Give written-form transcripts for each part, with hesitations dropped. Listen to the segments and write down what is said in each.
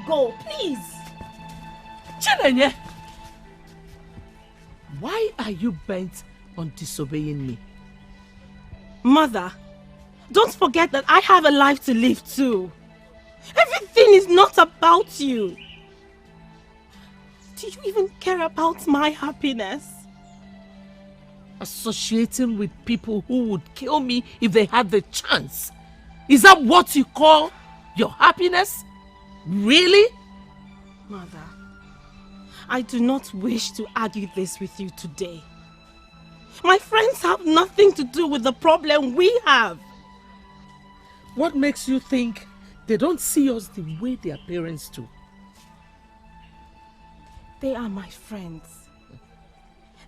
go, please. Chinenye, why are you bent on disobeying me? Mother, don't forget that I have a life to live too. Everything is not about you. Do you even care about my happiness? Associating with people who would kill me if they had the chance. Is that what you call your happiness? Really? Mother, I do not wish to argue this with you today. My friends have nothing to do with the problem we have. What makes you think they don't see us the way their parents do? They are my friends.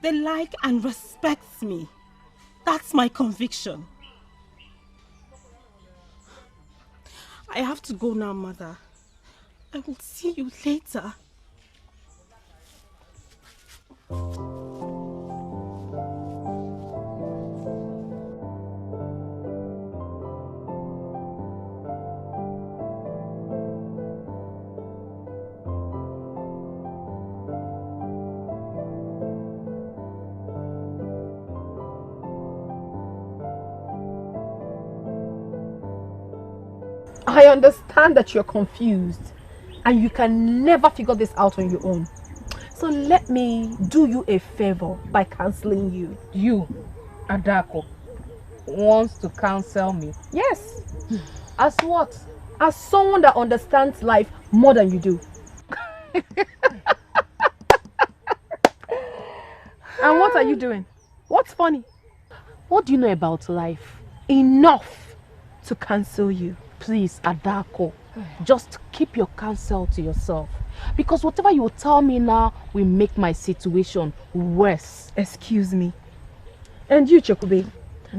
They like and respect me. That's my conviction. I have to go now, Mother. I will see you later. I understand that you're confused and you can never figure this out on your own. So let me do you a favor by counseling you. You, Adako, wants to counsel me? Yes. As what? As someone that understands life more than you do. And what are you doing? What's funny? What do you know about life? Enough to counsel you. Please, Adako, just keep your counsel to yourself. Because whatever you tell me now will make my situation worse. Excuse me. And you, Chokube,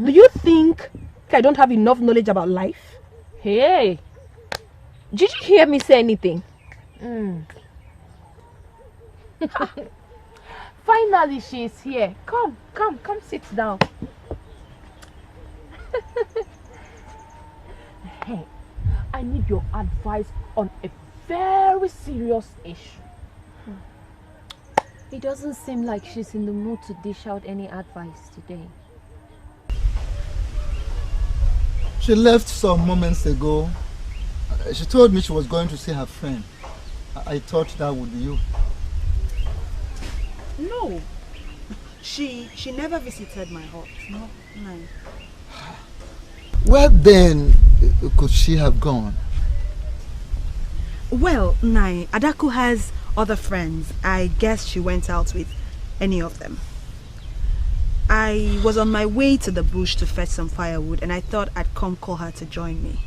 do you think I don't have enough knowledge about life? Hey, did you hear me say anything? Finally, she is here. Come sit down. Hey, I need your advice on a very serious issue. It doesn't seem like she's in the mood to dish out any advice today. She left some moments ago. She told me she was going to see her friend. I thought that would be you. No. She never visited my hut. No. Where then could she have gone? Well, Nai, Adako has other friends. I guess she went out with any of them. I was on my way to the bush to fetch some firewood and I thought I'd come call her to join me.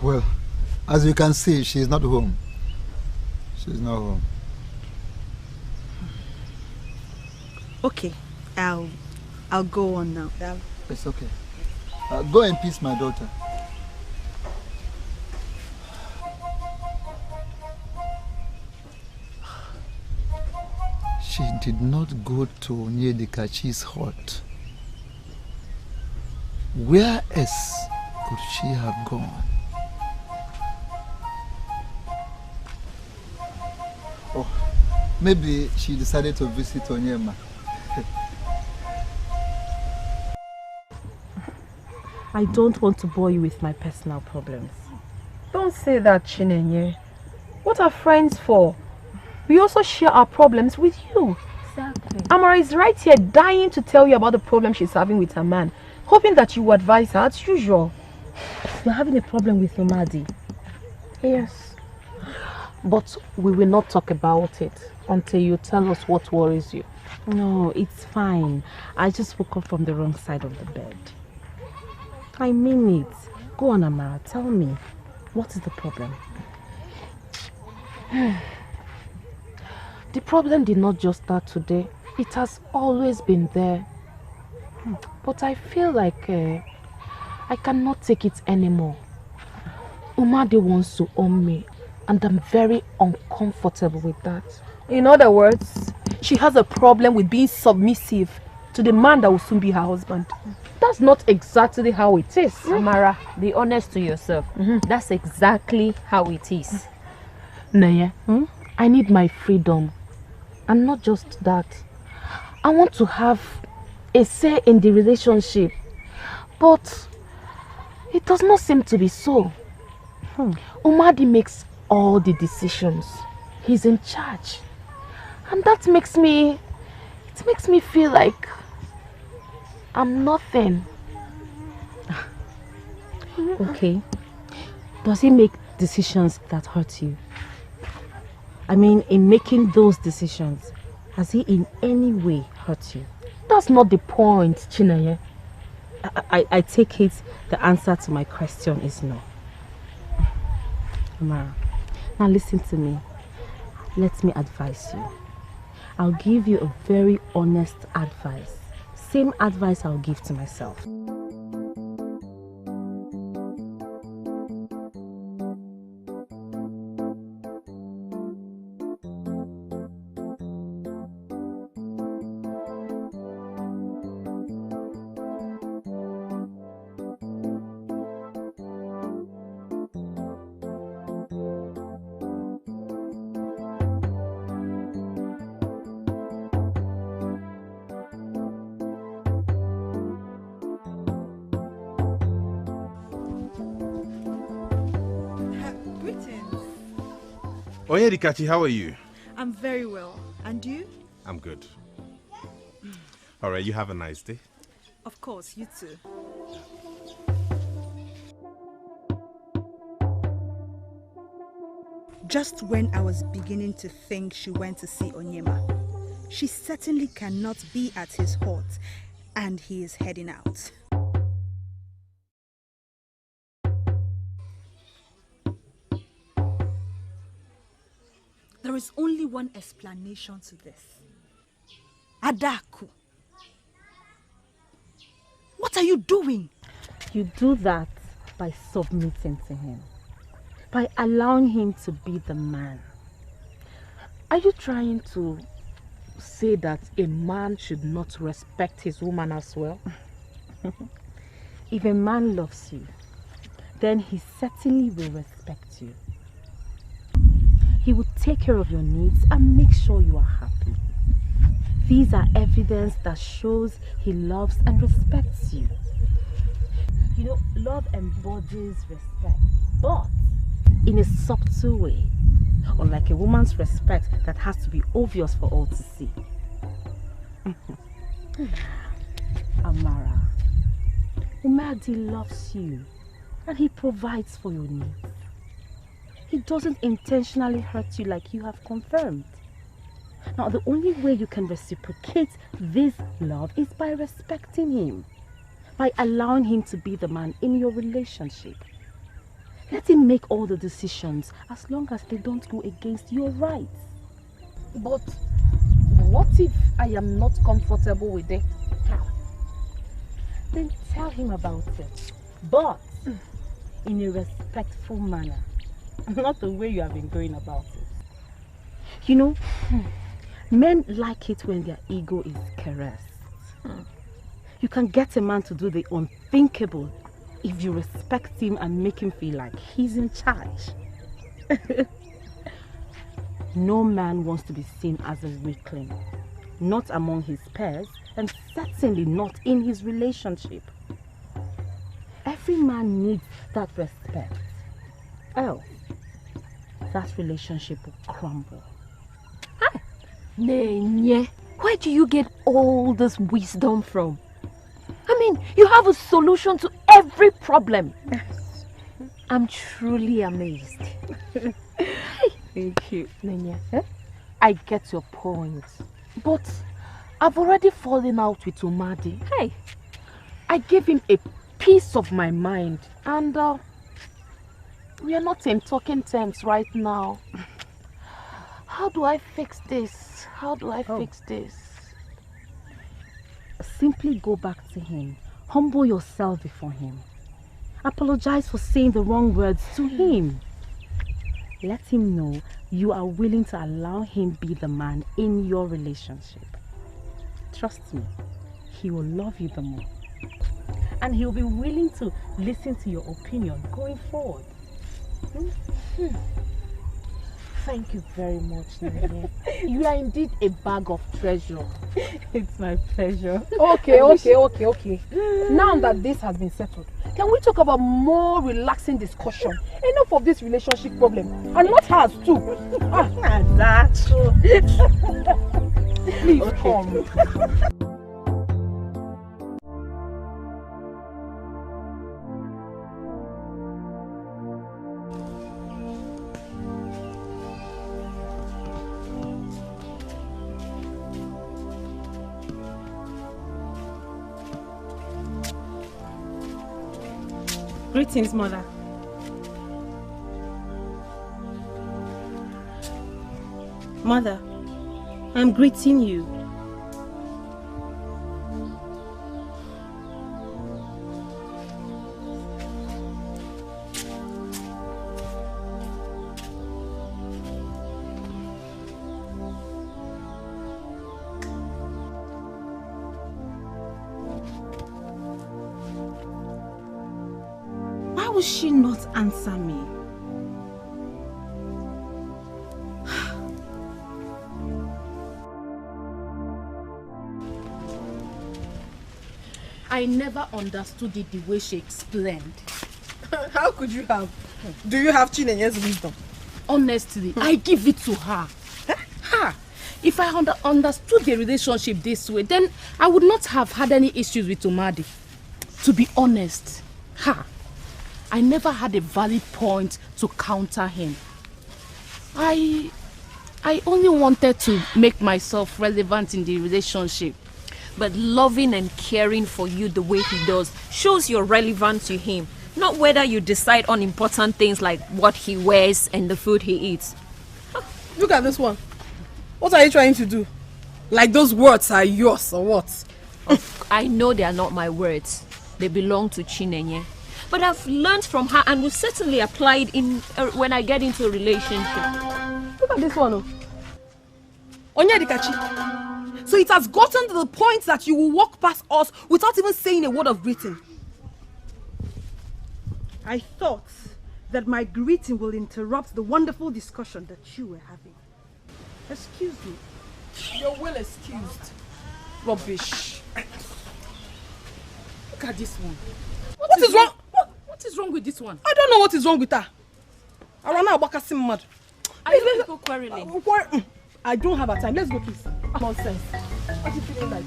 Well, as you can see, she's not home. She's not home. Okay, I'll go on now. It's okay. Go in peace, my daughter. She did not go to Onyedikachi's hut. Where else could she have gone? Oh, maybe she decided to visit Onyema. I don't want to bore you with my personal problems. Don't say that, Chinenye. What are friends for? We also share our problems with you. Exactly. Amara is right here dying to tell you about the problem she's having with her man, hoping that you will advise her as usual. You're having a problem with Umadi. Yes. But we will not talk about it until you tell us what worries you. No, it's fine. I just woke up from the wrong side of the bed. I mean it. Go on, Amara. Tell me. What is the problem? The problem did not just start today. It has always been there. But I feel like I cannot take it anymore. Umade wants to own me, and I'm very uncomfortable with that. In other words, she has a problem with being submissive to the man that will soon be her husband. That's not exactly how it is. Amara, be honest to yourself. That's exactly how it is. Naya, I need my freedom. And not just that. I want to have a say in the relationship. But it does not seem to be so. Umadi makes all the decisions. He's in charge. And that makes me feel like I'm nothing. Okay. Does he make decisions that hurt you? I mean, in making those decisions, has he in any way hurt you? That's not the point, Chineye. I take it the answer to my question is no. Amara, now listen to me. Let me advise you. I'll give you a very honest advice. Same advice I'll give to myself. Onyedikachi, how are you? I'm very well. And you? I'm good. Alright, you have a nice day. Of course, you too. Just when I was beginning to think she went to see Onyema, she certainly cannot be at his hut, and he is heading out. There is only one explanation to this. Adaku. What are you doing? You do that by submitting to him. By allowing him to be the man. Are you trying to say that a man should not respect his woman as well? If a man loves you, then he certainly will respect you. He will take care of your needs and make sure you are happy. These are evidence that shows he loves and respects you. You know, love embodies respect, but in a subtle way, unlike a woman's respect that has to be obvious for all to see. Amara, Umadi loves you and he provides for your needs. He doesn't intentionally hurt you like you have confirmed. Now, the only way you can reciprocate this love is by respecting him, by allowing him to be the man in your relationship. Let him make all the decisions as long as they don't go against your rights. But what if I am not comfortable with it? How? Then tell him about it, but in a respectful manner, not the way you have been going about it. You know, men like it when their ego is caressed. You can get a man to do the unthinkable if you respect him and make him feel like he's in charge. No man wants to be seen as a weakling, not among his peers, and certainly not in his relationship. Every man needs that respect, else that relationship will crumble. Hi, Nenye, where do you get all this wisdom from? I mean, you have a solution to every problem. I'm truly amazed. Thank you. Nenya, I get your point. But I've already fallen out with Umadi. Hey, I gave him a piece of my mind and we are not in talking terms right now. How do I fix this? How do I fix this? Simply go back to him. Humble yourself before him. Apologize for saying the wrong words to him. Let him know you are willing to allow him be the man in your relationship. Trust me, he will love you the more. And he will be willing to listen to your opinion going forward. Thank you very much, Nanya. You are indeed a bag of treasure. It's my pleasure. Okay. Now that this has been settled, can we talk about more relaxing discussion? Enough of this relationship problem. And not hers too. That's true. Please come. Greetings, mother. Mother, I'm greeting you. Why would she not answer me? I never understood it the way she explained. How could you have? Do you have Chinenye's wisdom? Honestly, I give it to her. Ha! If I understood the relationship this way, then I would not have had any issues with Umadi. To be honest, I never had a valid point to counter him. I only wanted to make myself relevant in the relationship. But loving and caring for you the way he does shows you're relevant to him, not whether you decide on important things like what he wears and the food he eats. Look at this one. What are you trying to do? Like those words are yours or what? I know they are not my words. They belong to Chinenye. But I've learned from her and will certainly apply it when I get into a relationship. Look at this one. Onyedikachi. So it has gotten to the point that you will walk past us without even saying a word of greeting. I thought that my greeting will interrupt the wonderful discussion that you were having. Excuse me. You're well excused. Rubbish. Look at this one. What is wrong? What is wrong with this one? I don't know what is wrong with her. Are you people quarreling? I don't have a time. Let's go, please. Nonsense. What are you feeling like?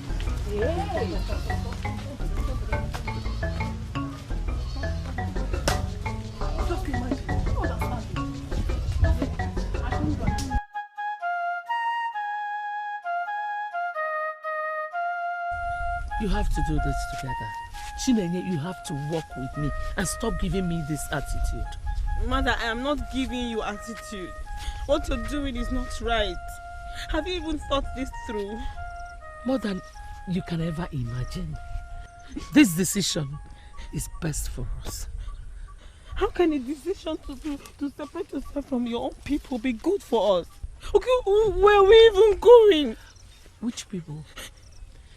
You have to do this together. Chinenye, you have to work with me and stop giving me this attitude. Mother, I am not giving you attitude. What you're doing is not right. Have you even thought this through? More than you can ever imagine. This decision is best for us. How can a decision to separate yourself from your own people be good for us? Okay, where are we even going? Which people?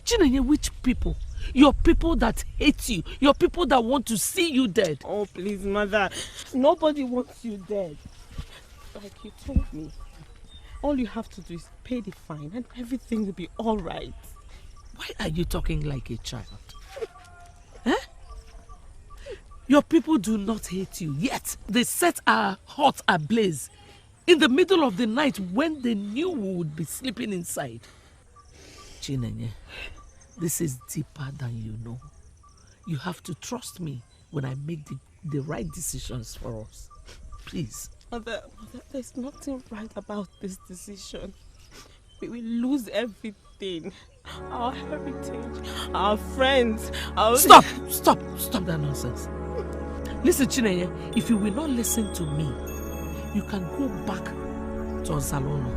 Chinenye, which people? Your people that hate you. Your people that want to see you dead. Oh, please, Mother. Nobody wants you dead. Like you told me. All you have to do is pay the fine and everything will be all right. Why are you talking like a child? Eh? Your people do not hate you, yet they set our hearts ablaze in the middle of the night when they knew we would be sleeping inside. Chinenye, this is deeper than you know. You have to trust me when I make the right decisions for us. Please. Mother, there's nothing right about this decision. We will lose everything. Our heritage, our friends, our... Stop that nonsense. Listen, Chinenye, if you will not listen to me, you can go back to Ozalono.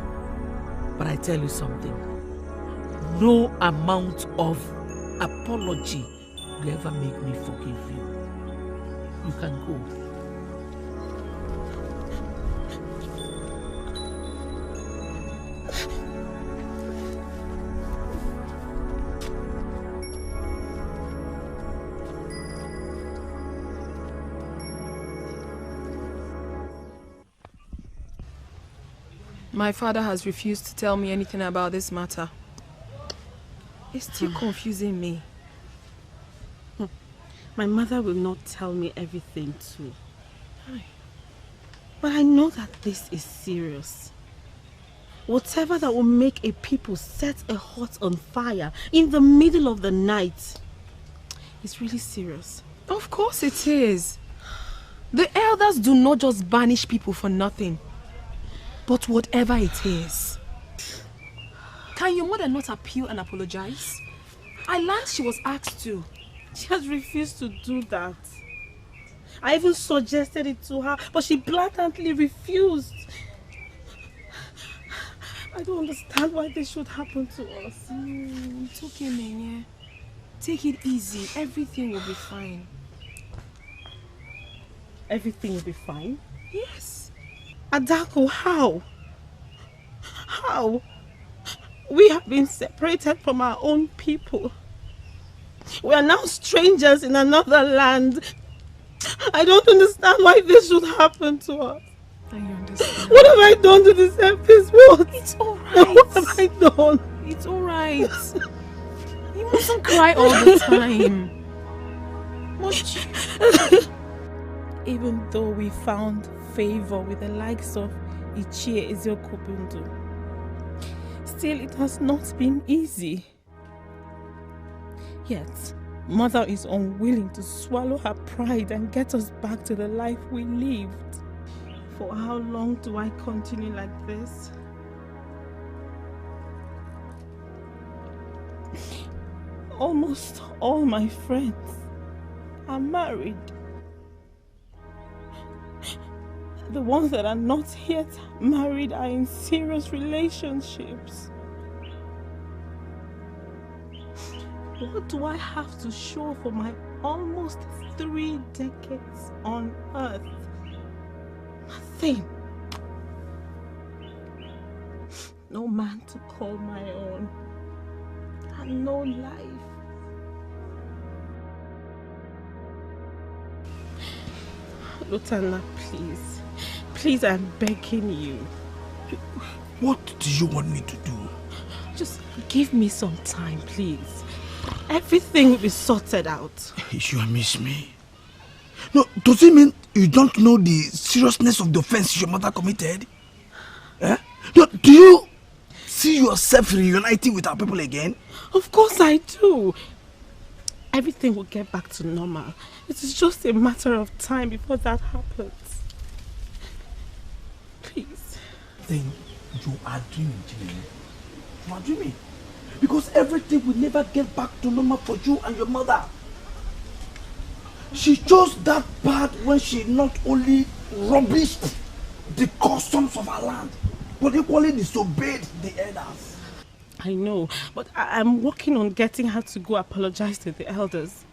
But I tell you something. No amount of apology will ever make me forgive you. You can go. My father has refused to tell me anything about this matter. It's still confusing me. My mother will not tell me everything too. But I know that this is serious. Whatever that will make a people set a hut on fire in the middle of the night is really serious. Of course it is. The elders do not just banish people for nothing. But whatever it is. Can your mother not appeal and apologize? I learned she was asked to. She has refused to do that. I even suggested it to her, but she blatantly refused. I don't understand why this should happen to us. It's okay, Nenye. Take it easy. Everything will be fine. Everything will be fine? Yes. Adako, how? How? We have been separated from our own people. We are now strangers in another land. I don't understand why this should happen to us. I understand. What have I done to deserve this? What? It's alright. What have I done? It's alright. You mustn't cry all the time. Even though we found favor with the likes of Ichie Ezeokobundu, still it has not been easy. Yet, Mother is unwilling to swallow her pride and get us back to the life we lived. For how long do I continue like this? Almost all my friends are married. The ones that are not yet married are in serious relationships. What do I have to show for my almost 3 decades on earth? Nothing. No man to call my own. And no life. Lutana, please. Please, I'm begging you. What do you want me to do? Just give me some time, please. Everything will be sorted out. You miss me? No, does it mean you don't know the seriousness of the offense your mother committed? Eh? No, do you see yourself reuniting with our people again? Of course I do. Everything will get back to normal. It is just a matter of time before that happens. Please. Then you are dreaming, Jimmy. You are dreaming. Because everything will never get back to normal for you and your mother. She chose that path when she not only rubbished the customs of our land, but equally disobeyed the elders. I know, but I'm working on getting her to go apologize to the elders.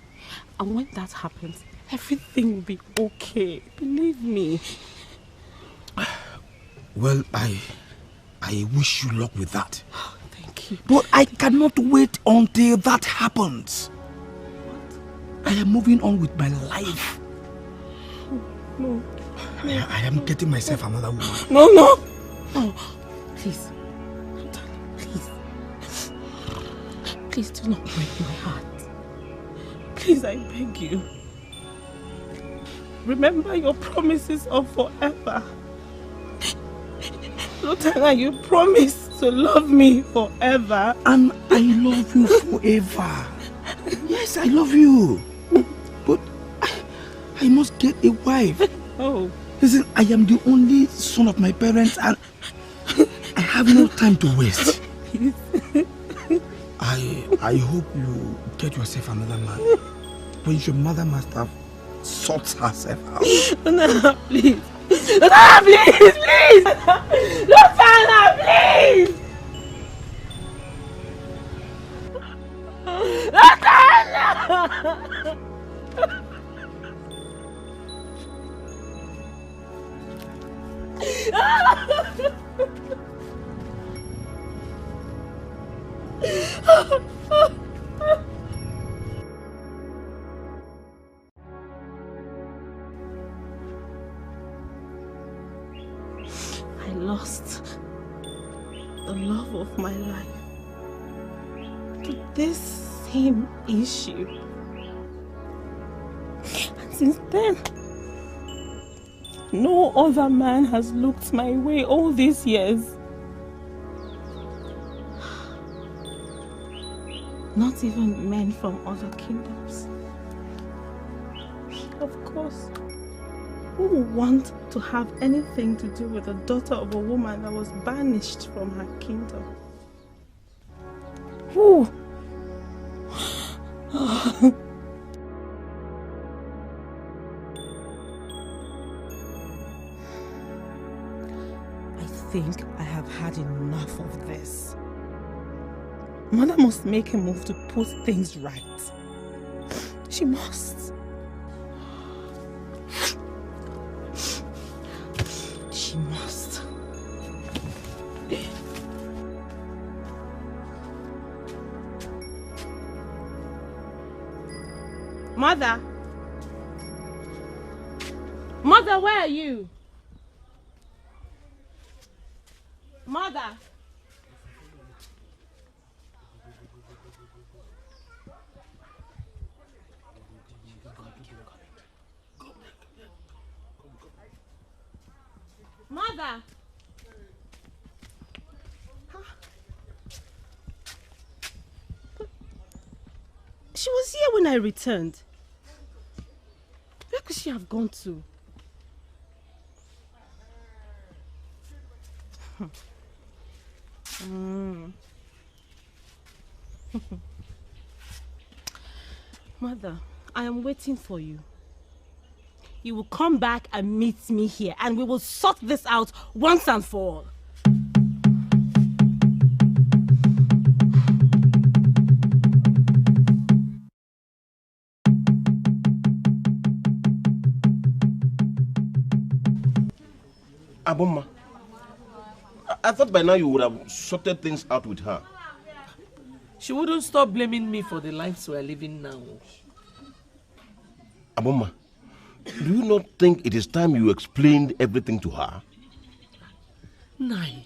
And when that happens, everything will be okay. Believe me. Well, I wish you luck with that. Thank you. But I cannot wait until that happens. What? I am moving on with my life. No. I am getting myself another woman. No. Please. Please do not break my heart. Please, I beg you. Remember your promises of forever. Lutana, you promised to love me forever. And I love you forever. Yes, I love you. But I must get a wife. Oh. Listen, I am the only son of my parents and I have no time to waste. I hope you get yourself another man. But your mother must have sorted herself out. No, please. No, please! Lutana, please! Lutana! I lost the love of my life to this same issue. And since then, no other man has looked my way all these years. Not even men from other kingdoms. Of course, who would want to have anything to do with the daughter of a woman that was banished from her kingdom? Who? I think I have had enough of this. Mother must make a move to put things right. She must. She must. Mother? Mother, where are you? Mother? Mother! She was here when I returned. Where could she have gone to? Mother, I am waiting for you. You will come back and meet me here, and we will sort this out once and for all. Aboma, I thought by now you would have sorted things out with her. She wouldn't stop blaming me for the lives we're living now. Aboma, do you not think it is time you explained everything to her? Nai,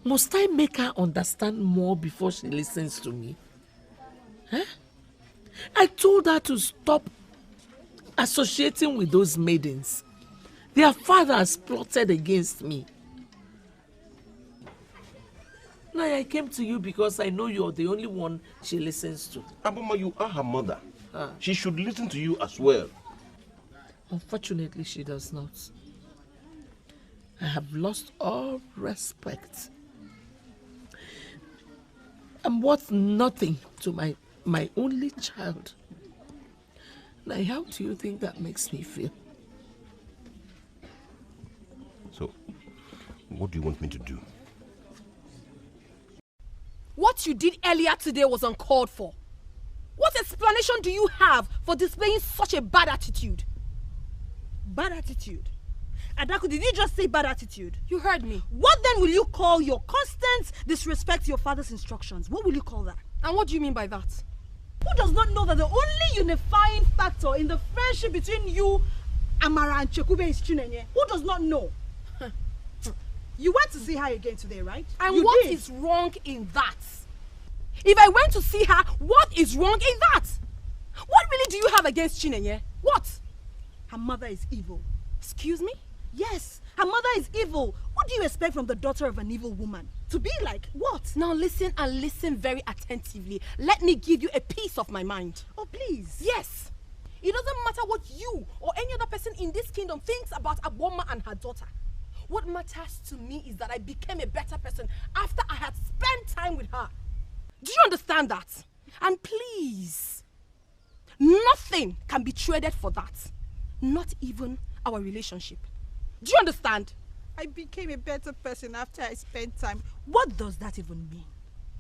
must I make her understand more before she listens to me? Huh? I told her to stop associating with those maidens. Their fathers plotted against me. Nai, I came to you because I know you're the only one she listens to. Aboma, you are her mother. She should listen to you as well. Unfortunately, she does not. I have lost all respect. I'm worth nothing to my only child. Now, how do you think that makes me feel? So, what do you want me to do? What you did earlier today was uncalled for. What explanation do you have for displaying such a bad attitude? Bad attitude? Adaku, did you just say bad attitude? You heard me. What then will you call your constant disrespect to your father's instructions? What will you call that? And what do you mean by that? Who does not know that the only unifying factor in the friendship between you, Amara, and Chekube is Chinenye? Who does not know? You went to see her again today, right? And you what did. is wrong in that? If I went to see her, what is wrong in that? What really do you have against Chinenye? What? Her mother is evil. Excuse me? Yes, her mother is evil. What do you expect from the daughter of an evil woman? To be like what? Now listen and listen very attentively. Let me give you a piece of my mind. Oh, please. Yes. It doesn't matter what you or any other person in this kingdom thinks about Aboma and her daughter. What matters to me is that I became a better person after I had spent time with her. Do you understand that? And please, nothing can be traded for that. Not even our relationship. Do you understand? I became a better person after I spent time. What does that even mean?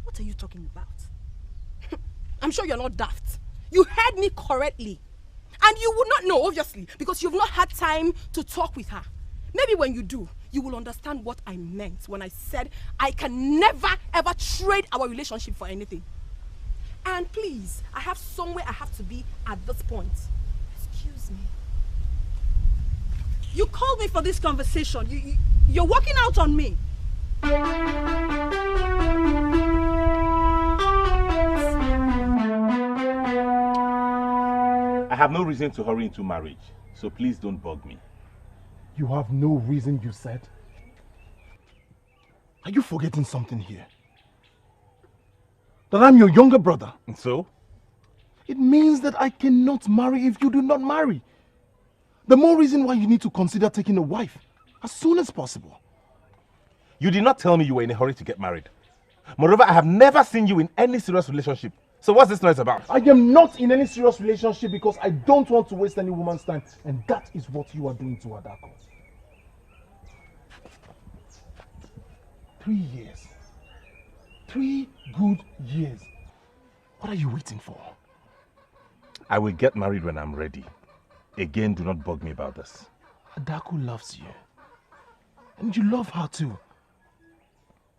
What are you talking about? I'm sure you're not daft. You heard me correctly. And you would not know, obviously, because you've not had time to talk with her. Maybe when you do, you will understand what I meant when I said I can never ever trade our relationship for anything. And please, I have somewhere I have to be at this point. Excuse me. You called me for this conversation. You're working out on me. have no reason to hurry into marriage, so please don't bug me. You have no reason, you said? Are you forgetting something here? That I'm your younger brother. And so? It means that I cannot marry if you do not marry. The more reason why you need to consider taking a wife as soon as possible. You did not tell me you were in a hurry to get married. Moreover, I have never seen you in any serious relationship. So what's this noise about? I am not in any serious relationship because I don't want to waste any woman's time. And that is what you are doing to Adako. 3 years. 3 good years. What are you waiting for? I will get married when I'm ready. Again, do not bug me about this. Adako loves you. And you love her too.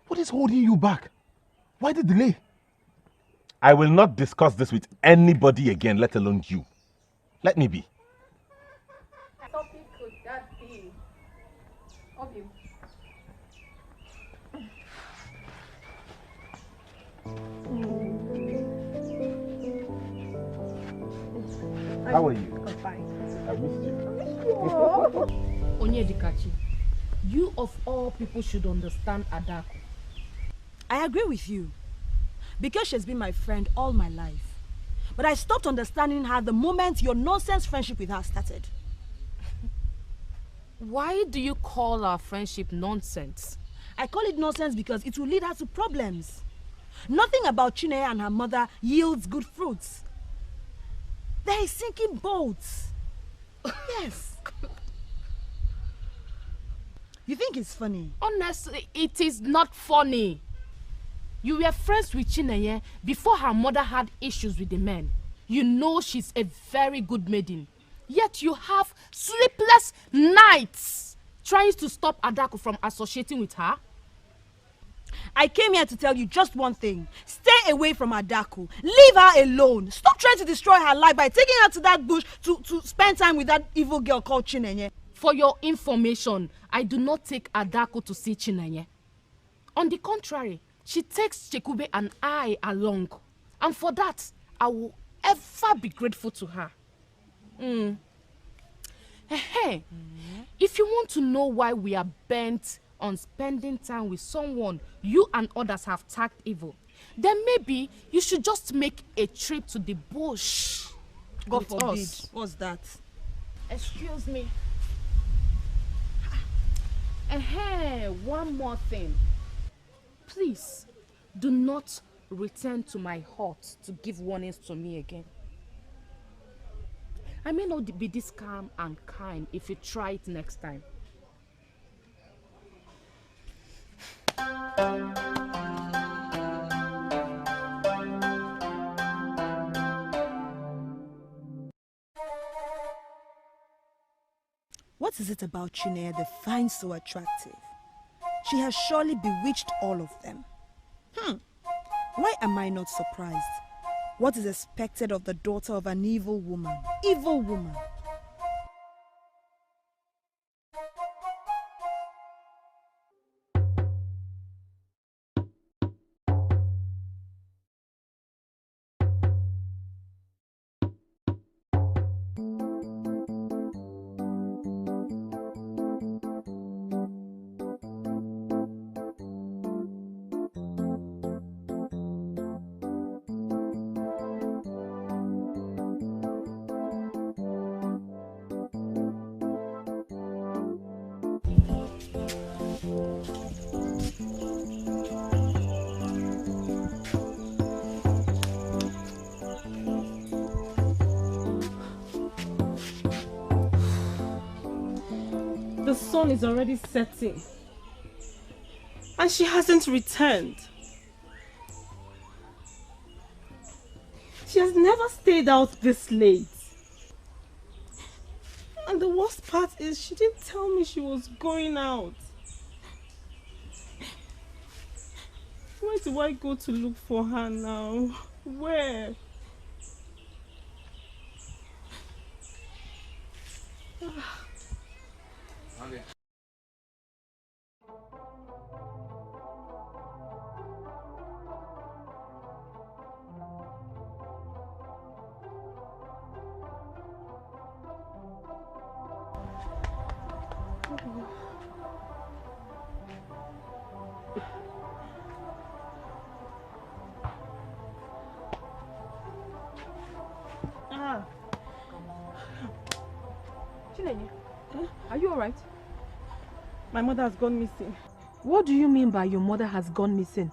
What is holding you back? Why the delay? I will not discuss this with anybody again, let alone you. Let me be. What topic could that be? Obi. How are you? I'm fine. I missed you. Onyedikachi, you of all people should understand Adako. I agree with you. Because she's been my friend all my life. But I stopped understanding her the moment your nonsense friendship with her started. Why do you call our friendship nonsense? I call it nonsense because it will lead her to problems. Nothing about Chineye and her mother yields good fruits. They're sinking boats. Yes. You think it's funny? Honestly, it is not funny. You were friends with Chineye before her mother had issues with the men. You know she's a very good maiden. Yet you have sleepless nights trying to stop Adako from associating with her. I came here to tell you just one thing. Stay away from Adako. Leave her alone. Stop trying to destroy her life by taking her to that bush to spend time with that evil girl called Chineye. For your information, I do not take Adako to see Chineye. On the contrary, she takes Chekube and I along. And for that, I will ever be grateful to her. Hey, if you want to know why we are bent on spending time with someone you and others have tagged evil, then maybe you should just make a trip to the bush. God forbid. What's that? Excuse me. One more thing. Please, do not return to my hut to give warnings to me again. I may not be this calm and kind if you try it next time. What is it about Chineye they find so attractive? She has surely bewitched all of them. Why am I not surprised? What is expected of the daughter of an evil woman? Evil woman. The sun is already setting. And she hasn't returned. She has never stayed out this late. And the worst part is she didn't tell me she was going out. Where do I go to look for her now? Where? Are you alright? My mother has gone missing. What do you mean by your mother has gone missing?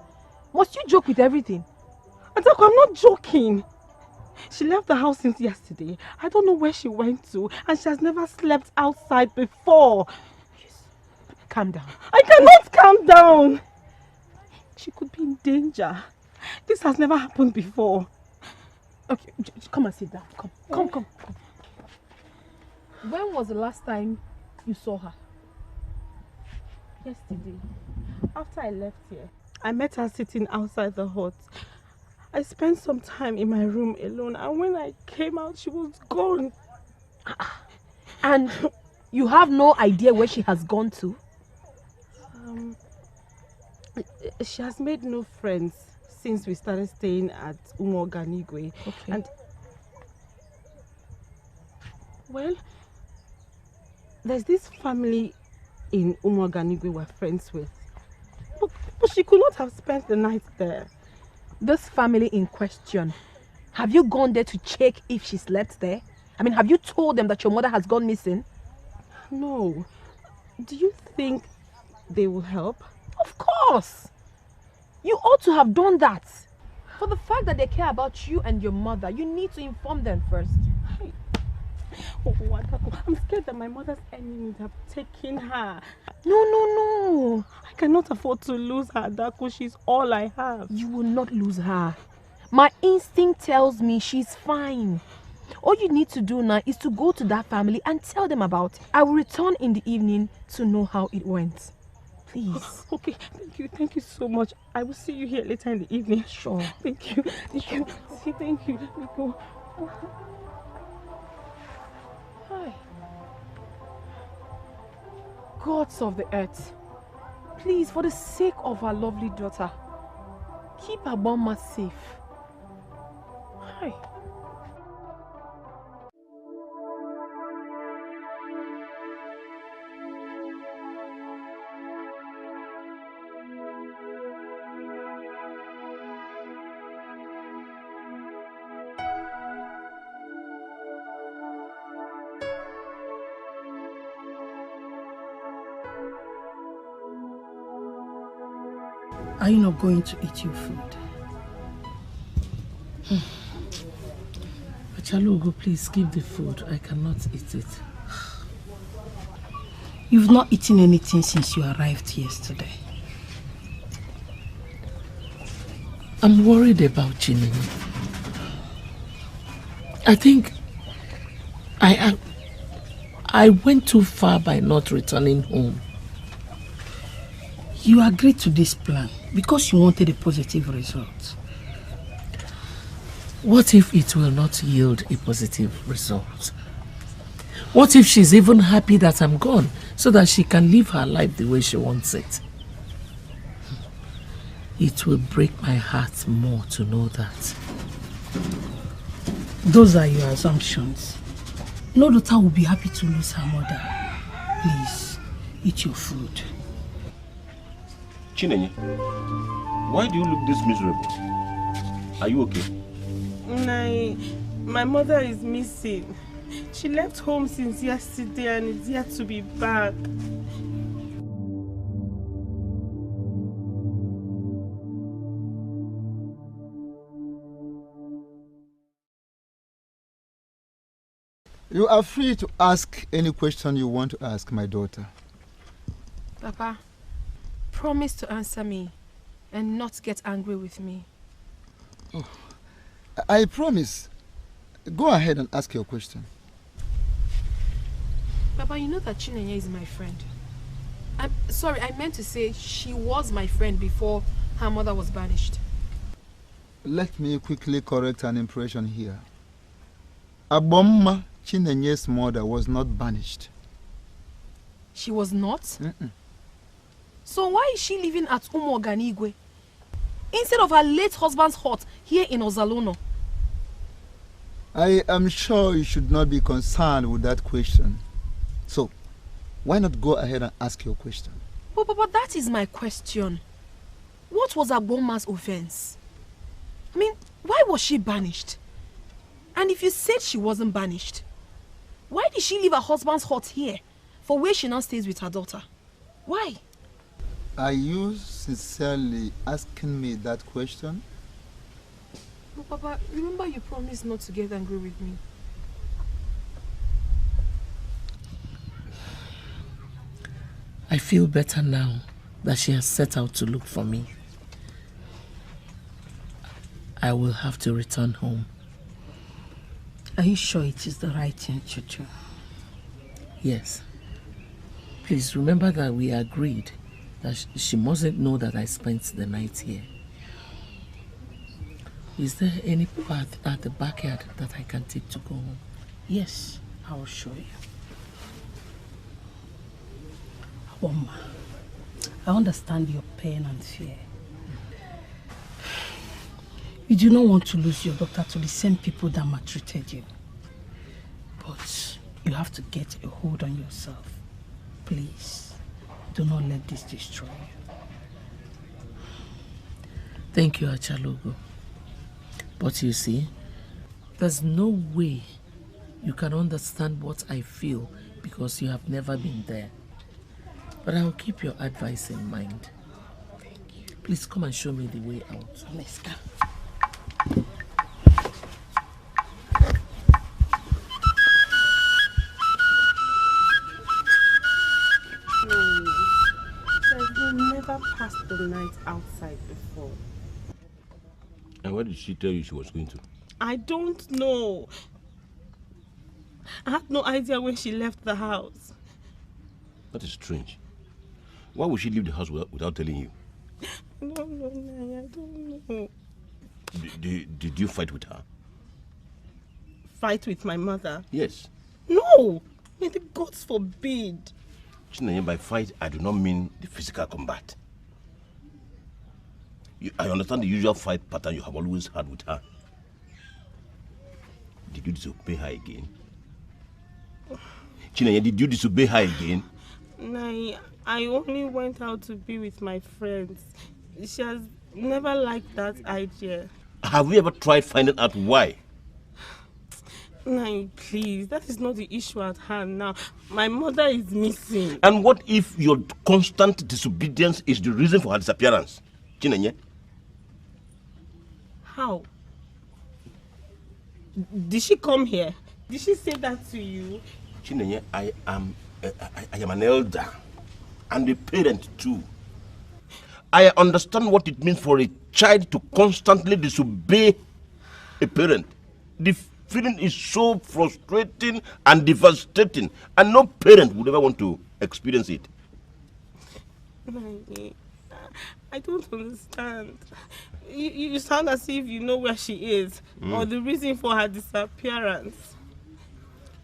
Must you joke with everything? Adako, I'm not joking. She left the house since yesterday. I don't know where she went to, and she has never slept outside before. Calm down. I cannot calm down. She could be in danger. This has never happened before. Okay, come and sit down. Come. When was the last time you saw her? Yesterday, after I left here, I met her sitting outside the hut. I spent some time in my room alone, and when I came out, she was gone. And you have no idea where she has gone to? She has made no friends since we started staying at Umoganigwe. Okay. And well, there's this family in Umoganigwe we're friends with. But she could not have spent the night there. This family in question, have you gone there to check if she slept there? I mean, have you told them that your mother has gone missing? No. Do you think they will help? Of course. You ought to have done that. For the fact that they care about you and your mother, you need to inform them first. Oh, Adako, I'm scared that my mother's enemies have taken her. No. I cannot afford to lose her, Adako. She's all I have. You will not lose her. My instinct tells me she's fine. All you need to do now is to go to that family and tell them about it. I will return in the evening to know how it went. Please. Okay, thank you so much. I will see you here later in the evening. Sure. Thank you. Thank you. Hi. Gods of the earth, please, for the sake of our lovely daughter, keep Aboma safe. Hi. Are you not going to eat your food? Achalugo, please give the food. I cannot eat it. You've not eaten anything since you arrived yesterday. I'm worried about Chinini. I think I went too far by not returning home. You agreed to this plan because you wanted a positive result. What if it will not yield a positive result? What if she's even happy that I'm gone so that she can live her life the way she wants it? It will break my heart more to know that. Those are your assumptions. No daughter will be happy to lose her mother. Please, eat your food. Chinenye, why do you look this miserable? Are you okay? My mother is missing. She left home since yesterday and is yet to be back. You are free to ask any question you want to ask, my daughter. Papa, promise to answer me and not get angry with me. Oh, I promise. Go ahead and ask your question. Papa, you know that Chinenye is my friend. I'm sorry, I meant to say she was my friend before her mother was banished. Let me quickly correct an impression here. Abomma, Chinenye's mother, was not banished. She was not? So why is she living at Umoganigwe instead of her late husband's hut here in Ozalono? I am sure you should not be concerned with that question. So, why not go ahead and ask your question? But that is my question. What was Abomma's offense? I mean, why was she banished? And if you said she wasn't banished, why did she leave her husband's hut here for where she now stays with her daughter. Why? Are you sincerely asking me that question? No, Papa, remember you promised not to get angry with me. I feel better now that she has set out to look for me. I will have to return home. Are you sure it is the right thing to do? Yes. Please remember that we agreed that she mustn't know that I spent the night here. Is there any path at the backyard that I can take to go home? Yes, I will show you. Oma, I understand your pain and fear. You do not want to lose your daughter to the same people that maltreated you. But you have to get a hold on yourself. Please, do not let this destroy you. Thank you, Achalogo. But you see, there's no way you can understand what I feel because you have never been there. But I'll keep your advice in mind. Thank you. Please come and show me the way out. Let's go. You've never passed the night outside before. And where did she tell you she was going to? I don't know. I had no idea when she left the house. That is strange. Why would she leave the house without telling you? I don't know, Naya, I don't know. Did you fight with her? Fight with my mother? Yes. No! May the gods forbid. Chinenye, by fight, I do not mean the physical combat. I understand the usual fight pattern you have always had with her. Did you disobey her again? Chinenye, did you disobey her again? Naya, I only went out to be with my friends. She has never liked that idea. Have you ever tried finding out why? Naya, please, that is not the issue at hand now. My mother is missing. And what if your constant disobedience is the reason for her disappearance? Chinenye? How? Did she come here? Did she say that to you? Chinenye, I am an elder and a parent too. I understand what it means for a child to constantly disobey a parent. The feeling is so frustrating and devastating, and no parent would ever want to experience it. I don't understand. You sound as if you know where she is, or the reason for her disappearance.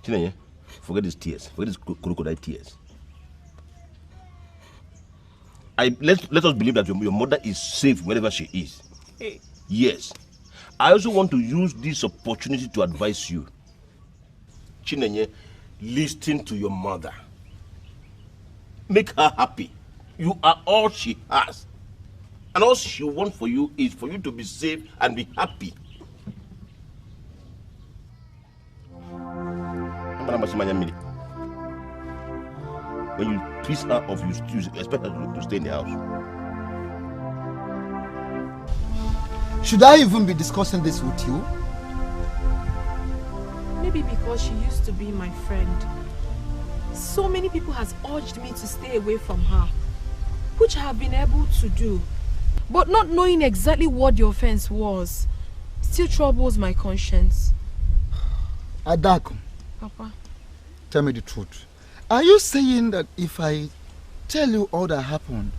Chinenye, forget these tears. Forget these crocodile tears. Let us believe that your mother is safe wherever she is. Hey. Yes. I also want to use this opportunity to advise you. Chinenye, listen to your mother. Make her happy. You are all she has. And all she wants for you is for you to be safe and be happy. When you twist her off, you expect her to stay in the house. Should I even be discussing this with you? Maybe because she used to be my friend. So many people has urged me to stay away from her, which I have been able to do. But not knowing exactly what the offense was still troubles my conscience. Adaku, Papa, tell me the truth. Are you saying that if I tell you all that happened,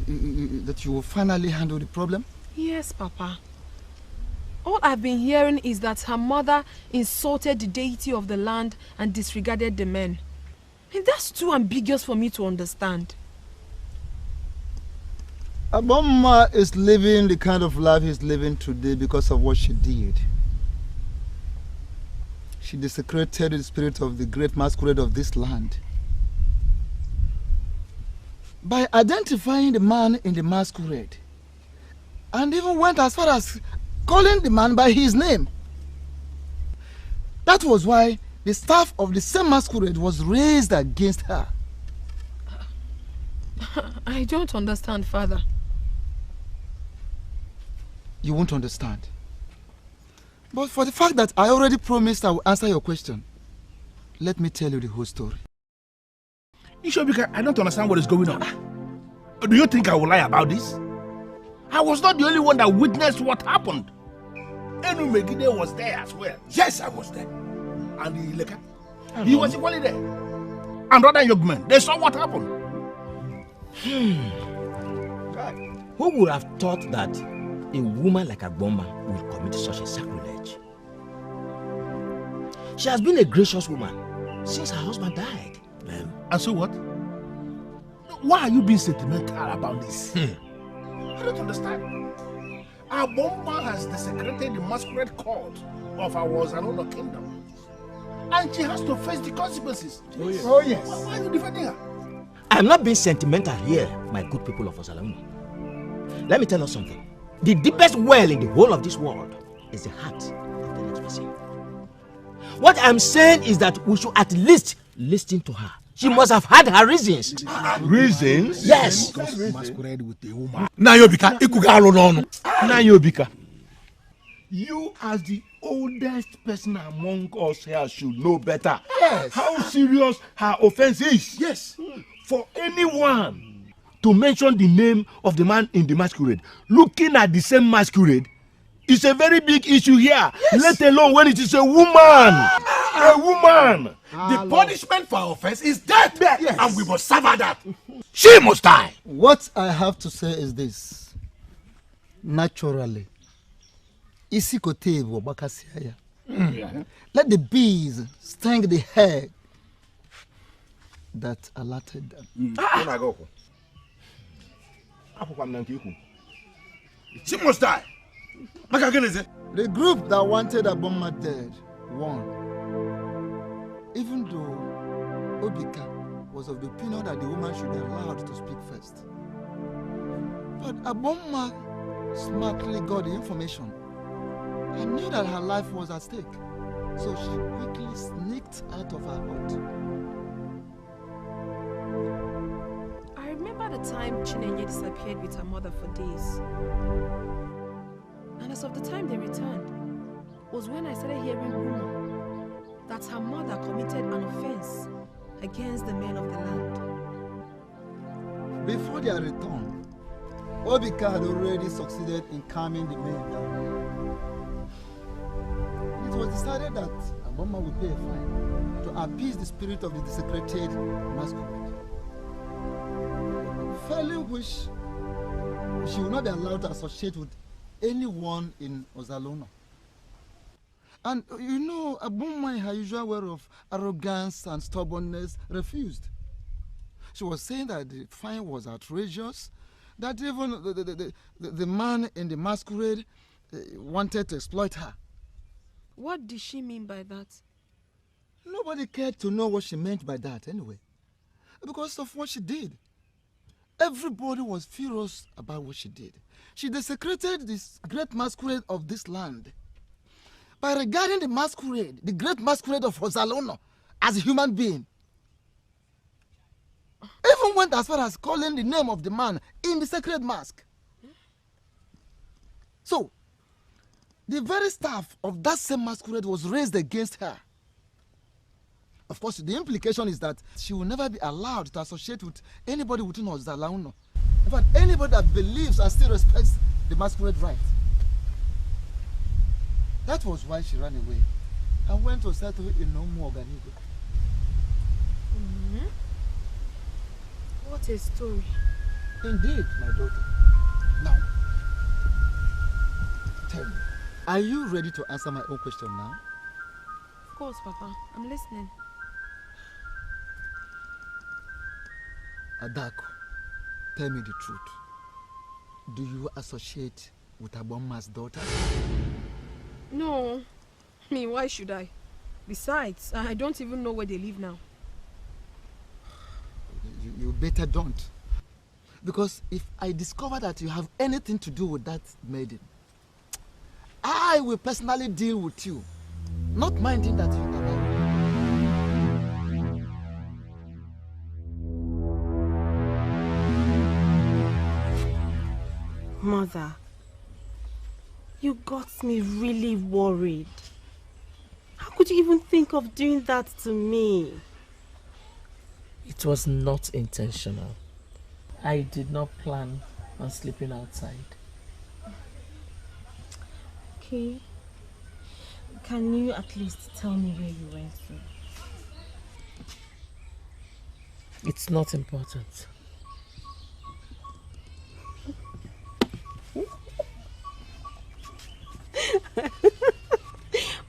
that you will finally handle the problem? yes, Papa. All I've been hearing is that her mother insulted the deity of the land and disregarded the men. And that's too ambiguous for me to understand. Aboma is living the kind of life he's living today because of what she did. She desecrated the spirit of the great masquerade of this land. By identifying the man in the masquerade, and even went as far as calling the man by his name. That was why the staff of the same masquerade was raised against her. I don't understand, Father. You won't understand. But for the fact that I already promised I will answer your question, let me tell you the whole story. Ishobika, I don't understand what is going on. Do you think I will lie about this? I was not the only one that witnessed what happened. Enu Megide was there as well. Yes, I was there. And the Ileka, he was equally there. And other young men, they saw what happened. Who would have thought that a woman like Agboma will commit such a sacrilege? She has been a gracious woman since her husband died. And so what? Why are you being sentimental about this? I don't understand. Agboma has desecrated the masquerade court of our Ozalono kingdom. And she has to face the consequences. Oh, yes. Oh, yes. Why are you defending her? I'm not being sentimental here, my good people of Ozalono. Let me tell you something. The deepest well in the whole of this world is the heart of the next person. What I'm saying is that we should at least listen to her. She must have had her reasons. Reasons? Yes. Masquerade with a woman. Nayobika, Nayobika. You as the oldest person among us here should know better. Yes. How serious her offense is. Yes. For anyone to mention the name of the man in the masquerade, looking at the same masquerade, is a very big issue here. Yes. Let alone when it is a woman. A woman. The punishment for offense is death. Yes. And we must suffer that. She must die. What I have to say is this. Naturally, let the bees sting the hair that alerted them. She must die. The group that wanted Agboma dead won. Even though Obika was of the opinion that the woman should be allowed to speak first. But Agboma smartly got the information and knew that her life was at stake. So she quickly sneaked out of her hut. I remember the time Chinenye disappeared with her mother for days. And as of the time they returned, was when I started hearing rumor that her mother committed an offense against the men of the land. Before their return, Obika had already succeeded in calming the men down. It was decided that Agboma would pay a fine to appease the spirit of the desecrated masquerade. Failing which, she would not be allowed to associate with anyone in Ozalono. And you know, Agboma, in her usual way of arrogance and stubbornness, refused. She was saying that the fine was outrageous, that even the man in the masquerade wanted to exploit her. What did she mean by that? Nobody cared to know what she meant by that anyway, because of what she did. Everybody was furious about what she did. She desecrated this great masquerade of this land by regarding the masquerade, the great masquerade of Ozalono, as a human being. Even went as far as calling the name of the man in the sacred mask. So, the very staff of that same masquerade was raised against her. Of course, the implication is that she will never be allowed to associate with anybody within Ozalono. In fact, anybody that believes and still respects the masquerade right. That was why she ran away and went to settle in Omu Oganigo. What a story. Indeed, my daughter. Now, tell me, are you ready to answer my own question now? Of course, Papa. I'm listening. Adako, tell me the truth. Do you associate with Agboma's daughter? No. I mean, why should I? Besides, I don't even know where they live now. You better don't. Because if I discover that you have anything to do with that maiden, I will personally deal with you. Not minding that you are married. Mother, you got me really worried. How could you even think of doing that to me? It was not intentional. I did not plan on sleeping outside. Okay. Can you at least tell me where you went to? It's not important.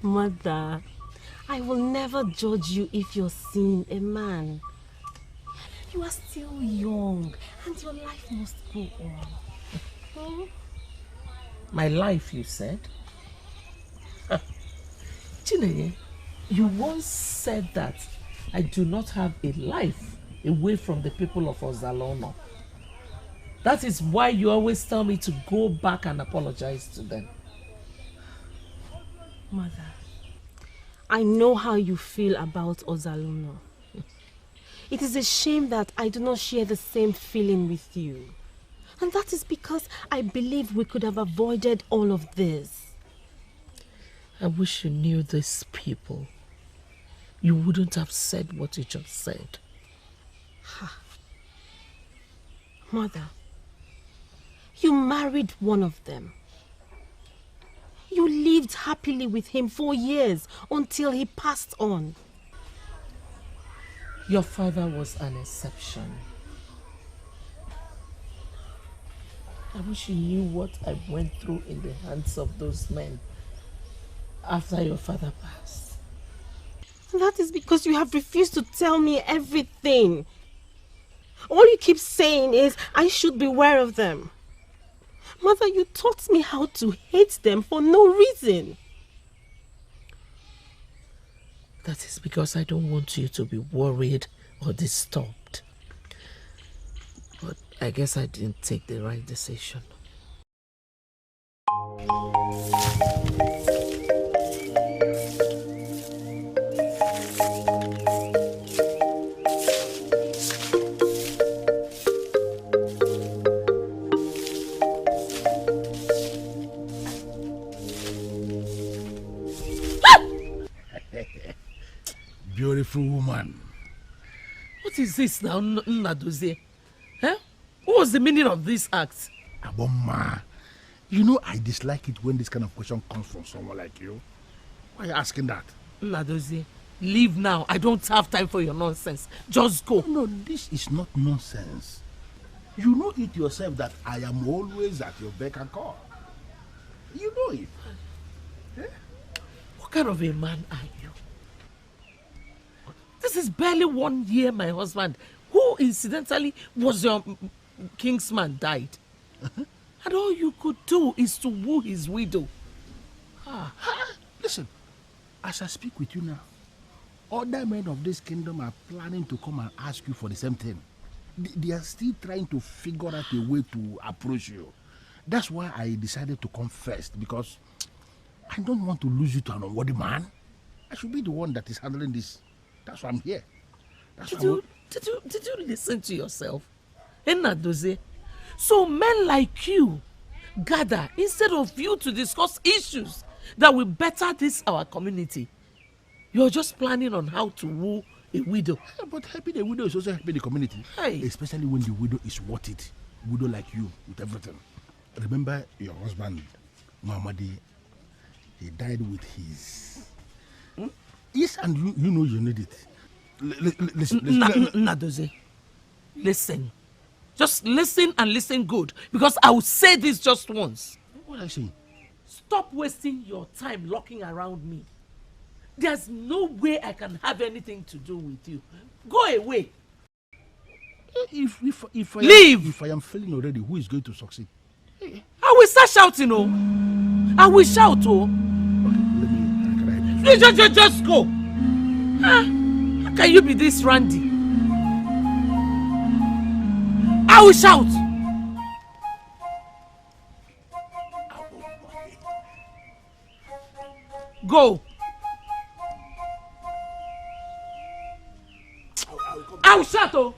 Mother, I will never judge you if you're seeing a man. You are still young and your life must go on. Hmm? My life, you said? Chineye, you once said that I do not have a life away from the people of Ozalono. That is why you always tell me to go back and apologize to them. Mother, I know how you feel about Ozalono. It is a shame that I do not share the same feeling with you. And that is because I believe we could have avoided all of this. I wish you knew these people. You wouldn't have said what you just said. Mother, you married one of them. You lived happily with him for years until he passed on. Your father was an exception. I wish you knew what I went through in the hands of those men after your father passed. That is because you have refused to tell me everything. All you keep saying is I should beware of them. Mother, you taught me how to hate them for no reason. That is because I don't want you to be worried or disturbed. But I guess I didn't take the right decision. Beautiful woman. What is this now, Nadozie? Huh? What was the meaning of this act? Aboma, you know I dislike it when this kind of question comes from someone like you. Why are you asking that? Nadozie, leave now. I don't have time for your nonsense. Just go. No, this is not nonsense. You know it yourself that I am always at your beck and call. You know it. Eh? What kind of a man are you? This is barely 1 year my husband, who incidentally was your kingsman, died. And all you could do is to woo his widow. Listen, as I speak with you now, other men of this kingdom are planning to come and ask you for the same thing. They are still trying to figure out a way to approach you. That's why I decided to come first, because I don't want to lose you to an unworthy man. I should be the one that is handling this. That's why I'm here. Did you listen to yourself? Nadozie? So men like you gather instead of you to discuss issues that will better this our community. You're just planning on how to woo a widow. Yeah, but helping a widow is also helping the community. Hey. Especially when the widow is worth it. Widow like you with everything. Remember your husband, Muhammadi, he died with his... Yes, and you know you need it. Listen. Nadozie, listen. Just listen and listen good, because I will say this just once. What I say? Stop wasting your time locking around me. There's no way I can have anything to do with you. Go away. If I am failing already, who is going to succeed? I will start shouting, oh. I will shout, oh. Just go. How can you be this randy? I will shout. Go. I will shout, oh.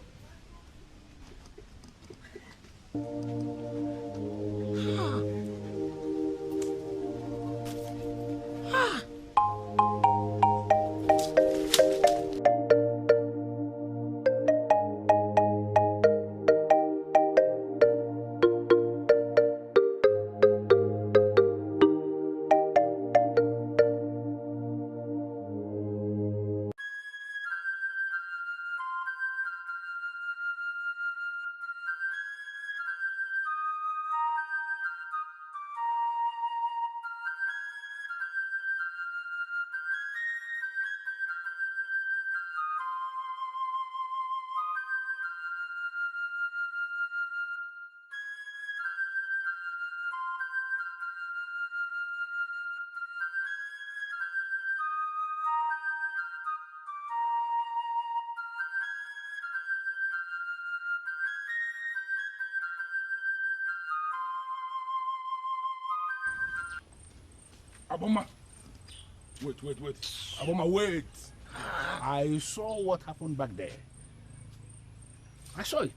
Aboma. Wait. Aboma, wait. I saw what happened back there. I saw it.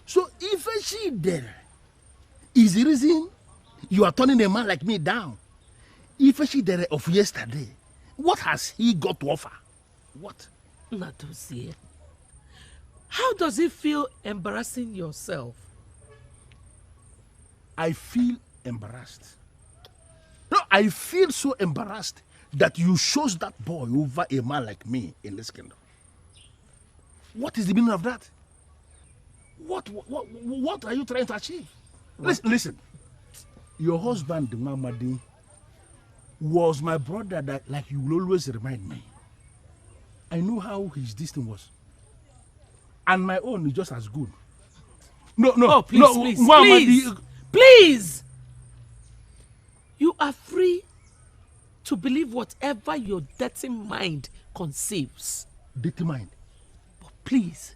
So if she there is the reason you are turning a man like me down. If she there of yesterday, what has he got to offer? What? Nadozie, how does it feel embarrassing yourself? I feel embarrassed. No, I feel so embarrassed that you chose that boy over a man like me in this kingdom. What is the meaning of that? What are you trying to achieve? Listen. Your husband, Mamadi, was my brother that, like you will always remind me. I know how his distance was. And my own is just as good. No. Oh, please. You are free to believe whatever your dirty mind conceives. Dirty mind? But please,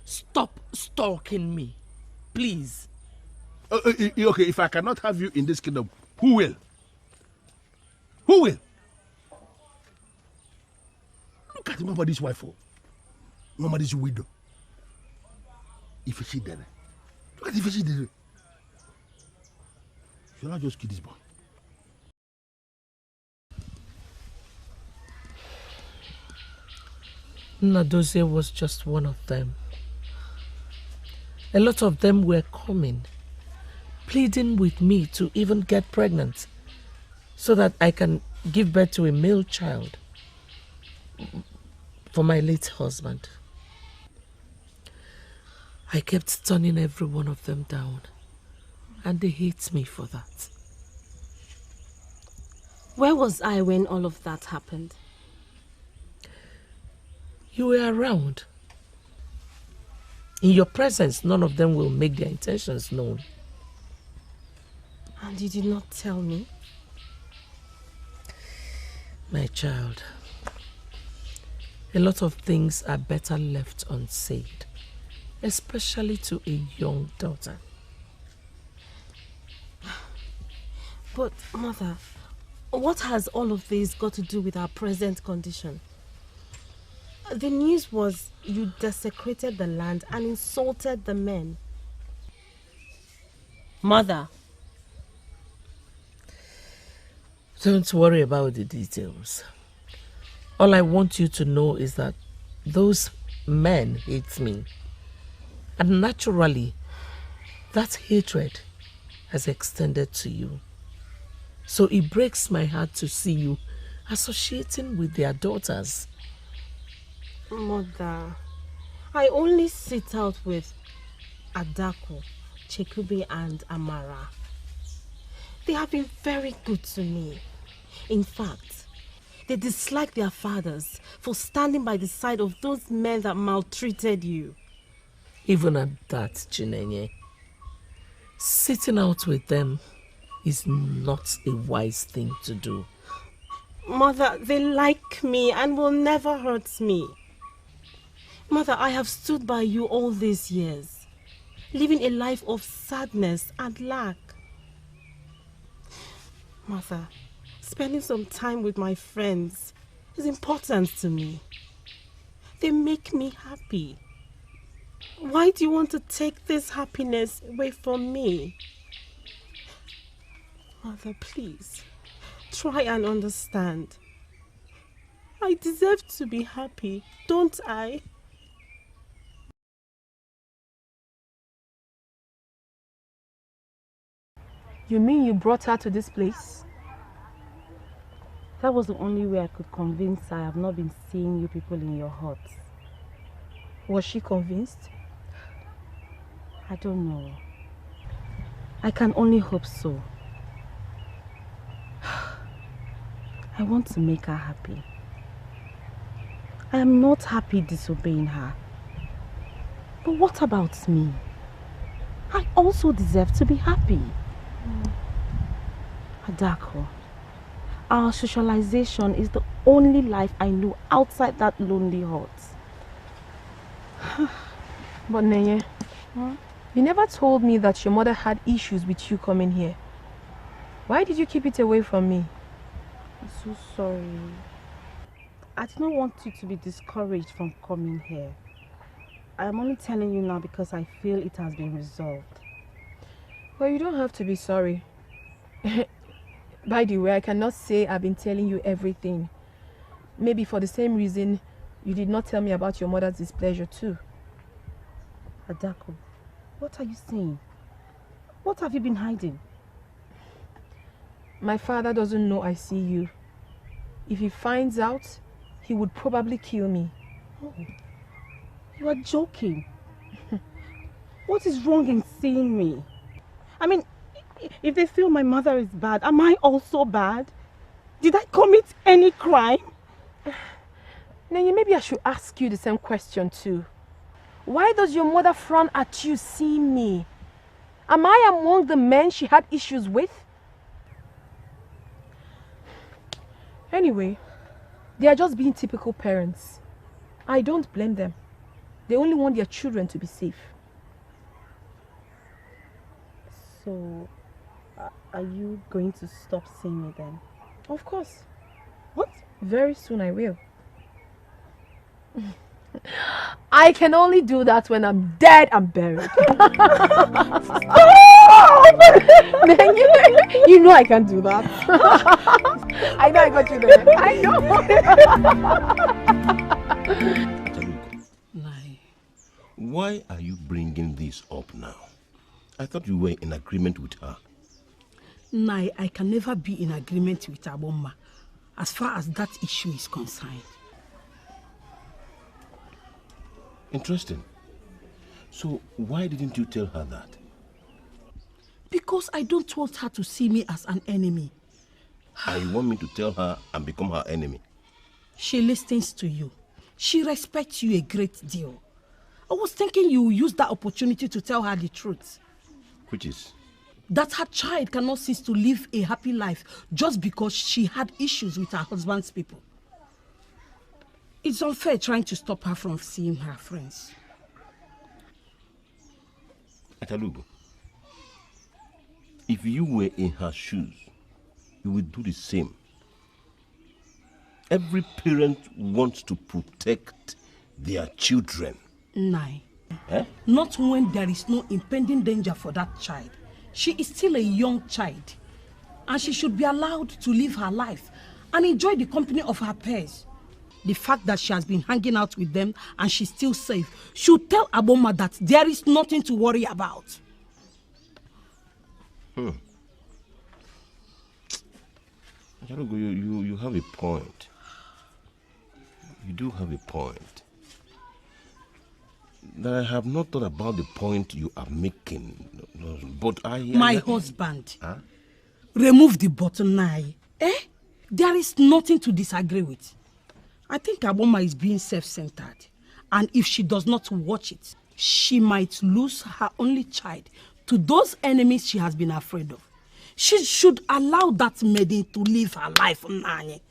stop stalking me. Please. Okay, if I cannot have you in this kingdom, who will? Who will? Look at Mamadi's wife, Mamadi's widow. If she did it. Look at if she did it. Should I just kill this boy? Nadozie was just one of them. A lot of them were coming, pleading with me to even get pregnant so that I can give birth to a male child for my late husband. I kept turning every one of them down, and they hate me for that. Where was I when all of that happened? You were around. In your presence, none of them will make their intentions known. And you did not tell me? My child, a lot of things are better left unsaid, especially to a young daughter. But, Mother, what has all of this got to do with our present condition? The news was you desecrated the land and insulted the men. Mother. Don't worry about the details. All I want you to know is that those men hate me. And naturally, that hatred has extended to you. So it breaks my heart to see you associating with their daughters. Mother, I only sit out with Adako, Chekube and Amara. They have been very good to me. In fact, they dislike their fathers for standing by the side of those men that maltreated you. Even at that, Chinenye, sitting out with them is not a wise thing to do. Mother, they like me and will never hurt me. Mother, I have stood by you all these years, living a life of sadness and lack. Mother, spending some time with my friends is important to me. They make me happy. Why do you want to take this happiness away from me? Mother, please, try and understand. I deserve to be happy, don't I? You mean you brought her to this place? That was the only way I could convince her I have not been seeing you people in your hut. Was she convinced? I don't know. I can only hope so. I want to make her happy. I am not happy disobeying her. But what about me? I also deserve to be happy. Adako, our socialization is the only life I know outside that lonely hut. But Nenye, you never told me that your mother had issues with you coming here. Why did you keep it away from me? so sorry. I did not want you to be discouraged from coming here. I am only telling you now because I feel it has been resolved. Well, you don't have to be sorry. By the way, I cannot say I've been telling you everything. Maybe for the same reason you did not tell me about your mother's displeasure too. Adako, what are you saying? What have you been hiding? My father doesn't know I see you. If he finds out, he would probably kill me. Oh, you are joking. What is wrong in seeing me? I mean, if they feel my mother is bad, am I also bad? Did I commit any crime? Nenye, maybe I should ask you the same question too. Why does your mother frown at you seeing me? Am I among the men she had issues with? Anyway, they are just being typical parents. I don't blame them. They only want their children to be safe. So, are you going to stop seeing me then? Of course. What? Very soon I will. I can only do that when I'm dead and buried. You know I can't do that. I know I got you there. I know. Why are you bringing this up now? I thought you were in agreement with her. Nai, I can never be in agreement with Aboma as far as that issue is concerned. Interesting. So why didn't you tell her that? Because I don't want her to see me as an enemy. And you want me to tell her and become her enemy? She listens to you. She respects you a great deal. I was thinking you would use that opportunity to tell her the truth. Which is? That her child cannot cease to live a happy life just because she had issues with her husband's people. It's unfair trying to stop her from seeing her friends. Atalugo, if you were in her shoes, you would do the same. Every parent wants to protect their children. Nai. Eh? Not when there is no impending danger for that child. She is still a young child, and she should be allowed to live her life and enjoy the company of her peers. The fact that she has been hanging out with them and she's still safe should tell Aboma that there is nothing to worry about. You have a point. You do have a point. That I have not thought about the point you are making. But My husband. Huh? Remove the button now. There is nothing to disagree with. I think Aboma is being self-centered. And if she does not watch it, she might lose her only child to those enemies she has been afraid of. She should allow that maiden to live her life, Nanye.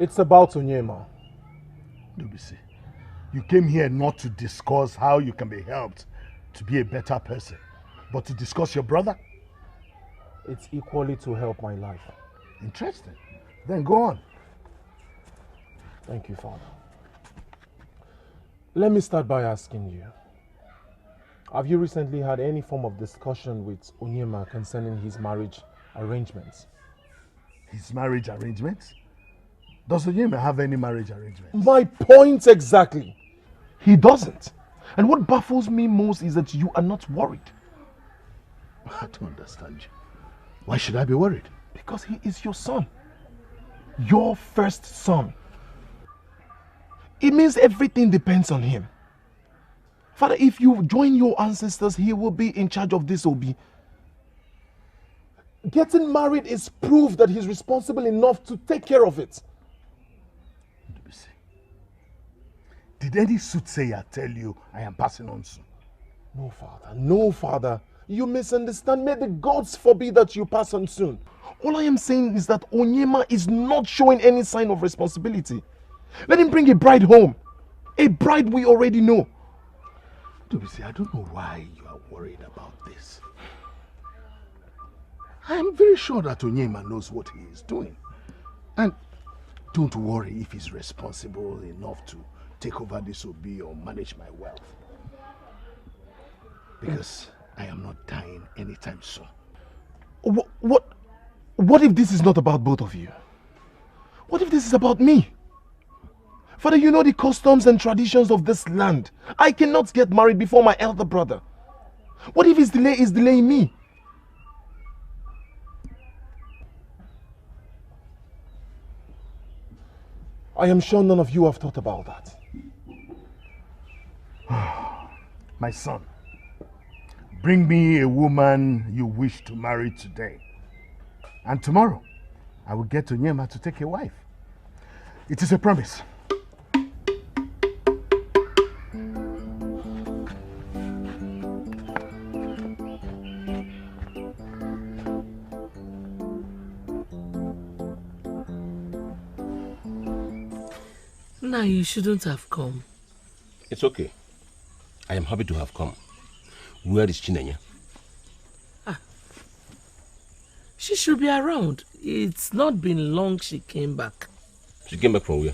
It's about Onyema. Dubisi, you came here not to discuss how you can be helped to be a better person, but to discuss your brother? It's equally to help my life. Interesting. Then go on. Thank you, Father. Let me start by asking you, have you recently had any form of discussion with Onyema concerning his marriage arrangements? His marriage arrangements? Does Onyema have any marriage arrangements? My point exactly. He doesn't. And what baffles me most is that you are not worried. I don't understand you. Why should I be worried? Because he is your son. Your first son. It means everything depends on him. Father, if you join your ancestors, he will be in charge of this Obi. Getting married is proof that he's responsible enough to take care of it. Did any soothsayer tell you I am passing on soon? No, Father. No, Father. You misunderstand. May the gods forbid that you pass on soon. All I am saying is that Onyema is not showing any sign of responsibility. Let him bring a bride home. A bride we already know. Tobisi, I don't know why you are worried about this. I am very sure that Onyema knows what he is doing. And don't worry if he's responsible enough to take over this Obi or manage my wealth. Because I am not dying anytime soon. What if this is not about both of you? What if this is about me? Father, you know the customs and traditions of this land. I cannot get married before my elder brother. What if his delay is delaying me? I am sure none of you have thought about that. My son, bring me a woman you wish to marry today. And tomorrow, I will get Onyema to take a wife. It is a promise. Nah, you shouldn't have come. It's okay. I am happy to have come. Where is Chinenye? She should be around. It's not been long she came back. She came back from where?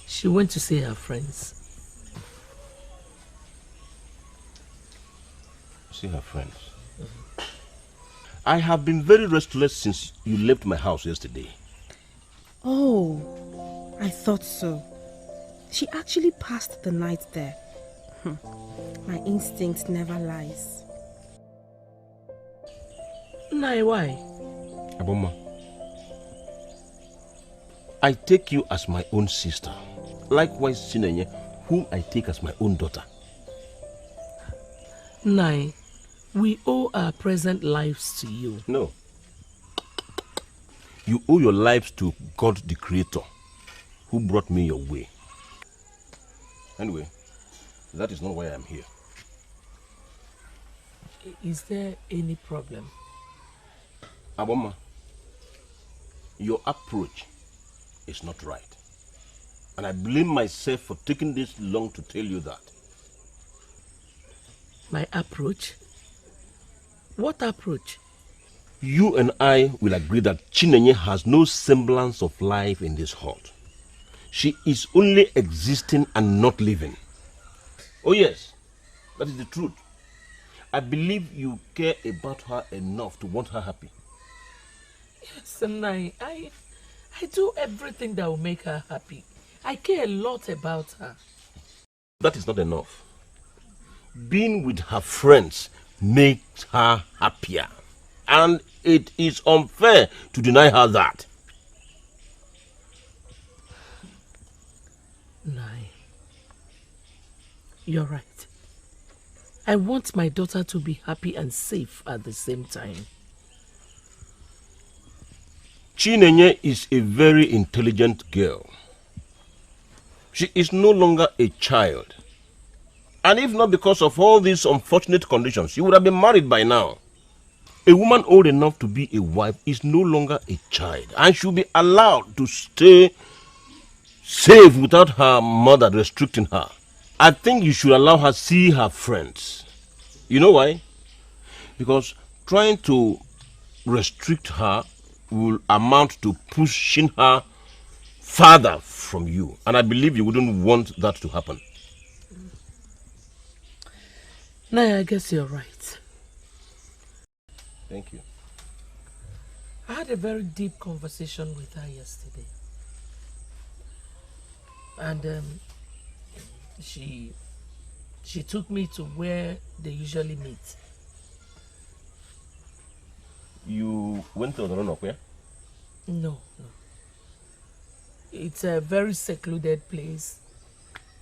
She went to see her friends. See her friends? I have been very restless since you left my house yesterday. Oh, I thought so. She actually passed the night there. My instinct never lies. Nai, why? Aboma, I take you as my own sister. Likewise, Chinenye, whom I take as my own daughter. Nai, we owe our present lives to you. No. You owe your lives to God the Creator, who brought me your way. Anyway, that is not why I am here. Is there any problem? Aboma, your approach is not right. And I blame myself for taking this long to tell you that. My approach? What approach? You and I will agree that Chinenye has no semblance of life in this hut. She is only existing and not living. Oh yes, that is the truth. I believe you care about her enough to want her happy. Yes, and I do everything that will make her happy. I care a lot about her. That is not enough. Being with her friends makes her happier. And it is unfair to deny her that. Nai, you're right. I want my daughter to be happy and safe at the same time. Chinenye is a very intelligent girl. She is no longer a child. And if not because of all these unfortunate conditions, she would have been married by now. A woman old enough to be a wife is no longer a child and should be allowed to stay safe without her mother restricting her. I think you should allow her see her friends. You know why? Because trying to restrict her will amount to pushing her farther from you. And I believe you wouldn't want that to happen. Naya, I guess you're right. Thank you. I had a very deep conversation with her yesterday. And she took me to where they usually meet. You went to the run-up where? No. It's a very secluded place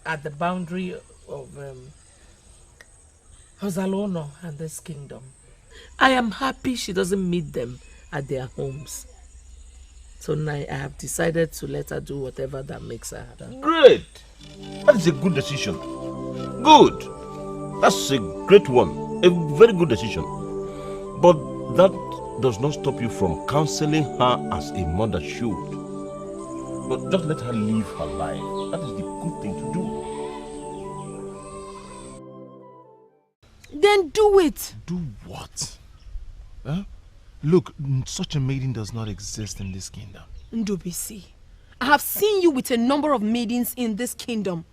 at the boundary of Hozalono and this kingdom. I am happy she doesn't meet them at their homes. So now I have decided to let her do whatever that makes her happy. Great! That is a good decision. Good! That's a great one. A very good decision. But that does not stop you from counseling her as a mother should. But just let her live her life. That is the good thing to do. Then do it. Do what? Huh? Look, such a maiden does not exist in this kingdom. Ndubisi, I have seen you with a number of maidens in this kingdom.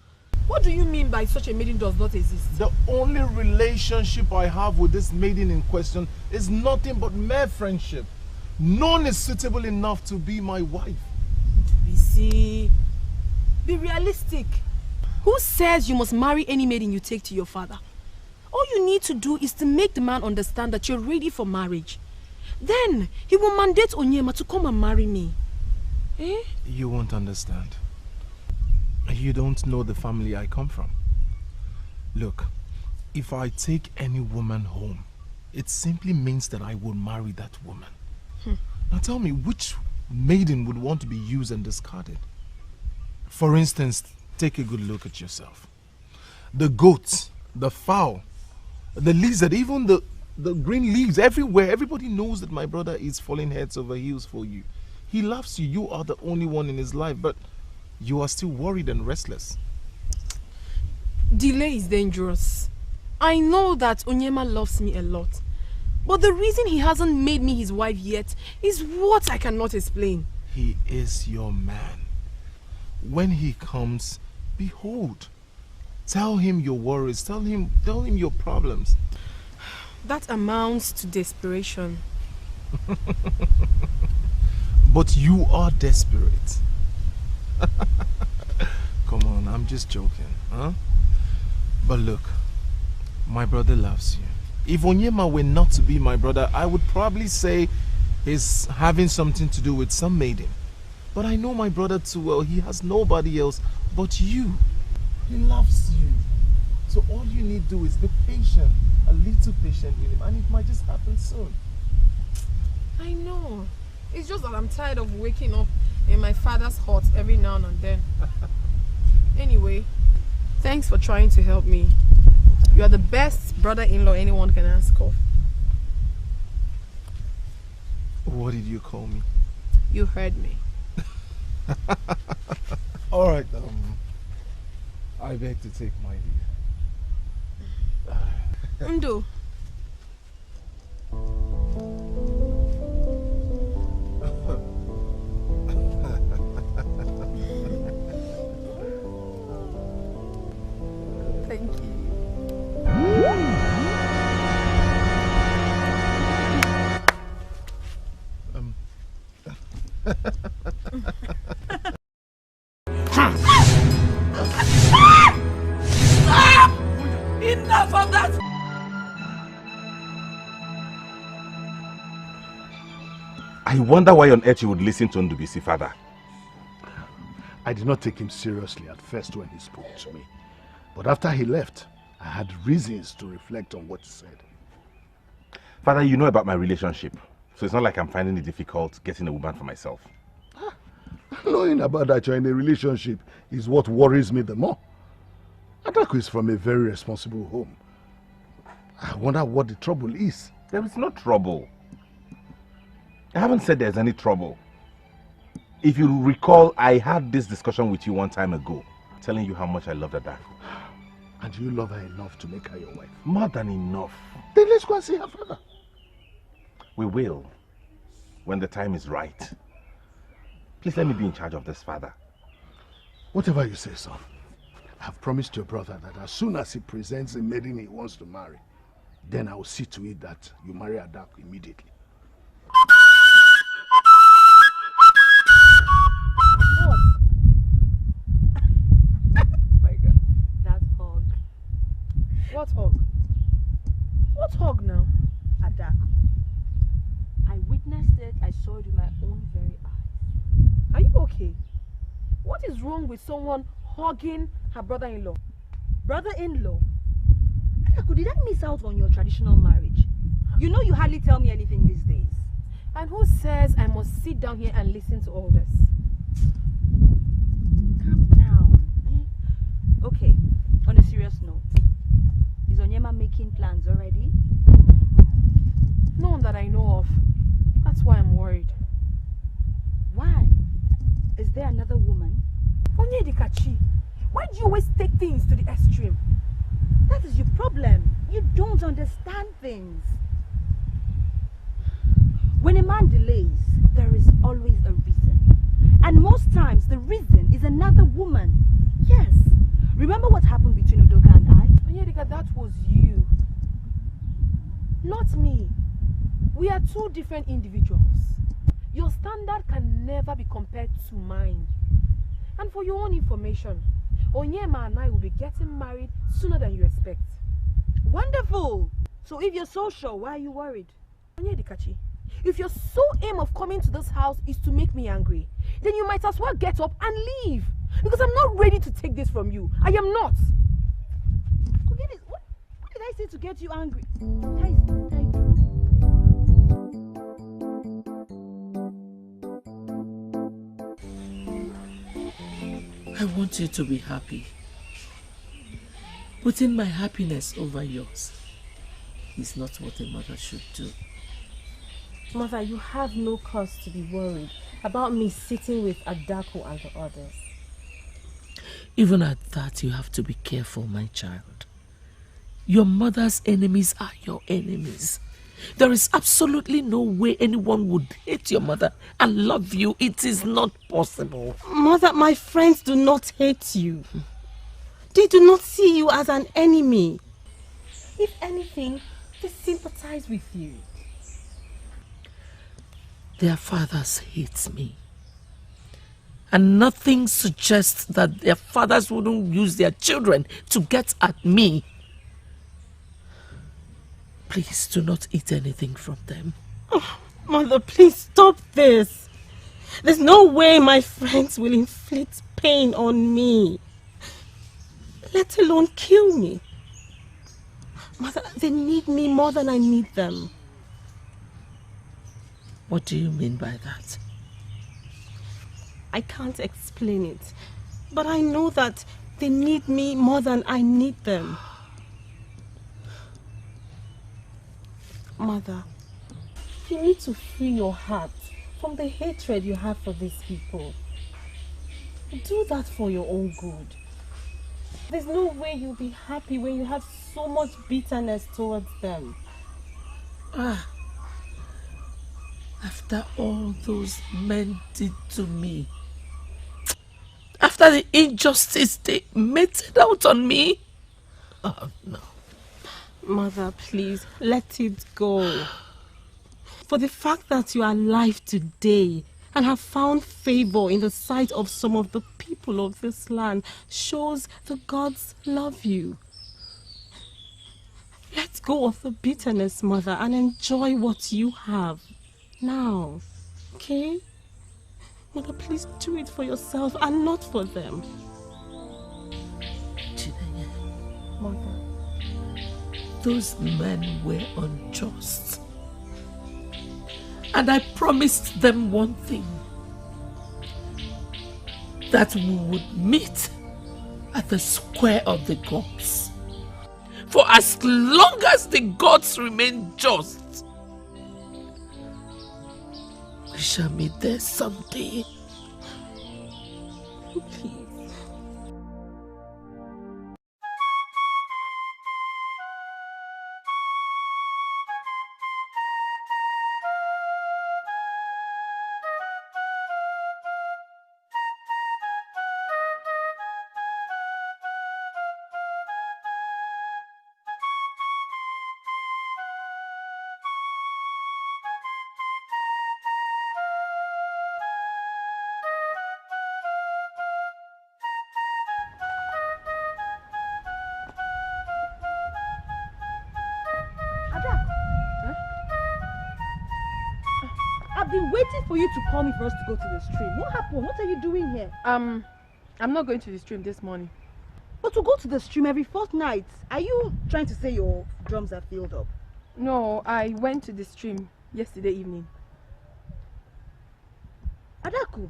What do you mean by such a maiden does not exist? The only relationship I have with this maiden in question is nothing but mere friendship. None is suitable enough to be my wife. Ndubisi, be realistic. Who says you must marry any maiden you take to your father? All you need to do is to make the man understand that you're ready for marriage. Then he will mandate Onyema to come and marry me. Eh? You won't understand. You don't know the family I come from. Look, if I take any woman home, it simply means that I will marry that woman. Now tell me, which maiden would want to be used and discarded? For instance, take a good look at yourself. The goats, the fowl, the lizard, even the green leaves everywhere. Everybody knows that my brother is falling heads over heels for you. He loves you. You are the only one in his life, but you are still worried and restless. Delay is dangerous. I know that Onyema loves me a lot, but the reason he hasn't made me his wife yet is what I cannot explain. He is your man. When he comes, behold. Tell him your worries. Tell him your problems. That amounts to desperation. But you are desperate. Come on, I'm just joking, huh? But look, my brother loves you. If Onyema were not to be my brother, I would probably say he's having something to do with some maiden. But I know my brother too well. He has nobody else but you. He loves you. So all you need to do is be patient, a little patient with him, and it might just happen soon. I know. It's just that I'm tired of waking up in my father's hut every now and then. Anyway, thanks for trying to help me. You are the best brother-in-law anyone can ask of. What did you call me? You heard me. All right, I beg to take my leave. Ndo. Thank you. Enough of that! I wonder why on earth you would listen to Ndubisi, father. I did not take him seriously at first when he spoke to me. But after he left, I had reasons to reflect on what he said. Father, you know about my relationship. So it's not like I'm finding it difficult getting a woman for myself. Knowing about that you're in a relationship is what worries me the more. Adaku is from a very responsible home. I wonder what the trouble is. There is no trouble. I haven't said there's any trouble. If you recall, I had this discussion with you one time ago, telling you how much I loved Adaku. And you love her enough to make her your wife? More than enough. Then let's go and see her father. We will, when the time is right. Please let me be in charge of this, father. Whatever you say, son. I've promised your brother that as soon as he presents a maiden he wants to marry, then I will see to it that you marry Adaku immediately. My God, that hug. What hug? What hug now? Adaku. I witnessed it. I saw it with my own very eyes. Are you okay? What is wrong with someone hugging her brother-in-law? Brother-in-law? Adaku, did I miss out on your traditional marriage? You know you hardly tell me anything these days. And who says I must sit down here and listen to all this? Calm down. Okay, on a serious note, is Onyema making plans already? None that I know of. That's why I'm worried. Why? Is there another woman? Onyedikachi, why do you always take things to the extreme? That is your problem. You don't understand things. When a man delays, there is always a reason. And most times, the reason is another woman. Yes. Remember what happened between Udoka and I? Onyedika, that was you. Not me. We are two different individuals. Your standard can never be compared to mine. And for your own information, Onyema and I will be getting married sooner than you expect. Wonderful! So if you're so sure, why are you worried? Onyedikachi, if your sole aim of coming to this house is to make me angry, then you might as well get up and leave. Because I'm not ready to take this from you. I am not. What did I say to get you angry? I want you to be happy. Putting my happiness over yours is not what a mother should do. Mother, you have no cause to be worried about me sitting with Adaku and the others. Even at that, you have to be careful, my child. Your mother's enemies are your enemies. There is absolutely no way anyone would hate your mother and love you. It is not possible. Mother, my friends do not hate you. They do not see you as an enemy. If anything, they sympathize with you. Their fathers hate me. And nothing suggests that their fathers wouldn't use their children to get at me. Please do not eat anything from them. Oh, Mother, please stop this. There's no way my friends will inflict pain on me, let alone kill me. Mother, they need me more than I need them. What do you mean by that? I can't explain it, but I know that they need me more than I need them. Mother, you need to free your heart from the hatred you have for these people. Do that for your own good. There's no way you'll be happy when you have so much bitterness towards them. After all those men did to me, after the injustice they meted out on me, oh no. Mother, please, let it go. For the fact that you are alive today and have found favor in the sight of some of the people of this land shows the gods love you. Let go of the bitterness, Mother, and enjoy what you have now, okay? Mother, please do it for yourself and not for them. Mother. Those men were unjust. And I promised them one thing. That we would meet at the square of the gods. For as long as the gods remain just, we shall meet there someday. Please. I've been waiting for you to call me for us to go to the stream. What happened? What are you doing here? I'm not going to the stream this morning. But to go to the stream every fortnight, are you trying to say your drums are filled up? No, I went to the stream yesterday evening. Adaku,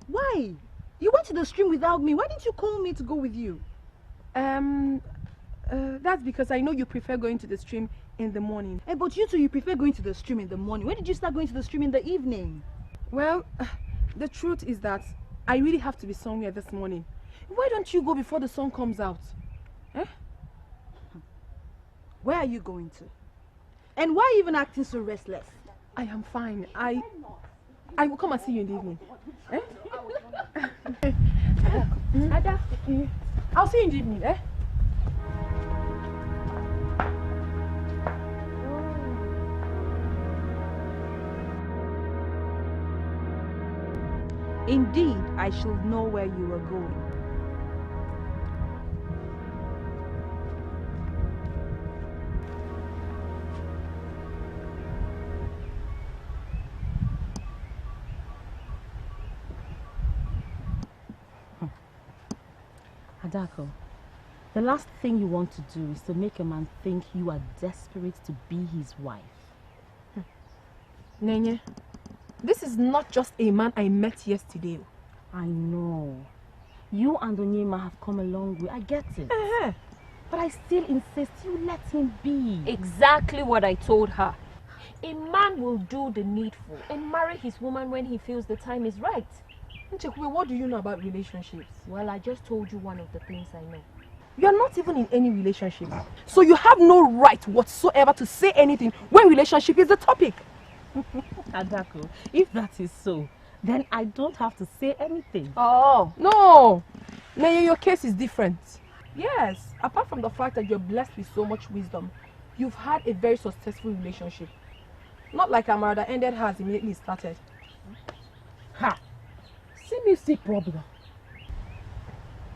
Why? You went to the stream without me. Why didn't you call me to go with you? That's because I know you prefer going to the stream in the morning. Hey, but you two, you prefer going to the stream in the morning. When did you start going to the stream in the evening? Well, the truth is that I really have to be somewhere this morning. Why don't you go before the sun comes out? Eh? Where are you going to? And why are you even acting so restless? I am fine. I will come and see you in the evening. Eh? Ada, I'll see you in the evening, eh? Indeed, I should know where you are going. Adako, the last thing you want to do is to make a man think you are desperate to be his wife. Nenye, this is not just a man I met yesterday. I know. You and Onyema have come a long way. I get it. But I still insist you let him be. Exactly what I told her. A man will do the needful and marry his woman when he feels the time is right. Nchekwe, what do you know about relationships? Well, I just told you one of the things I know. You are not even in any relationship. So you have no right whatsoever to say anything when relationship is the topic. Adako, if that is so, then I don't have to say anything. Oh, no. Nenye, your case is different. Yes, apart from the fact that you're blessed with so much wisdom, you've had a very successful relationship. Not like Amara that ended hers immediately started. Ha! See me see problem.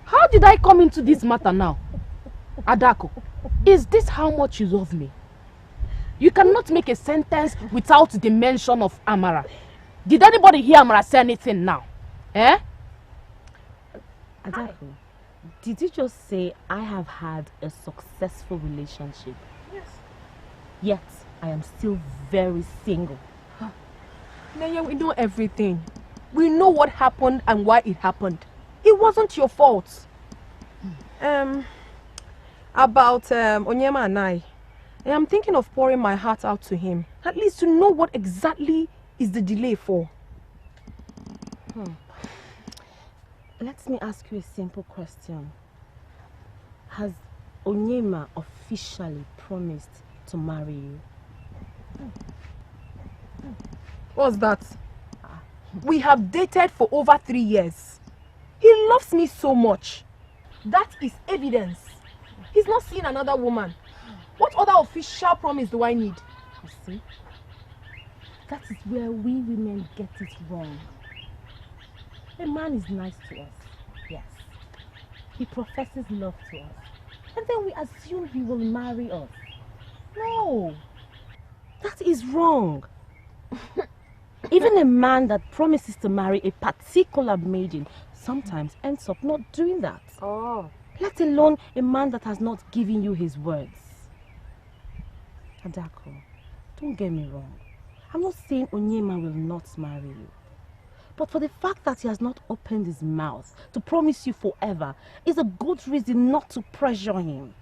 How did I come into this matter now? Adako, is this how much you love me? You cannot make a sentence without the mention of Amara. Did anybody hear Amara say anything now? Eh? Adako, did you just say I have had a successful relationship? Yes. Yet, I am still very single. Nenye, we know everything. We know what happened and why it happened. It wasn't your fault. About Onyema and I am thinking of pouring my heart out to him. At least to know what exactly is the delay for. Let me ask you a simple question. Has Onyema officially promised to marry you? What's that? We have dated for over 3 years. He loves me so much. That is evidence. He's not seeing another woman. What other official promise do I need? You see? That is where we women get it wrong. A man is nice to us, yes. He professes love to us. And then we assume he will marry us. No! That is wrong. Even a man that promises to marry a particular maiden sometimes ends up not doing that. Oh. Let alone a man that has not given you his words. Adako, don't get me wrong. I'm not saying Onyema will not marry you. But for the fact that he has not opened his mouth to promise you forever is a good reason not to pressure him.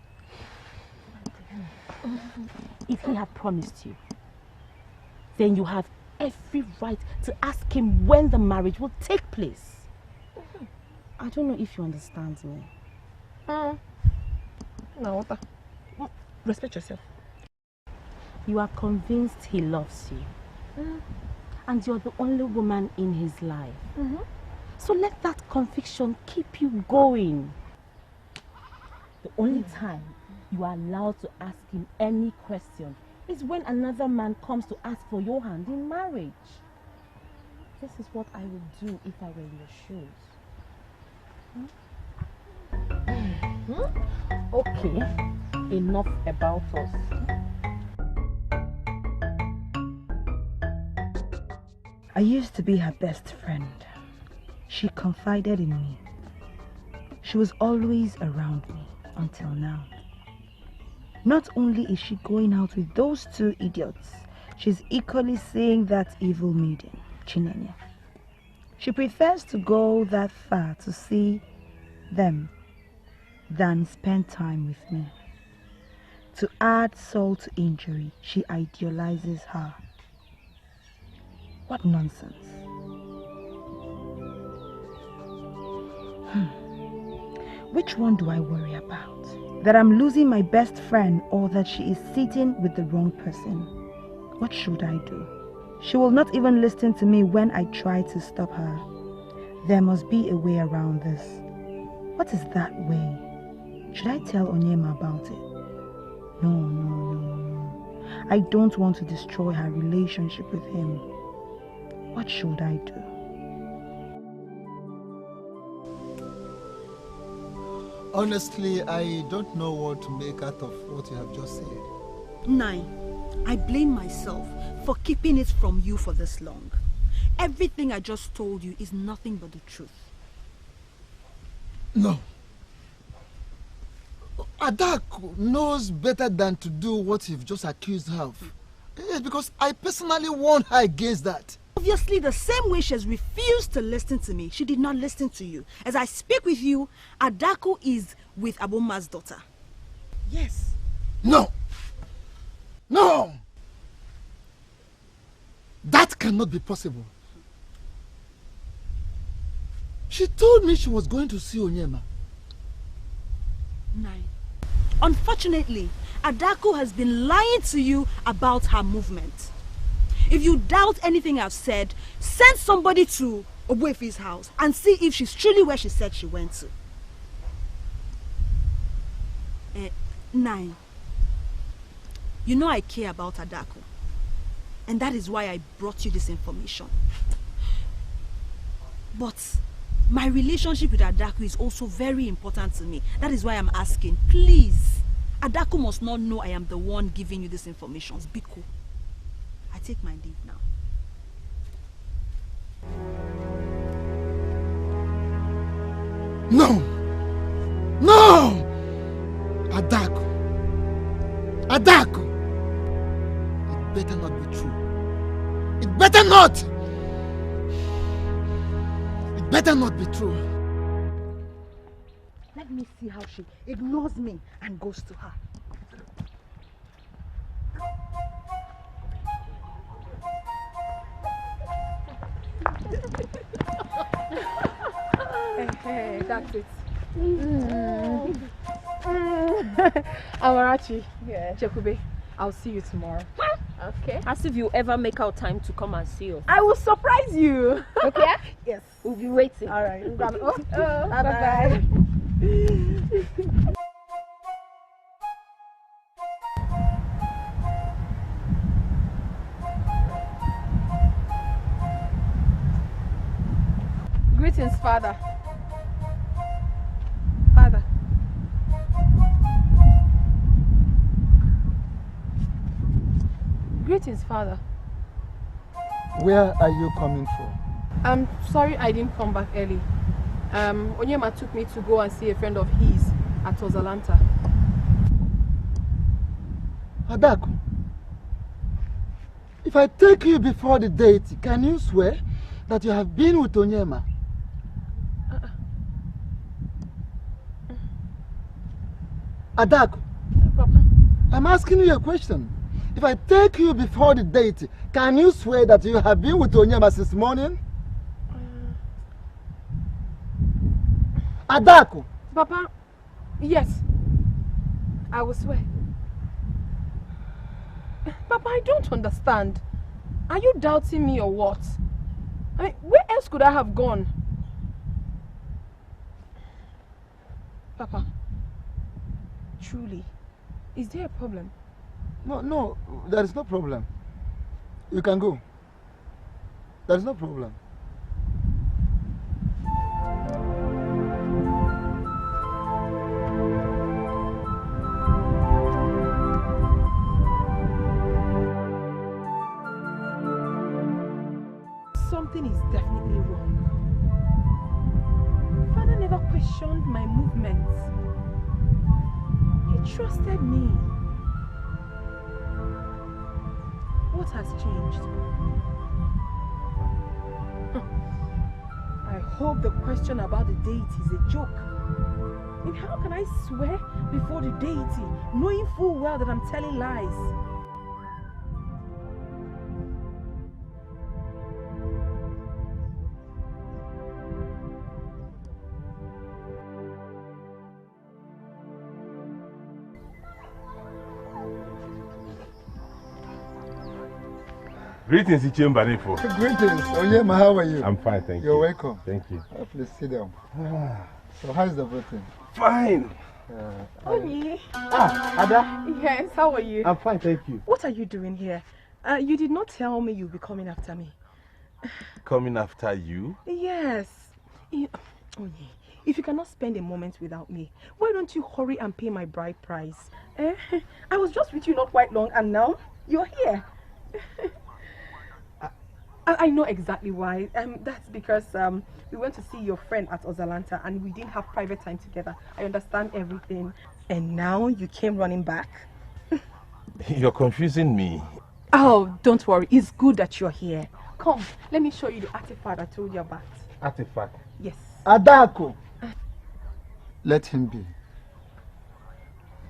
If he had promised you, then you have every right to ask him when the marriage will take place. I don't know if you understand me. No, respect yourself. You are convinced he loves you. And you're the only woman in his life. So let that conviction keep you going. The only time you are allowed to ask him any question is when another man comes to ask for your hand in marriage. This is what I would do if I were in your shoes. Okay, enough about us. I used to be her best friend. She confided in me. She was always around me until now. Not only is she going out with those two idiots, she's equally seeing that evil maiden, Chinenye. She prefers to go that far to see them than spend time with me. To add salt to injury, she idealizes her. What nonsense. Which one do I worry about? That I'm losing my best friend or that she is sitting with the wrong person? What should I do? She will not even listen to me when I try to stop her. There must be a way around this. What is that way? Should I tell Onyema about it? No. I don't want to destroy her relationship with him. What should I do? Honestly, I don't know what to make out of what you have just said. 9. I blame myself for keeping it from you for this long. Everything I just told you is nothing but the truth. No. Adaku knows better than to do what you've just accused her of. Yes, because I personally warned her against that. Obviously, the same way she has refused to listen to me, she did not listen to you. As I speak with you, Adaku is with Aboma's daughter. Yes. No! No! That cannot be possible. She told me she was going to see Onyema. 9. Unfortunately, Adaku has been lying to you about her movement. If you doubt anything I've said, send somebody to Obuefi's house and see if she's truly where she said she went to. 9. You know I care about Adaku. And that is why I brought you this information. But my relationship with Adaku is also very important to me. That is why I'm asking. Please, Adaku must not know I am the one giving you this information. Biko, I take my leave now. No! No! Adaku! Adaku! It better not be true. It better not! It better not be true. Let me see how she ignores me and goes to her. Hey, that's it. Amarachi, Chekube, I'll see you tomorrow. Okay. As if you ever make out time to come and see us. I will surprise you. Okay? Yes. We'll be waiting. All right. Bye-bye. Bye-bye. Greetings, Father. Father. Greetings, Father. Where are you coming from? I'm sorry I didn't come back early. Onyema took me to go and see a friend of his at Ozalanta. Adaku, if I take you before the date, can you swear that you have been with Onyema? Adaku, Papa. I'm asking you a question. If I take you before the date, can you swear that you have been with Onyema since morning? Adaku! Papa, yes. I will swear. Papa, I don't understand. Are you doubting me or what? I mean, where else could I have gone? Papa, truly, is there a problem? No, there is no problem. You can go. There is no problem. Something is definitely wrong. Father never questioned my movements. He trusted me. What has changed? I hope the question about the date is a joke. mean, how can I swear before the deity, knowing full well that I'm telling lies? Greetings, Ichembanifo. Greetings. Onyema, how are you? I'm fine, thank you. You're welcome. Thank you. Please sit down. So how's everything? Fine. Oni. Ada? Yes, how are you? I'm fine, thank you. What are you doing here? You did not tell me you'll be coming after me. Coming after you? Yes. Oni, if you cannot spend a moment without me, why don't you hurry and pay my bride price? I was just with you not quite long and now you're here. I know exactly why. That's because we went to see your friend at Ozalanta and we didn't have private time together. I understand everything. And now you came running back. You're confusing me. Oh, don't worry. It's good that you're here. Come, let me show you the artifact I told you about. Artifact? Yes. Adako! Let him be.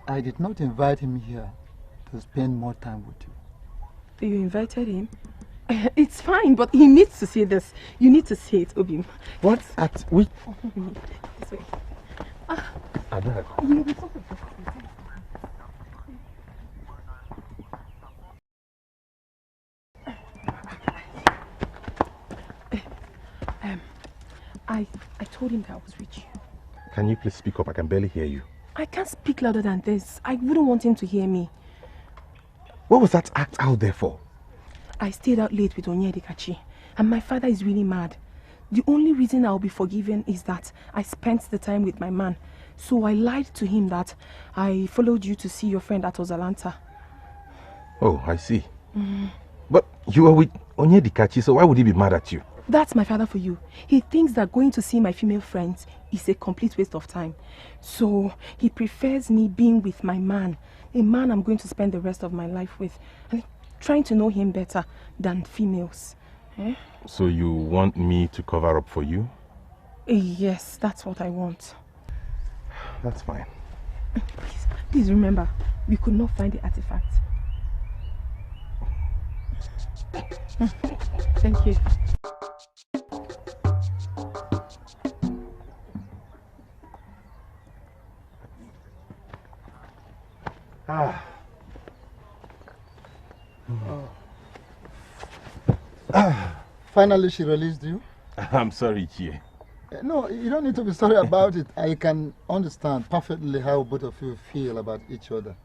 I did not invite him here to spend more time with you. You invited him? It's fine, but he needs to see this. You need to see it, Obim. What? At which? This way. Adako. You'll be so good. I told him that I was with you. Can you please speak up? I can barely hear you. I can't speak louder than this. I wouldn't want him to hear me. What was that act out there for? I stayed out late with Onyedikachi, and my father is really mad. The only reason I'll be forgiven is that I spent the time with my man. So I lied to him that I followed you to see your friend at Ozalanta. Oh, I see. But you were with Onyedikachi, so why would he be mad at you? That's my father for you. He thinks that going to see my female friends is a complete waste of time. So he prefers me being with my man, a man I'm going to spend the rest of my life with, and trying to know him better than females. So you want me to cover up for you? Yes, that's what I want. That's fine. Please remember, we could not find the artifact. Thank you. Finally, she released you? I'm sorry, Chie. No, you don't need to be sorry about it. I can understand perfectly how both of you feel about each other.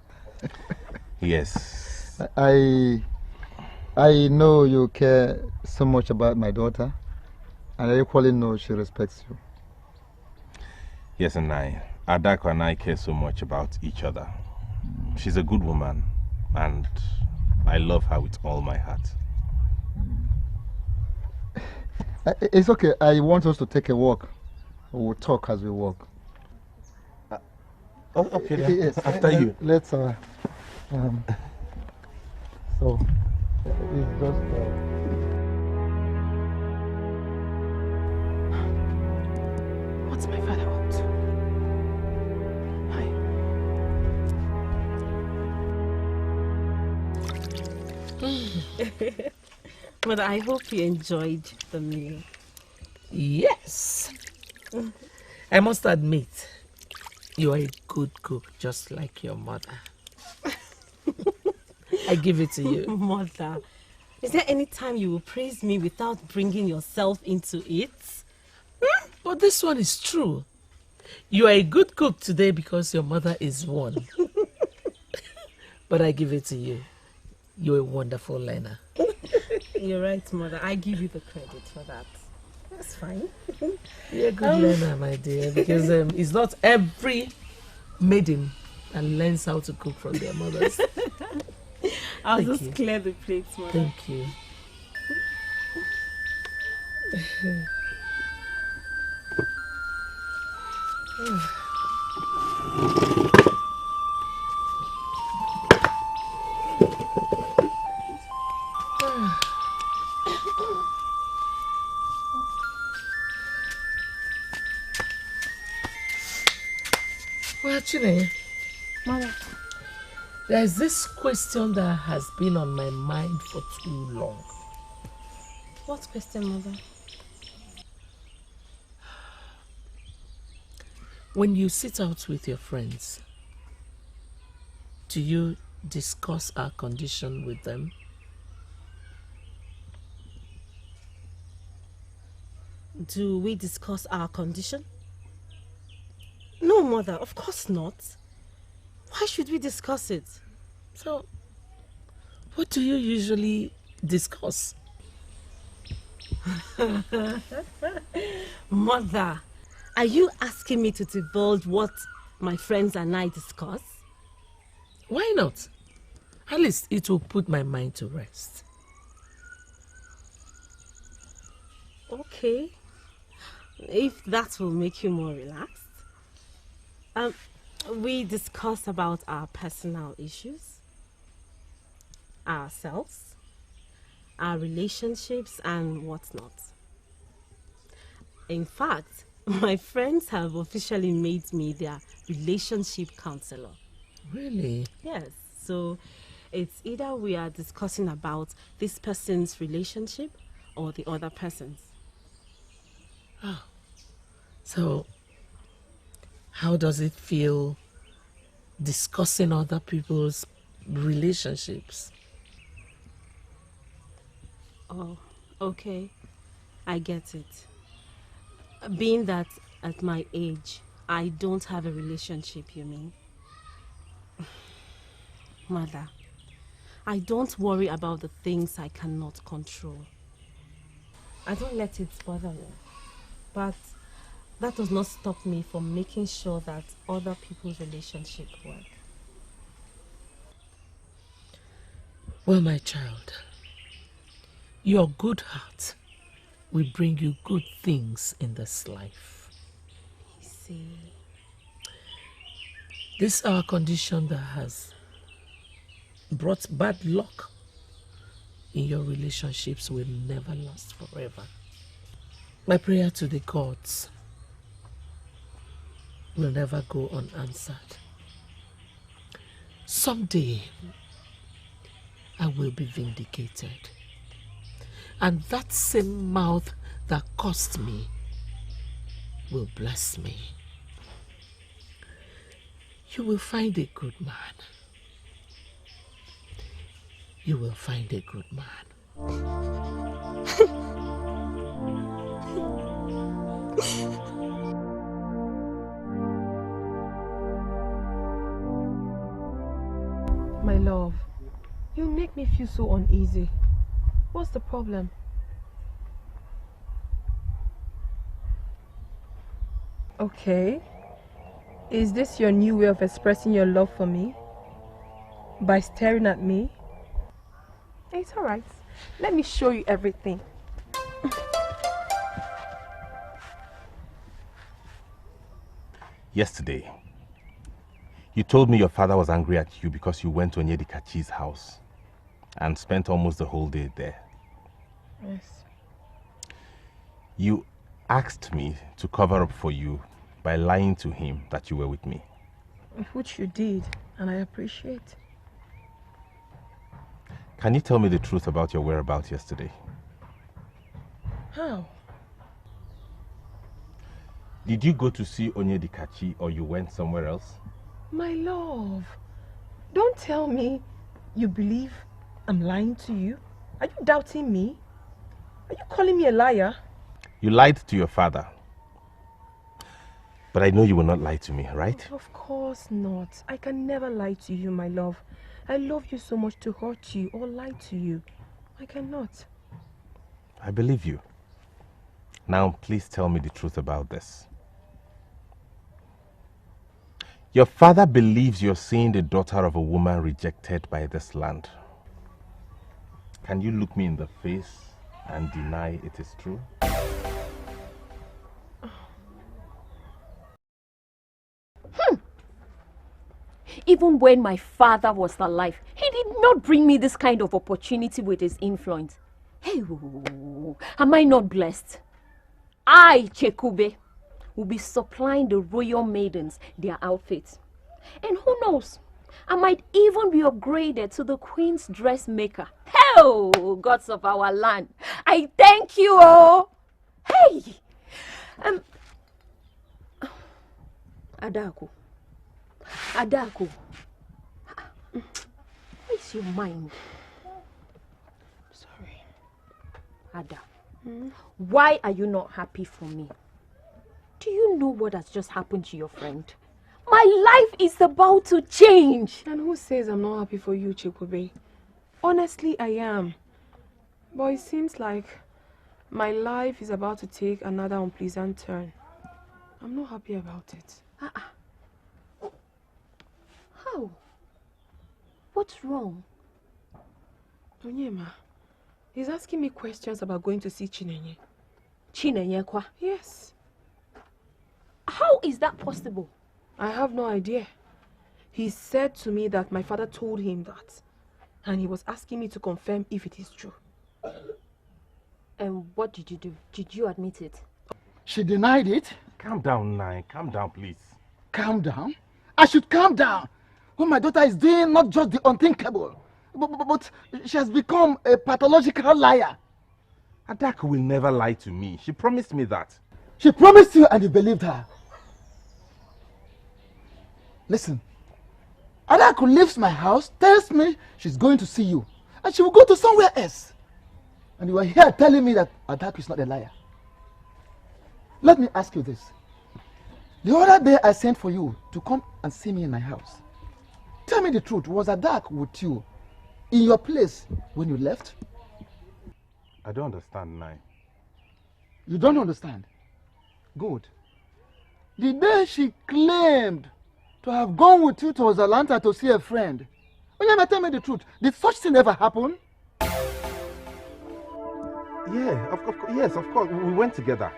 Yes. I know you care so much about my daughter, and I equally know she respects you. Yes, and Adako and I care so much about each other. She's a good woman, and I love her with all my heart. It's okay. I want us to take a walk. We'll talk as we walk. Okay, then. Yes. After you. Let's. So it's just. What's my father up to? Mother, I hope you enjoyed the meal. Yes. I must admit, you are a good cook, just like your mother. I give it to you. Mother, is there any time you will praise me without bringing yourself into it? But this one is true. You are a good cook today because your mother is one. But I give it to you. You're a wonderful learner. You're right, Mother. I give you the credit for that. That's fine. You're a good learner, my dear, because it's not every maiden that learns how to cook from their mothers. I'll just clear the plates, Mother. Thank you. Chine, Mother. there's this question that has been on my mind for too long. What question, Mother? When you sit out with your friends, do you discuss our condition with them? Do we discuss our condition? No, Mother, of course not. Why should we discuss it? So, what do you usually discuss? Mother, are you asking me to divulge what my friends and I discuss? Why not? At least it will put my mind to rest. Okay. If that will make you more relaxed. We discuss about our personal issues, ourselves, our relationships and whatnot. In fact, my friends have officially made me their relationship counselor. Really? Yes. So it's either we are discussing about this person's relationship or the other person's. Oh. So, how does it feel discussing other people's relationships? Oh, okay. I get it. Being that at my age, I don't have a relationship, you mean? Mother, I don't worry about the things I cannot control. I don't let it bother me. But that does not stop me from making sure that other people's relationships work. Well, my child, your good heart will bring you good things in this life. I see. This our condition that has brought bad luck in your relationships will never last forever. My prayer to the gods will never go unanswered. Someday, I will be vindicated. And that same mouth that cursed me will bless me. You will find a good man. You will find a good man. My love, you make me feel so uneasy. What's the problem? Okay. Is this your new way of expressing your love for me? By staring at me? It's alright. Let me show you everything. Yesterday, you told me your father was angry at you because you went to Onyedikachi's house and spent almost the whole day there. Yes. You asked me to cover up for you by lying to him that you were with me. Which you did, and I appreciate. Can you tell me the truth about your whereabouts yesterday? How? Did you go to see Onyedikachi or you went somewhere else? My love, don't tell me you believe I'm lying to you. Are you doubting me? Are you calling me a liar? You lied to your father. But I know you will not lie to me, right? Of course not. I can never lie to you, my love. I love you so much to hurt you or lie to you. I cannot. I believe you. Now, please tell me the truth about this. Your father believes you're seeing the daughter of a woman rejected by this land. Can you look me in the face and deny it is true? Even when my father was alive, he did not bring me this kind of opportunity with his influence. Hey, am I not blessed? I, Chekube, will be supplying the royal maidens their outfits. And who knows? I might even be upgraded to the Queen's dressmaker. Oh, gods of our land, I thank you, oh. Hey! Adaku. Where's your mind? Sorry. Ada, why are you not happy for me? Do you know what has just happened to your friend? My life is about to change. And who says I'm not happy for you, Chikube? Honestly, I am. But it seems like my life is about to take another unpleasant turn. I'm not happy about it. How? What's wrong? Onyema, he's asking me questions about going to see Chinenye. Chinenye kwa? Yes. How is that possible? I have no idea. He said to me that my father told him that. And he was asking me to confirm if it is true. And what did you do? Did you admit it? She denied it. Calm down, Nai. Calm down, please. Calm down? I should calm down. What my daughter is doing, not just the unthinkable, but she has become a pathological liar. Adaku will never lie to me. She promised me that. She promised you and you believed her. Listen, Adaku leaves my house, tells me she's going to see you, and she will go to somewhere else. And you are here telling me that Adaku is not a liar. Let me ask you this. The other day I sent for you to come and see me in my house. Tell me the truth, was Adaku with you in your place when you left? I don't understand, Nai. You don't understand? Good. The day she claimed to have gone with you to Atlanta to see a friend, Onyema, tell me the truth. Did such thing ever happen? Yeah, yes, of course. We went together.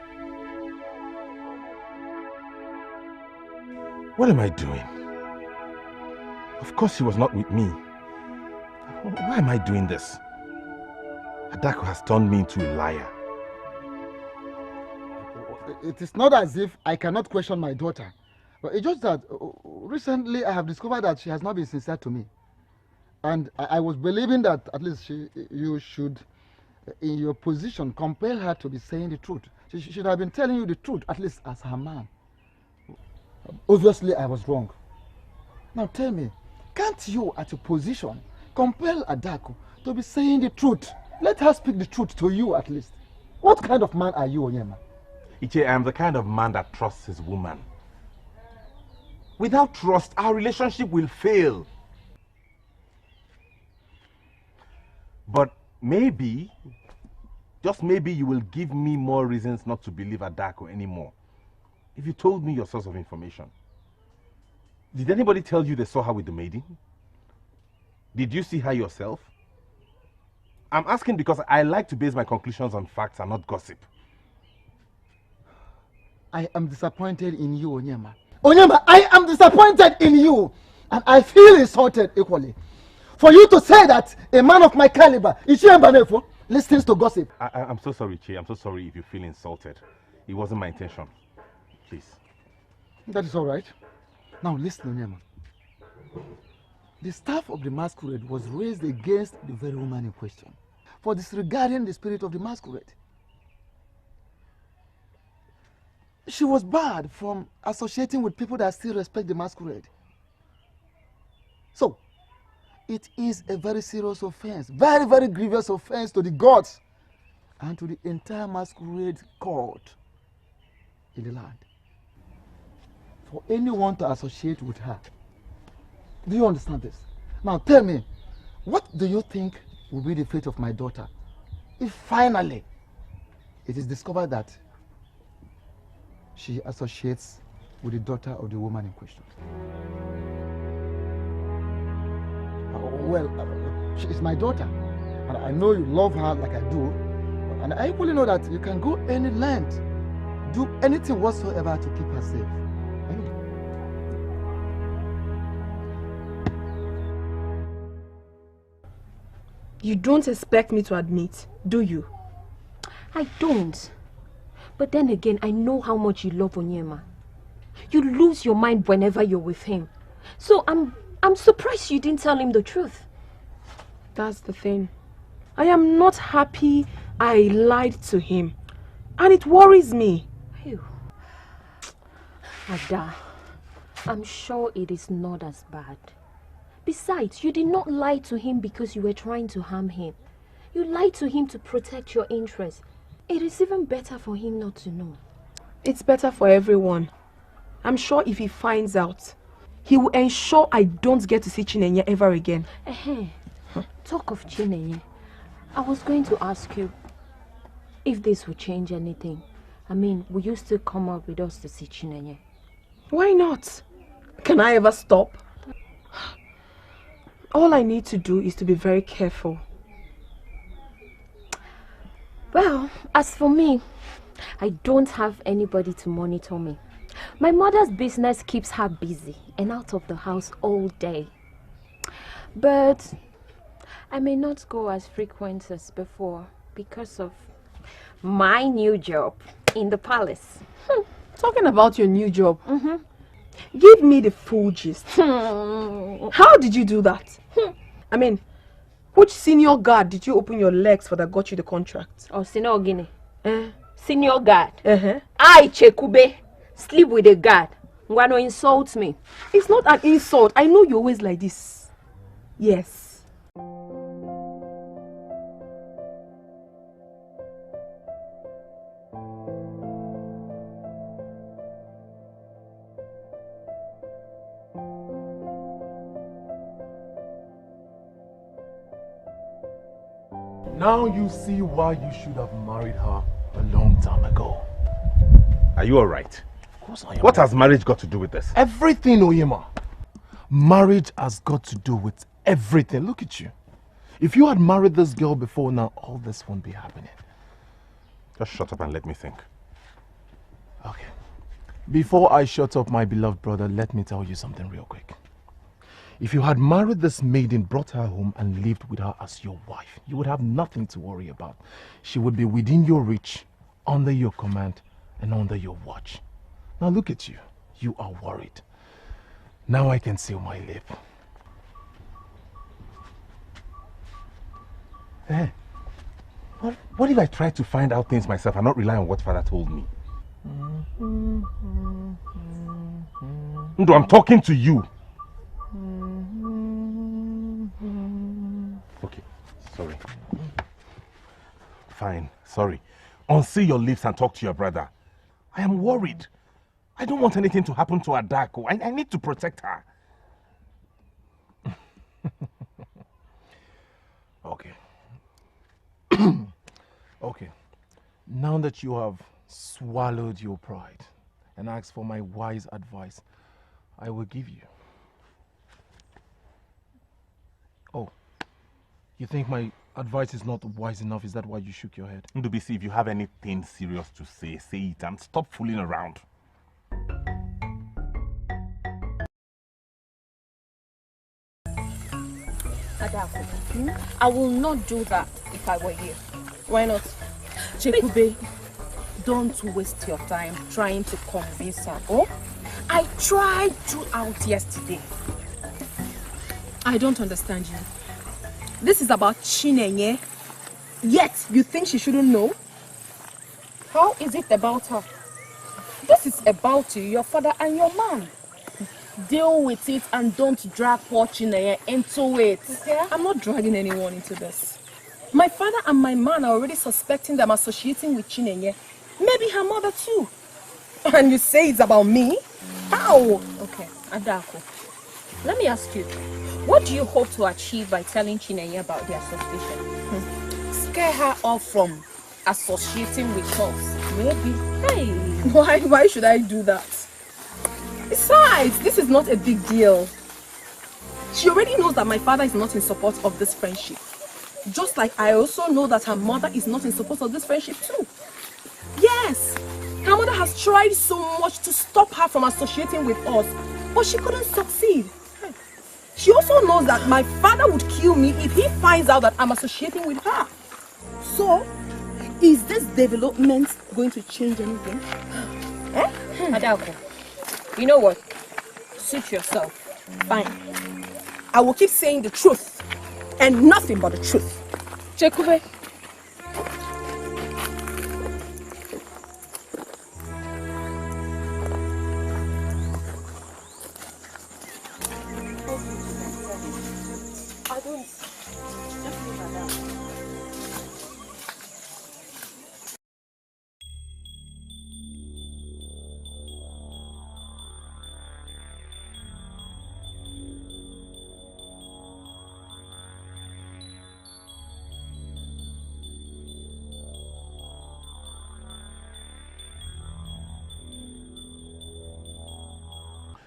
What am I doing? Of course she was not with me. Why am I doing this? Adaku has turned me into a liar. It is not as if I cannot question my daughter. But it's just that recently I have discovered that she has not been sincere to me. And I was believing that at least you should, in your position, compel her to be saying the truth. She should have been telling you the truth, at least as her man. Obviously, I was wrong. Now tell me, can't you, at your position, compel Adaku to be saying the truth? Let her speak the truth to you, at least. What kind of man are you, Onyema? Iche, I am the kind of man that trusts his woman. Without trust, our relationship will fail. But maybe, just maybe, you will give me more reasons not to believe Adaku anymore. If you told me your source of information. Did anybody tell you they saw her with the maiden? Did you see her yourself? I'm asking because I like to base my conclusions on facts and not gossip. I am disappointed in you, Onyema. Onyema, I am disappointed in you. And I feel insulted equally. For you to say that a man of my caliber, Ichie Mbanefo, listens to gossip. I'm so sorry, Che. I'm so sorry if you feel insulted. It wasn't my intention. Please. That is all right. Now listen, Onyema. The staff of the masquerade was raised against the very woman in question for disregarding the spirit of the masquerade. She was barred from associating with people that still respect the masquerade. So, it is a very serious offense, very, very grievous offense to the gods and to the entire masquerade court in the land for anyone to associate with her. Do you understand this? Now tell me, what do you think will be the fate of my daughter if finally it is discovered that she associates with the daughter of the woman in question? She is my daughter, and I know you love her like I do, and I equally know that you can go any length, do anything whatsoever to keep her safe. You don't expect me to admit, do you? I don't. But then again, I know how much you love Onyema. You lose your mind whenever you're with him. So I'm surprised you didn't tell him the truth. That's the thing. I am not happy I lied to him. And it worries me. Phew. Ada, I'm sure it is not as bad. Besides, you did not lie to him because you were trying to harm him. You lied to him to protect your interests. It is even better for him not to know. It's better for everyone. I'm sure if he finds out, he will ensure I don't get to see Chinenye ever again. Talk of Chinenye, I was going to ask you if this would change anything. I mean, will you still come up with us to see Chinenye? Why not? Can I ever stop? All I need to do is to be very careful. Well, as for me, I don't have anybody to monitor me. My mother's business keeps her busy and out of the house all day. But I may not go as frequent as before because of my new job in the palace. Talking about your new job, give me the full gist. How did you do that? I mean, which senior guard did you open your legs for that got you the contract? Oh, Senior Guinea. Senior guard. I, Chekube, sleep with a guard. Wanna insult me? It's not an insult. I know you're always like this. Yes. Now you see why you should have married her a long time ago. Are you alright? Of course I am. What has marriage got to do with this? Everything, Oyema. Marriage has got to do with everything. Look at you. If you had married this girl before now, all this won't be happening. Just shut up and let me think. Okay. Before I shut up, my beloved brother, let me tell you something real quick. If you had married this maiden, brought her home and lived with her as your wife, you would have nothing to worry about. She would be within your reach, under your command, and under your watch. Now look at you. You are worried. Now I can seal my lip. Hey, what if I try to find out things myself and not rely on what father told me? No, I'm talking to you. Okay, sorry. Fine, sorry. Unseal your lips and talk to your brother. I am worried. I don't want anything to happen to Adako. I need to protect her. Okay. Okay. Now that you have swallowed your pride and asked for my wise advice, I will give you. Oh, you think my advice is not wise enough? Is that why you shook your head? Ndubisi, if you have anything serious to say, say it and stop fooling around. Adako, I will not do that if I were you. Why not? Chekube, don't waste your time trying to convince her. Oh, I tried throughout yesterday. I don't understand you. This is about Chinenye, yet you think she shouldn't know? How is it about her? This is about you, your father and your man. Deal with it and don't drag poor Chinenye into it. Okay? I'm not dragging anyone into this. My father and my man are already suspecting them associating with Chinenye. Maybe her mother too. And you say it's about me? How? Okay, Adako, let me ask you. What do you hope to achieve by telling Chinenye about their suspicion? Scare her off from associating with us. Maybe. Hey. Why should I do that? Besides, this is not a big deal. She already knows that my father is not in support of this friendship. Just like I also know that her mother is not in support of this friendship too. Yes, her mother has tried so much to stop her from associating with us, but she couldn't succeed. She also knows that my father would kill me if he finds out that I'm associating with her. So, is this development going to change anything? Adako, you know what? Suit yourself. Fine. I will keep saying the truth and nothing but the truth. Chekube. I don't. Just leave her now.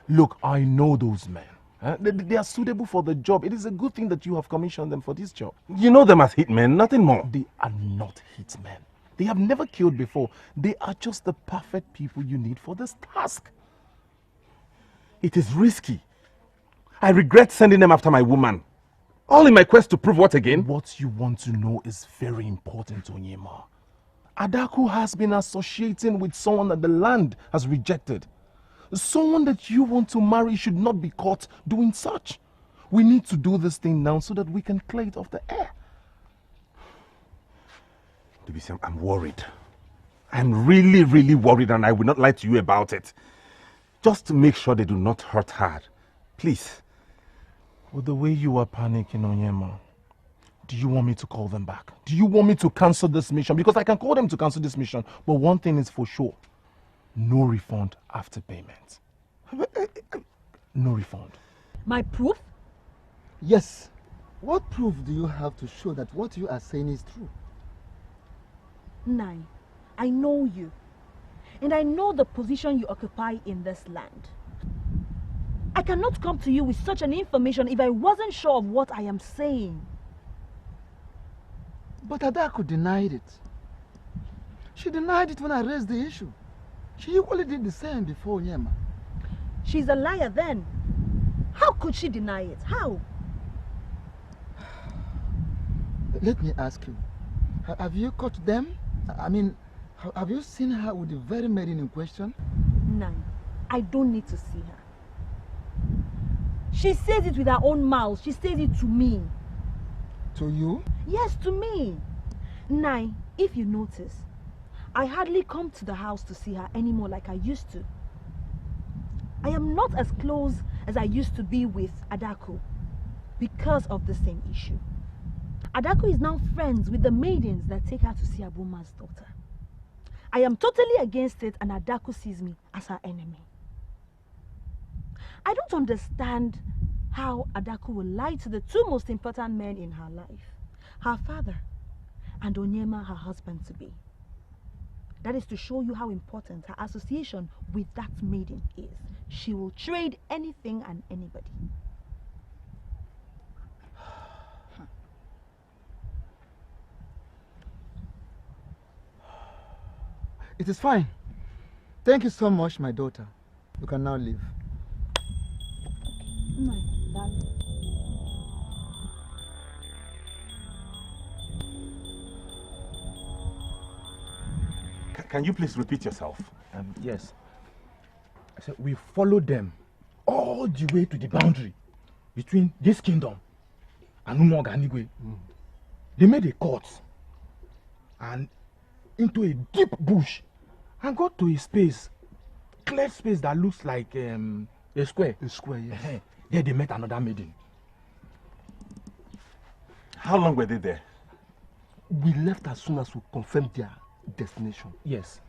Look, I know those men. They are suitable for the job. It is a good thing that you have commissioned them for this job. You know them as hitmen, nothing more. They are not hitmen. They have never killed before. They are just the perfect people you need for this task. It is risky. I regret sending them after my woman. All in my quest to prove what again? What you want to know is very important, Onyema. Adaku has been associating with someone that the land has rejected. Someone that you want to marry should not be caught doing such. We need to do this thing now so that we can clear it off the air. Dubisi, I'm worried. I'm really, really worried, and I will not lie to you about it. Just to make sure they do not hurt her. Please. With the way you are panicking, Onyema, do you want me to call them back? Do you want me to cancel this mission? Because I can call them to cancel this mission, but one thing is for sure. No refund after payment. No refund. My proof? Yes. What proof do you have to show that what you are saying is true? Nine, I know you. And I know the position you occupy in this land. I cannot come to you with such an information if I wasn't sure of what I am saying. But Adako denied it. She denied it when I raised the issue. She equally did the same before Onyema. She's a liar then. How could she deny it? How? Let me ask you. Have you caught them? I mean, have you seen her with the very maiden in question? Nine. I don't need to see her. She says it with her own mouth. She says it to me. To you? Yes, to me. Nine, if you notice, I hardly come to the house to see her anymore like I used to. I am not as close as I used to be with Adako because of the same issue. Adako is now friends with the maidens that take her to see Abuma's daughter. I am totally against it, and Adako sees me as her enemy. I don't understand how Adako will lie to the two most important men in her life, her father and Onyema, her husband-to-be. That is to show you how important her association with that maiden is. She will trade anything and anybody. It is fine. Thank you so much, my daughter. You can now leave. My darling. Can you please repeat yourself? Yes. I said we followed them all the way to the boundary between this kingdom and Umoganigwe. They made a cut and into a deep bush and got to a space, clear space that looks like a square. A square, yes. There they met another maiden. How long were they there? We left as soon as we confirmed their destination. Yes.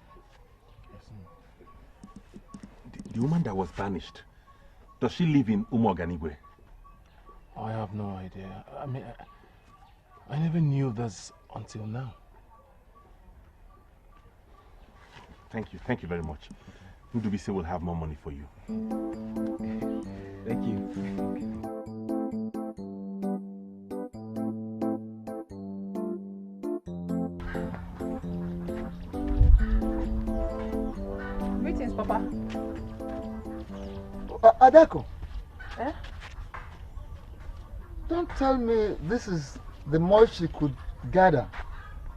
The woman that was banished, does she live in Umoganigwe? I have no idea. I mean, I never knew this until now. Thank you very much. Ndubisi will have more money for you. Thank you. Greetings, Papa. Adako. Eh? Don't tell me this is the most she could gather.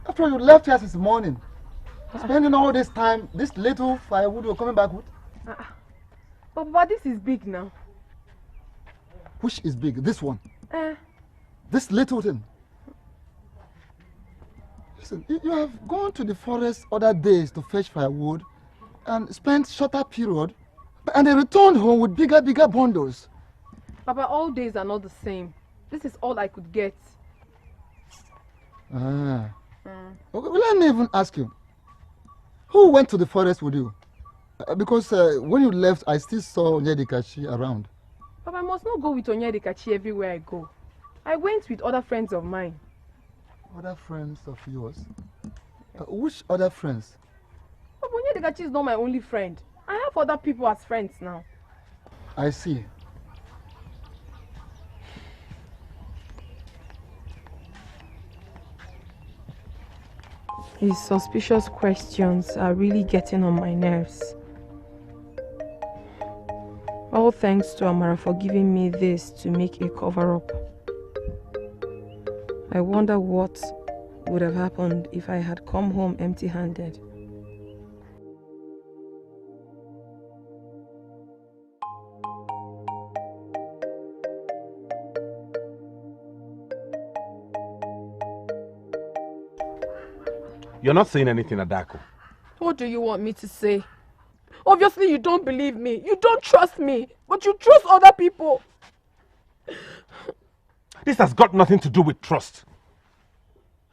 After all, you left here since morning. Spending all this time, this little firewood you're coming back with? But Papa, this is big now. Which is big? This one? Eh. This little thing? Listen, you have gone to the forest other days to fetch firewood and spent shorter period, and they returned home with bigger bundles. Papa, all days are not the same. This is all I could get. Ah. Okay, well, let me even ask you. Who went to the forest with you? Because when you left, I still saw Onyedikachi around. Papa, I must not go with Onyedikachi everywhere I go. I went with other friends of mine. Other friends of yours? Which other friends? Papa, Onyedikachi is not my only friend. I have other people as friends now. I see. His suspicious questions are really getting on my nerves. All thanks to Amara for giving me this to make a cover-up. I wonder what would have happened if I had come home empty-handed. You're not saying anything, Adako. What do you want me to say? Obviously you don't believe me. You don't trust me. But you trust other people. This has got nothing to do with trust.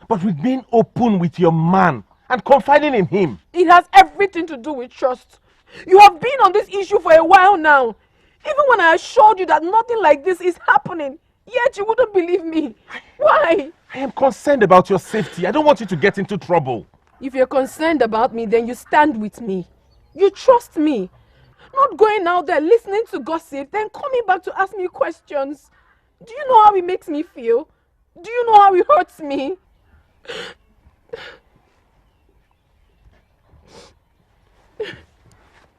But with being open with your man and confiding in him. It has everything to do with trust. You have been on this issue for a while now. Even when I assured you that nothing like this is happening, yet you wouldn't believe me. Why? I am concerned about your safety. I don't want you to get into trouble. If you're concerned about me, then you stand with me. You trust me. Not going out there listening to gossip, then coming back to ask me questions. Do you know how it makes me feel? Do you know how it hurts me?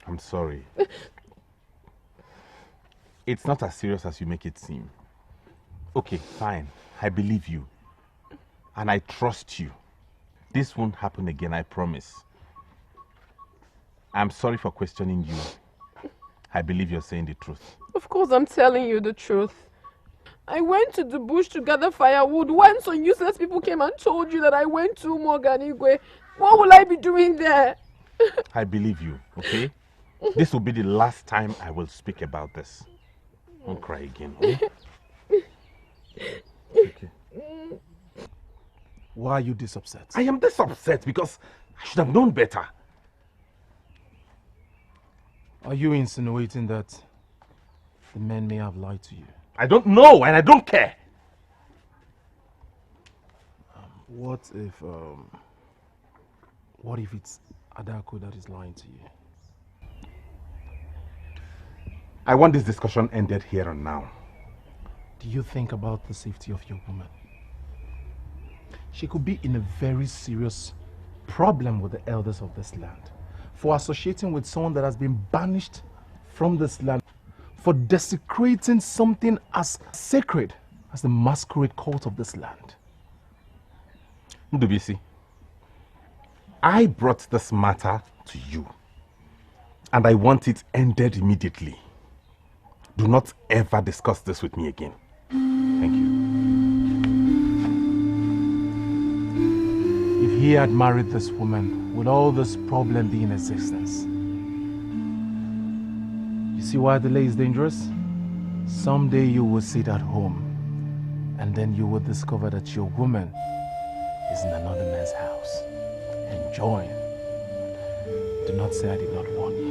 I'm sorry. It's not as serious as you make it seem. Okay, fine. I believe you. And I trust you. This won't happen again, I promise. I'm sorry for questioning you. I believe you're saying the truth. Of course I'm telling you the truth. I went to the bush to gather firewood when some useless people came and told you that I went to Moganigwe. What will I be doing there? I believe you, okay? This will be the last time I will speak about this. Don't cry again, okay? Okay. Why are you this upset? I am this upset because I should have known better. Are you insinuating that the men may have lied to you? I don't know and I don't care. What if it's Adako that is lying to you? I want this discussion ended here and now. Do you think about the safety of your woman? She could be in a very serious problem with the elders of this land for associating with someone that has been banished from this land, for desecrating something as sacred as the masquerade cult of this land. Ndubisi, I brought this matter to you and I want it ended immediately. Do not ever discuss this with me again. Thank you. If he had married this woman, would all this problem be in existence? You see why delay is dangerous? Someday you will sit at home and then you will discover that your woman is in another man's house, enjoying. Do not say I did not warn you.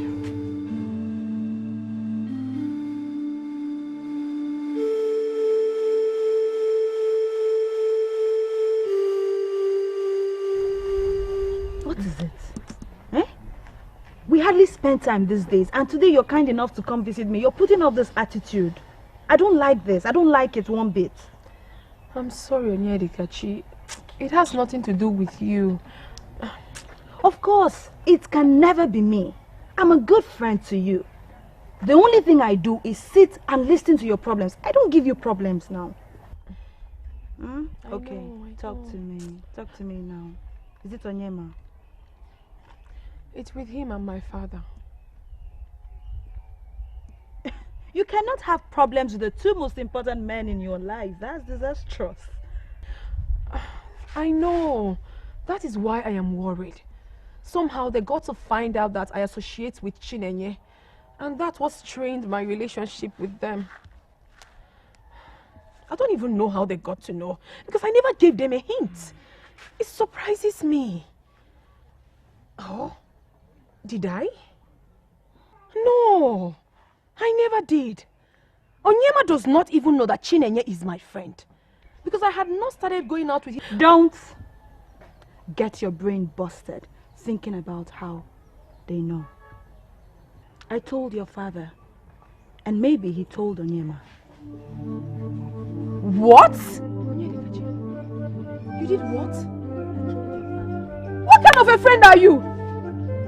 What is it? Eh? We hardly spend time these days, and today you're kind enough to come visit me. You're putting up this attitude. I don't like this. I don't like it one bit. I'm sorry, Onyedikachi. It has nothing to do with you. Of course, it can never be me. I'm a good friend to you. The only thing I do is sit and listen to your problems. I don't give you problems now. Okay, talk to me. Talk to me now. Is it Onyema? It's with him and my father. You cannot have problems with the two most important men in your life. That's disastrous. I know. That is why I am worried. Somehow they got to find out that I associate with Chinenye, and that was strained my relationship with them. I don't even know how they got to know, because I never gave them a hint. It surprises me. Oh, did I? No, I never did. Onyema does not even know that Chinenye is my friend, because I had not started going out with him. Don't get your brain busted thinking about how they know. I told your father, and maybe he told Onyema. What? You did what? What kind of a friend are you?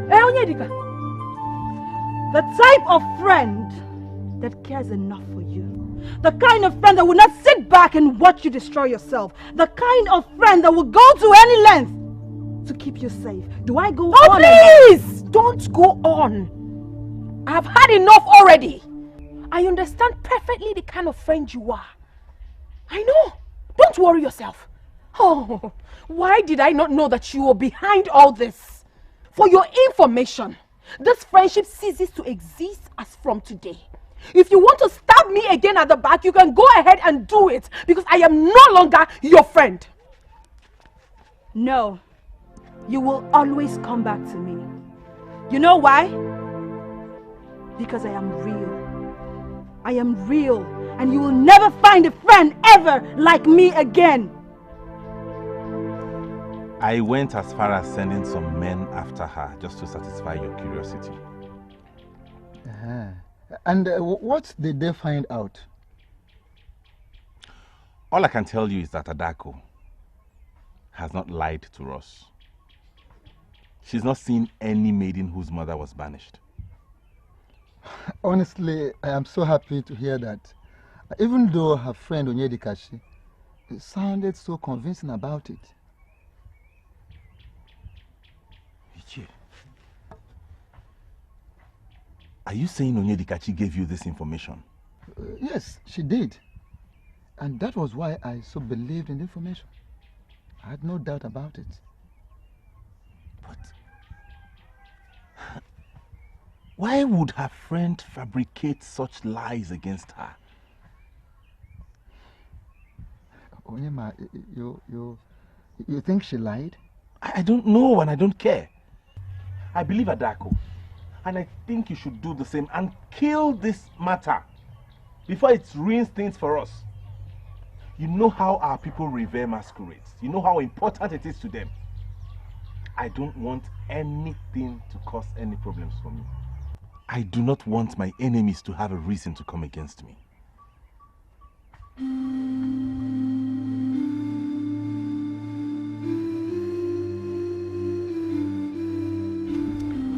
Onyedika? The type of friend that cares enough for you. The kind of friend that will not sit back and watch you destroy yourself. The kind of friend that will go to any length to keep you safe. Do I go on? Oh, please! Don't go on. I've had enough already. I understand perfectly the kind of friend you are. I know. Don't worry yourself. Oh, why did I not know that you were behind all this? For your information, this friendship ceases to exist as from today. If you want to stab me again at the back, you can go ahead and do it, because I am no longer your friend. No, you will always come back to me. You know why? Because I am real. I am real, and you will never find a friend ever like me again. I went as far as sending some men after her just to satisfy your curiosity. And what did they find out? All I can tell you is that Adako has not lied to us. She's not seen any maiden whose mother was banished. Honestly, I am so happy to hear that. Even though her friend Onyedikashi sounded so convincing about it. Are you saying Onyedikachi gave you this information? Yes, she did. And that was why I so believed in the information. I had no doubt about it. But why would her friend fabricate such lies against her? Onyema, you think she lied? I don't know, and I don't care. I believe Adako. And I think you should do the same and kill this matter before it ruins things for us. You know how our people revere masquerades. You know how important it is to them. I don't want anything to cause any problems for me. I do not want my enemies to have a reason to come against me.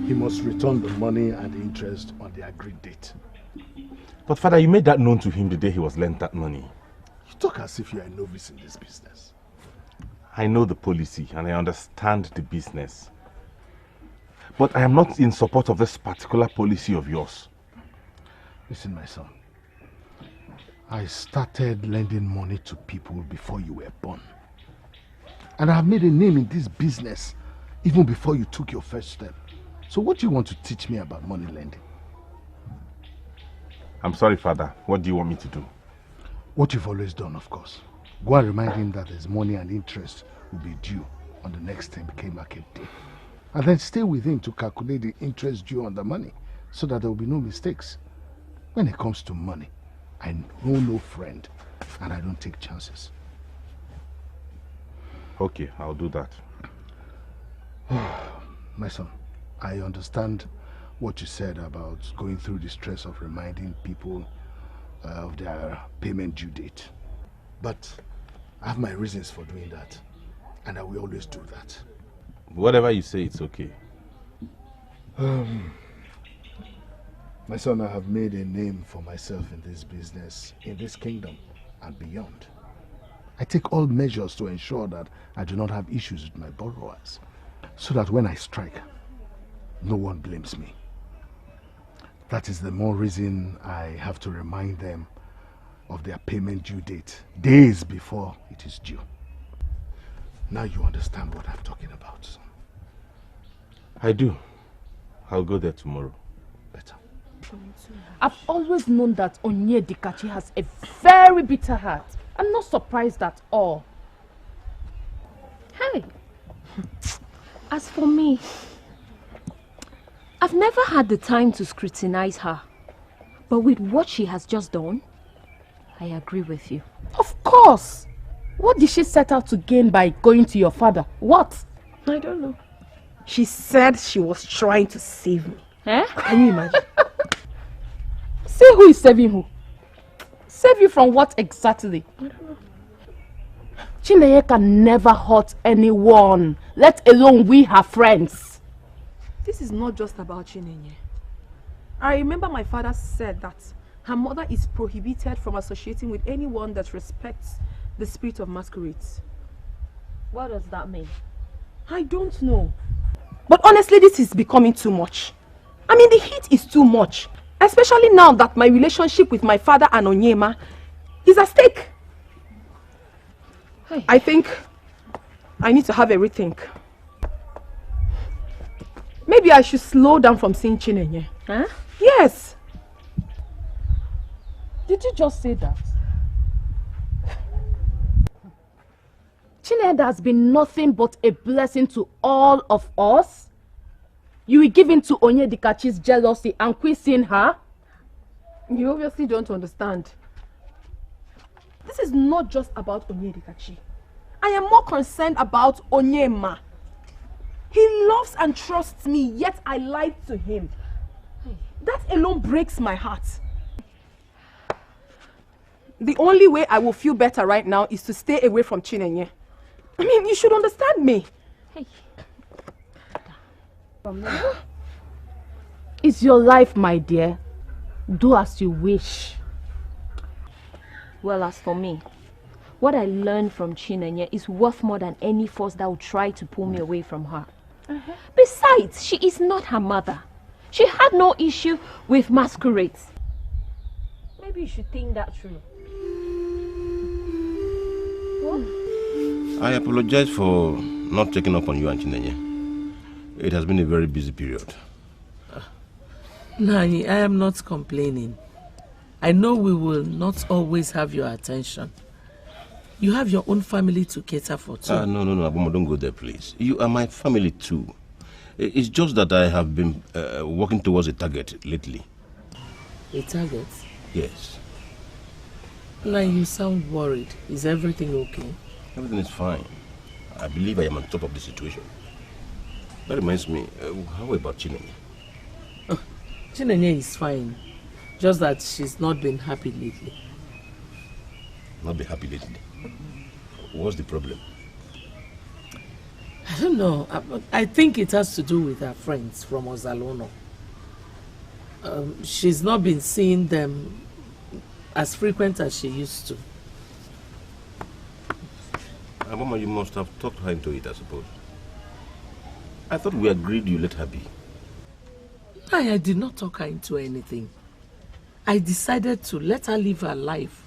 He must return the money and the interest on the agreed date. But Father, you made that known to him the day he was lent that money. You talk as if you are a novice in this business. I know the policy and I understand the business. But I am not in support of this particular policy of yours. Listen, my son. I started lending money to people before you were born. And I have made a name in this business even before you took your first step. So what do you want to teach me about money lending? I'm sorry, Father. What do you want me to do? What you've always done, of course. Go and remind him that his money and interest will be due on the next 10K market day. And then stay with him to calculate the interest due on the money so that there will be no mistakes. When it comes to money, I know no friend and I don't take chances. Okay, I'll do that. My son, I understand what you said about going through the stress of reminding people of their payment due date. But I have my reasons for doing that, and I will always do that. Whatever you say, it's okay. My son, I have made a name for myself in this business, in this kingdom, and beyond. I take all measures to ensure that I do not have issues with my borrowers, so that when I strike, no one blames me. That is the more reason I have to remind them of their payment due date days before it is due. Now you understand what I'm talking about, son. I do. I'll go there tomorrow. Better. I've always known that Onyedikachi has a very bitter heart. I'm not surprised at all. Hey, as for me, I've never had the time to scrutinize her. But with what she has just done, I agree with you. Of course. What did she set out to gain by going to your father? What? I don't know. She said she was trying to save me. Eh? Can you imagine? Say who is saving who? Save you from what exactly? I don't know. Chineye can never hurt anyone, let alone we her friends. This is not just about Chineye. I remember my father said that her mother is prohibited from associating with anyone that respects the spirit of masquerades. What does that mean? I don't know. But honestly, this is becoming too much. I mean, the heat is too much. Especially now that my relationship with my father and Onyema is at stake. Hey. I think I need to have a rethink. Maybe I should slow down from seeing Chinenye. Huh? Yes. Did you just say that? Chineda has been nothing but a blessing to all of us. You will give in to Onyedikachi's jealousy and quit seeing her? You obviously don't understand. This is not just about Onyedikachi. I am more concerned about Onyema. He loves and trusts me, yet I lied to him. That alone breaks my heart. The only way I will feel better right now is to stay away from Chinenye. I mean, you should understand me. Hey. It's your life, my dear. Do as you wish. Well, as for me, what I learned from Chinenye is worth more than any force that would try to pull me away from her. Besides, she is not her mother. She had no issue with masquerades. Maybe you should think that through. I apologize for not checking up on you and Chinenye. It has been a very busy period. Nani, I am not complaining. I know we will not always have your attention. You have your own family to cater for too. No, Aboma, don't go there, please. You are my family too. It's just that I have been working towards a target lately. A target? Yes. Nani, you sound worried. Is everything okay? Everything is fine. I believe I am on top of the situation. That reminds me, how about Chinenye? Chinenye is fine. Just that she's not been happy lately. Not been happy lately? What's the problem? I don't know. I think it has to do with her friends from Ozalono. She's not been seeing them as frequent as she used to. Aboma, you must have talked her into it, I suppose. I thought we agreed you let her be. I did not talk her into anything. I decided to let her live her life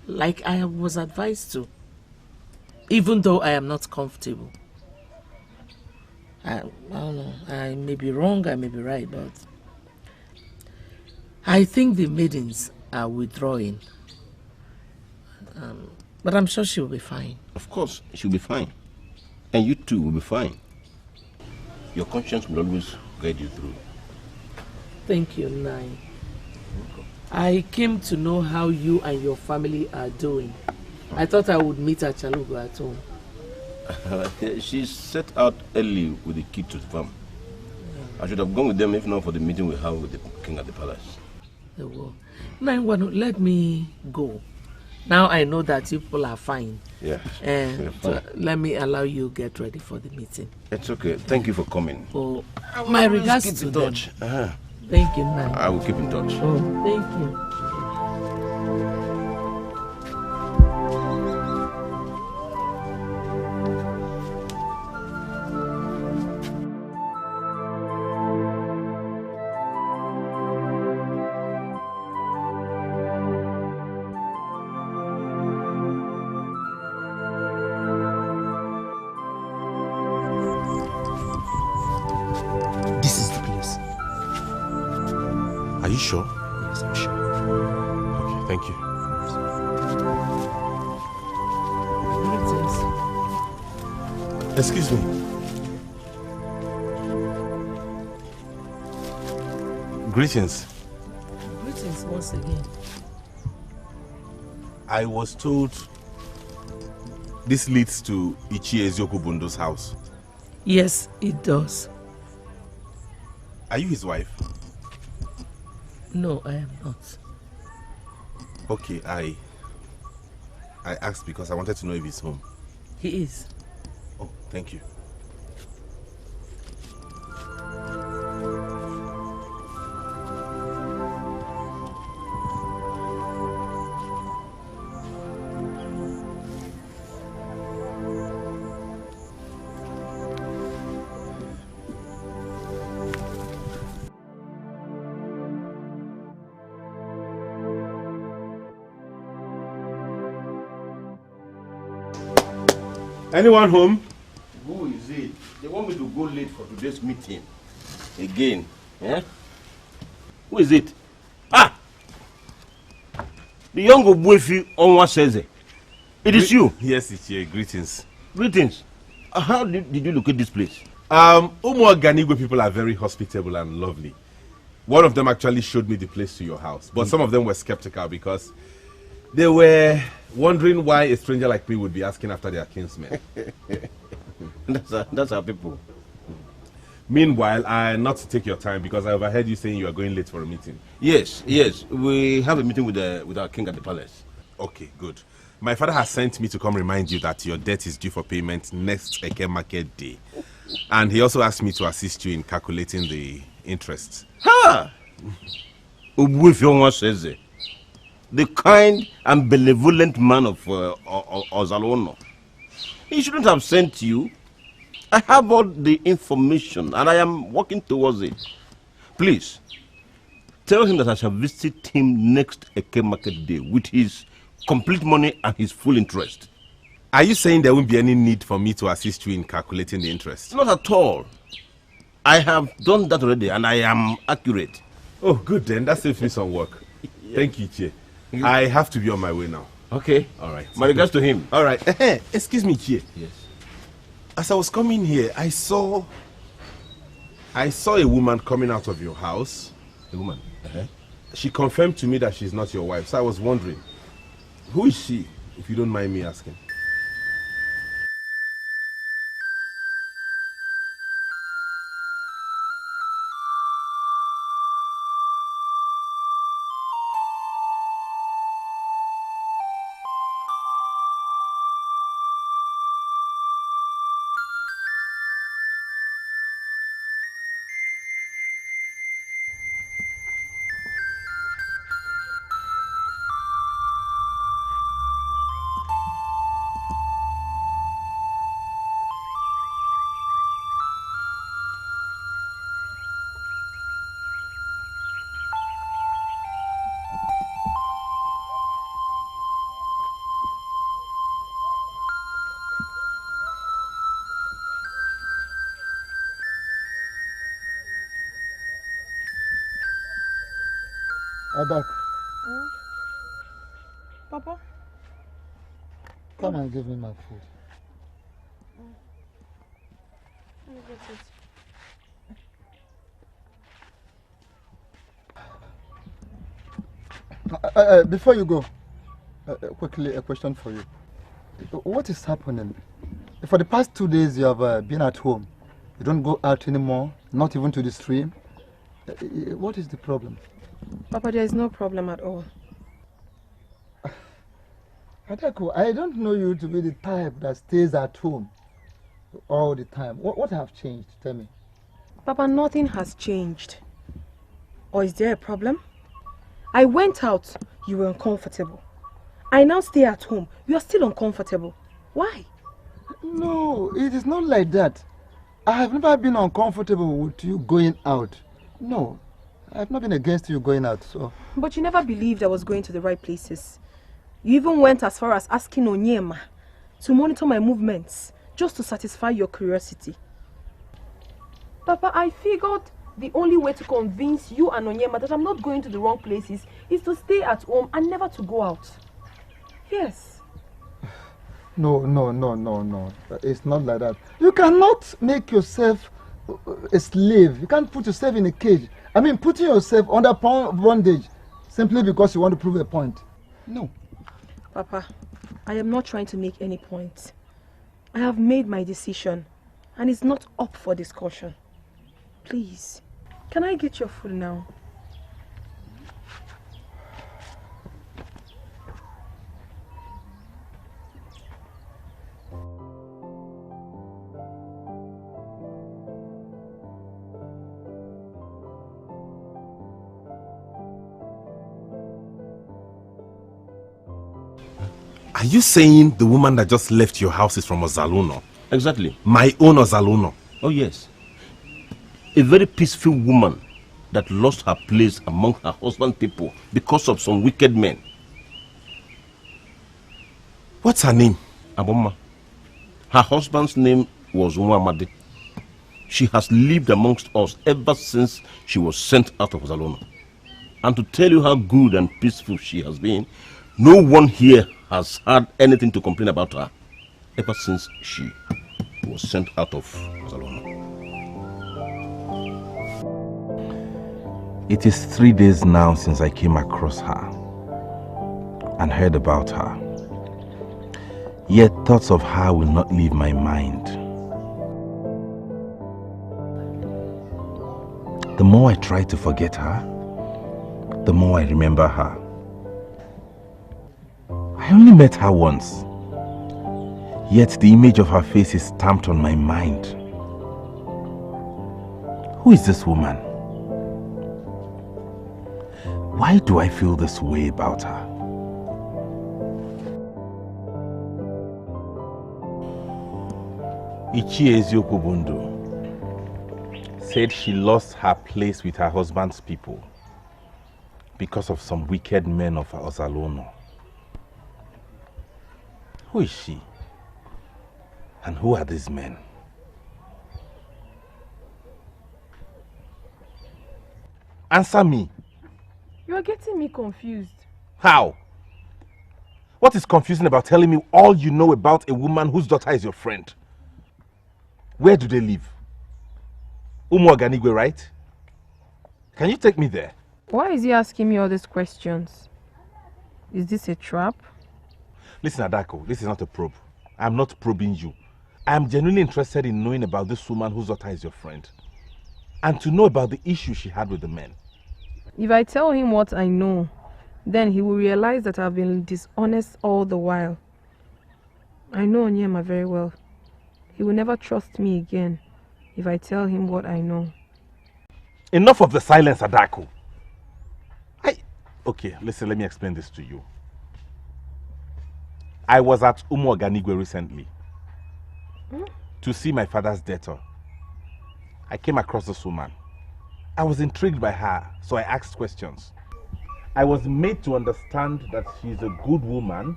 like I was advised to, even though I am not comfortable. I don't know, I may be wrong, I may be right, but I think the maidens are withdrawing. But I'm sure she will be fine. Of course, she'll be fine. And you too will be fine. Your conscience will always guide you through. Thank you, Nai. I came to know how you and your family are doing. I thought I would meet at Chalugo at home. She set out early with the kid to the farm. I should have gone with them if not for the meeting we have with the king at the palace. Let me go. Now I know that you people are fine. Yeah. And let me allow you get ready for the meeting. It's okay. Thank you for coming. Oh, my regards keep to in them. touch. Thank you, Nai. I will keep in touch. Oh, thank you. sure? Yes, I'm sure. Okay, thank you. Excuse me. Greetings. Greetings once again. I was told this leads to Ichie Eziokubundo's house. Yes, it does. Are you his wife? No, I am not. Okay, I asked because I wanted to know if he's home. He is. Oh, thank you. Anyone home? Who is it? They want me to go late for today's meeting. Again. Eh? Who is it? Ah! The young Obuefi Onwa says it. It is you. Yes, it's here. Greetings. Greetings. How did you locate this place? Umu Ganigwe people are very hospitable and lovely. One of them actually showed me the place to your house, but some of them were skeptical because they were wondering why a stranger like me would be asking after their kinsmen. That's our people. Meanwhile, not to take your time because I overheard you saying you are going late for a meeting. Yes. We have a meeting with our king at the palace. Okay, good. My father has sent me to come remind you that your debt is due for payment next Eke Market Day. And he also asked me to assist you in calculating the interest. Ha! Obuefi Onwa says it. The kind and benevolent man of Ozalono. He shouldn't have sent you. I have all the information and I am working towards it. Please, tell him that I shall visit him next Eke Market Day with his complete money and his full interest. Are you saying there won't be any need for me to assist you in calculating the interest? Not at all. I have done that already and I am accurate. Oh, good then. That saves me some work. Yeah. Thank you, Chie. I have to be on my way now. Okay. All right. My regards to him. All right. Excuse me, Chie. Yes. As I was coming here, I saw a woman coming out of your house. A woman? She confirmed to me that she's not your wife. So I was wondering, who is she, if you don't mind me asking? Adak. Papa? Come and give me my food. Before you go, quickly a question for you. What is happening? For the past 2 days you have been at home. You don't go out anymore, not even to the stream. What is the problem? Papa, there is no problem at all. Adako, I don't know you to be the type that stays at home all the time. What have changed? Tell me. Papa, nothing has changed. Or is there a problem? I went out, you were uncomfortable. I now stay at home, you are still uncomfortable. Why? No, it is not like that. I have never been uncomfortable with you going out. No, I have not been against you going out, so... But you never believed I was going to the right places. You even went as far as asking Onyema to monitor my movements, just to satisfy your curiosity. Papa, I figured the only way to convince you and Onyema that I'm not going to the wrong places is to stay at home and never to go out. Yes. No. It's not like that. You cannot make yourself a slave. You can't put yourself in a cage. I mean, putting yourself under bondage simply because you want to prove a point. No. Papa, I am not trying to make any point. I have made my decision and it's not up for discussion. Please, can I get your food now? Are you saying the woman that just left your house is from Ozaluno? Exactly. My own Ozaluno? Oh yes. A very peaceful woman that lost her place among her husband's people because of some wicked men. What's her name? Aboma. Her husband's name was Nwamadi. She has lived amongst us ever since she was sent out of Ozaluno. And to tell you how good and peaceful she has been, no one here has had anything to complain about her ever since she was sent out of Ozaluno. It is 3 days now since I came across her and heard about her. Yet thoughts of her will not leave my mind. The more I try to forget her, the more I remember her. I only met her once, yet the image of her face is stamped on my mind. Who is this woman? Why do I feel this way about her? UGEZE said she lost her place with her husband's people because of some wicked men of Ozaluno. Who is she? And who are these men? Answer me. You are getting me confused. How? What is confusing about telling me all you know about a woman whose daughter is your friend? Where do they live? Umuaganigwe, right? Can you take me there? Why is he asking me all these questions? Is this a trap? Listen, Adako, this is not a probe. I'm not probing you. I am genuinely interested in knowing about this woman whose daughter is your friend. And to know about the issue she had with the men. If I tell him what I know, then he will realize that I've been dishonest all the while. I know Onyema very well. He will never trust me again if I tell him what I know. Enough of the silence, Adako. Okay, listen, let me explain this to you. I was at Umuaganigwe recently to see my father's daughter. I came across this woman. I was intrigued by her, so I asked questions. I was made to understand that she is a good woman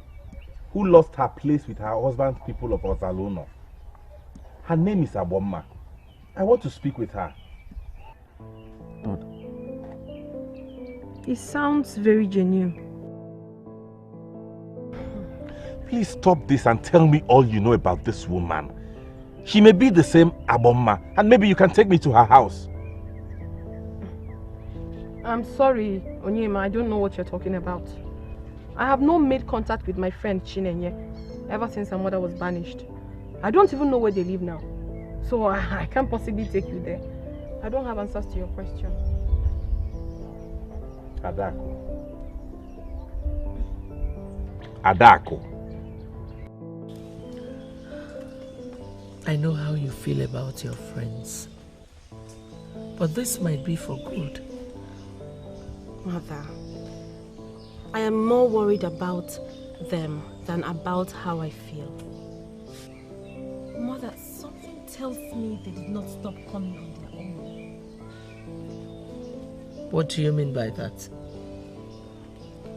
who lost her place with her husband's people of Ozaluno. Her name is Aboma. I want to speak with her. It sounds very genuine. Please stop this and tell me all you know about this woman. She may be the same Aboma, and maybe you can take me to her house. I'm sorry, Onyema, I don't know what you're talking about. I have not made contact with my friend Chinenye ever since her mother was banished. I don't even know where they live now. So I can't possibly take you there. I don't have answers to your question. Adako. I know how you feel about your friends. But this might be for good. Mother, I am more worried about them than about how I feel. Mother, something tells me they did not stop coming on their own. What do you mean by that?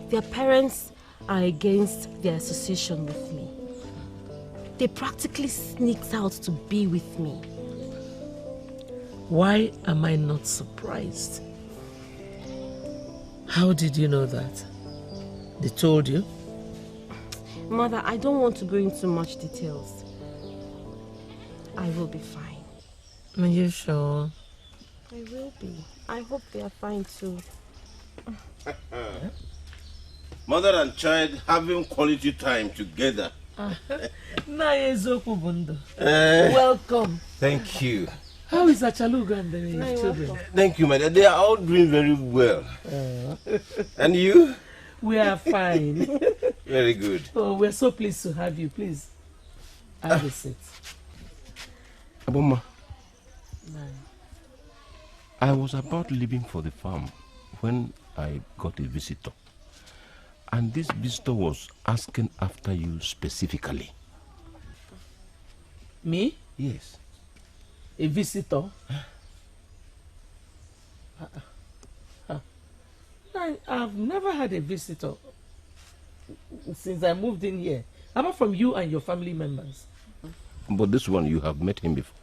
Their parents are against their association with me. They practically sneaked out to be with me. Why am I not surprised? How did you know that? They told you? Mother, I don't want to go into much details. I will be fine. Are you sure? I will be. I hope they are fine too. Mother and child having quality time together. Welcome. Thank you. How is Achaluga and the children? Thank you, madam. They are all doing very well. And you? We are fine. Very good. Oh, we're so pleased to have you. Please, have a seat. Aboma, I was about leaving for the farm when I got a visitor. And this visitor was asking after you specifically. Me? Yes. A visitor? I've never had a visitor since I moved in here, apart from you and your family members. But this one, you have met him before.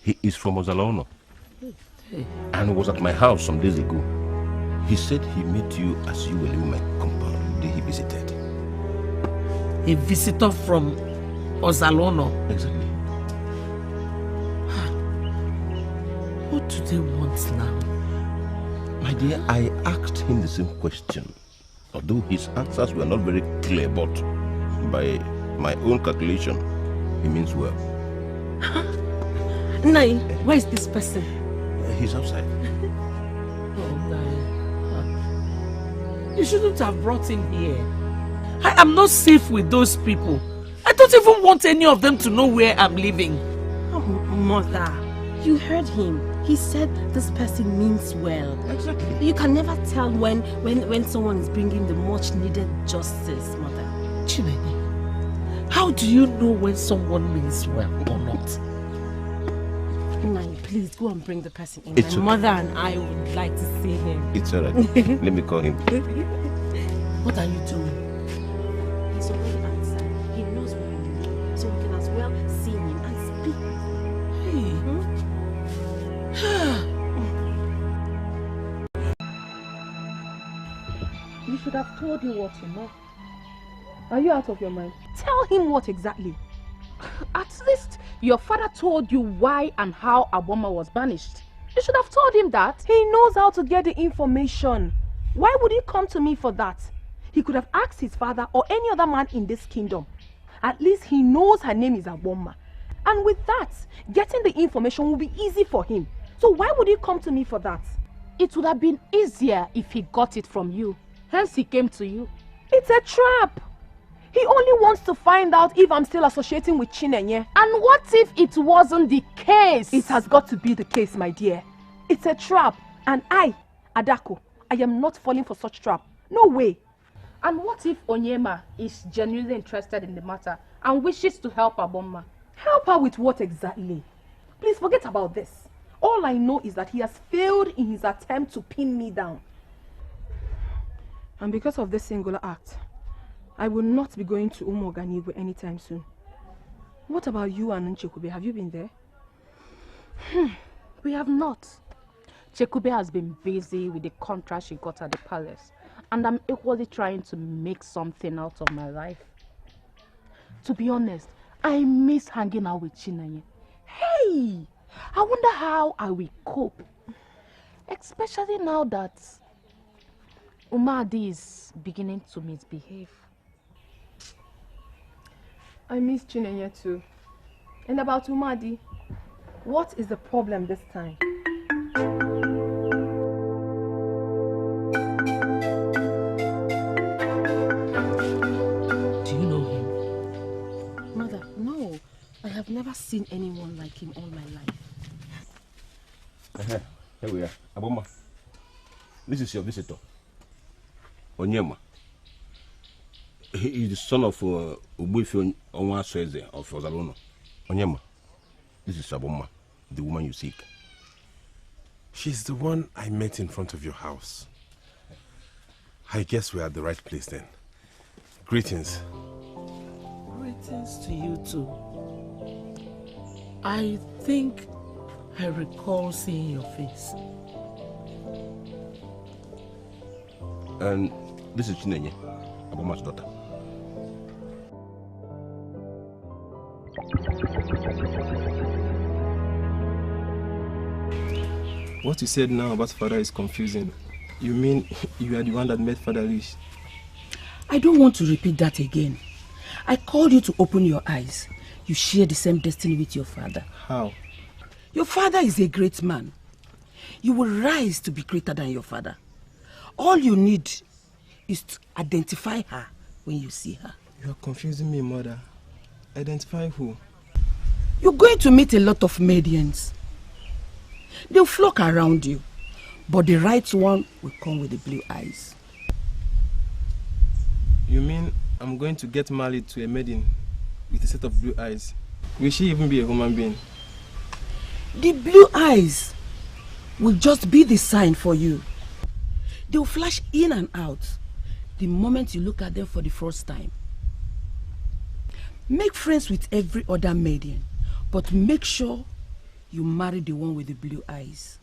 He is from Ozalono and was at my house some days ago. He said he met you as you were leaving my compound the day he visited. A visitor from Ozalono? Exactly. What do they want now? My dear, I asked him the same question. Although his answers were not very clear, but by my own calculation, he means well. Nai, where is this person? He's outside. Oh, Nai. You shouldn't have brought him here. I am not safe with those people. I don't even want any of them to know where I'm living. Oh, Mother, you heard him. He said this person means well. Exactly. You can never tell when someone is bringing the much needed justice, Mother. Chinenye, how do you know when someone means well or not? Nai, please go and bring the person in. It's My okay. mother and I would like to see him. It's alright. Let me call him. What are you doing? He's already outside. He knows where I'm living, so we can as well see him and speak. You should have told me what you know. Are you out of your mind? Tell him what exactly. At least your father told you why and how Aboma was banished. You should have told him that. He knows how to get the information. Why would he come to me for that? He could have asked his father or any other man in this kingdom. At least he knows her name is Aboma. And with that, getting the information will be easy for him. So why would he come to me for that? It would have been easier if he got it from you. Hence he came to you. It's a trap. He only wants to find out if I'm still associating with Chinenye. And what if it wasn't the case? It has got to be the case, my dear. It's a trap. And I, Adako, I am not falling for such trap. No way. And what if Onyema is genuinely interested in the matter and wishes to help Aboma? Help her with what exactly? Please forget about this. All I know is that he has failed in his attempt to pin me down. And because of this singular act, I will not be going to Umoganiwe anytime soon. What about you and Nchekube? Have you been there? We have not. Chekube has been busy with the contract she got at the palace. And I'm equally trying to make something out of my life. To be honest, I miss hanging out with Chinenye. Hey! I wonder how I will cope. Especially now that Umadi is beginning to misbehave. I miss Chinenye too. And about Umadi, what is the problem this time? Do you know him? Mother, no. I have never seen anyone like him all my life. Here we are. Aboma, this is your visitor. Onyema. He is the son of Ubuifi Onwasueze of Ozalono. Onyema, this is Aboma, the woman you seek. She's the one I met in front of your house. I guess we're at the right place then. Greetings. Greetings to you too. I think I recall seeing your face. And this is Chinenye, Aboma's daughter. What you said now about father is confusing. You mean you are the one that made father rich? I don't want to repeat that again. I called you to open your eyes. You share the same destiny with your father. How? Your father is a great man. You will rise to be greater than your father. All you need is to identify her when you see her. You are confusing me, mother. Identify who? You're going to meet a lot of maidens. They'll flock around you, but the right one will come with the blue eyes. You mean I'm going to get married to a maiden with a set of blue eyes? Will she even be a human being? The blue eyes will just be the sign for you. They'll flash in and out the moment you look at them for the first time. Make friends with every other maiden, but make sure you marry the one with the blue eyes.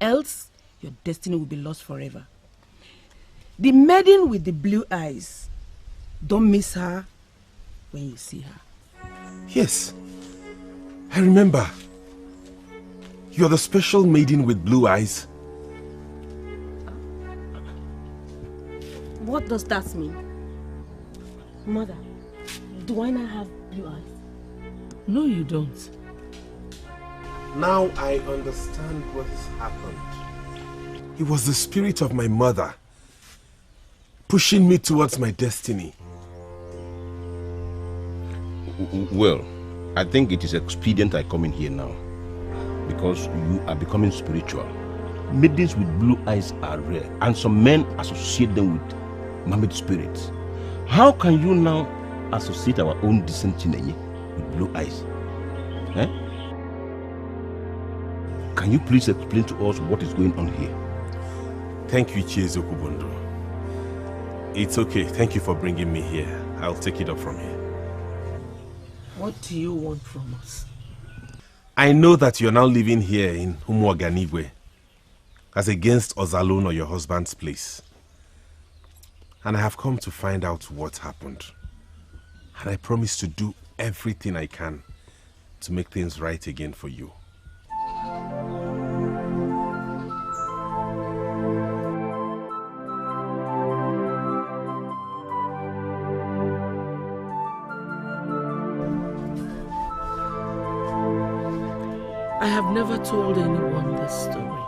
Else, your destiny will be lost forever. The maiden with the blue eyes, don't miss her when you see her. Yes, I remember. You're the special maiden with blue eyes. What does that mean? Mother, do I not have blue eyes? No, you don't. Now I understand what has happened. It was the spirit of my mother pushing me towards my destiny. Well, I think it is expedient I come in here now, because you are becoming spiritual. Maidens with blue eyes are rare, and some men associate them with mermaid spirits. How can you now associate our own decent Chinenye with blue eyes? Eh? Can you please explain to us what is going on here? Thank you, UGEZE Okubondo. It's okay. Thank you for bringing me here. I'll take it up from here. What do you want from us? I know that you're now living here in Umuaganigwe as against Ozalone or your husband's place. And I have come to find out what happened. And I promise to do everything I can to make things right again for you. I have never told anyone this story,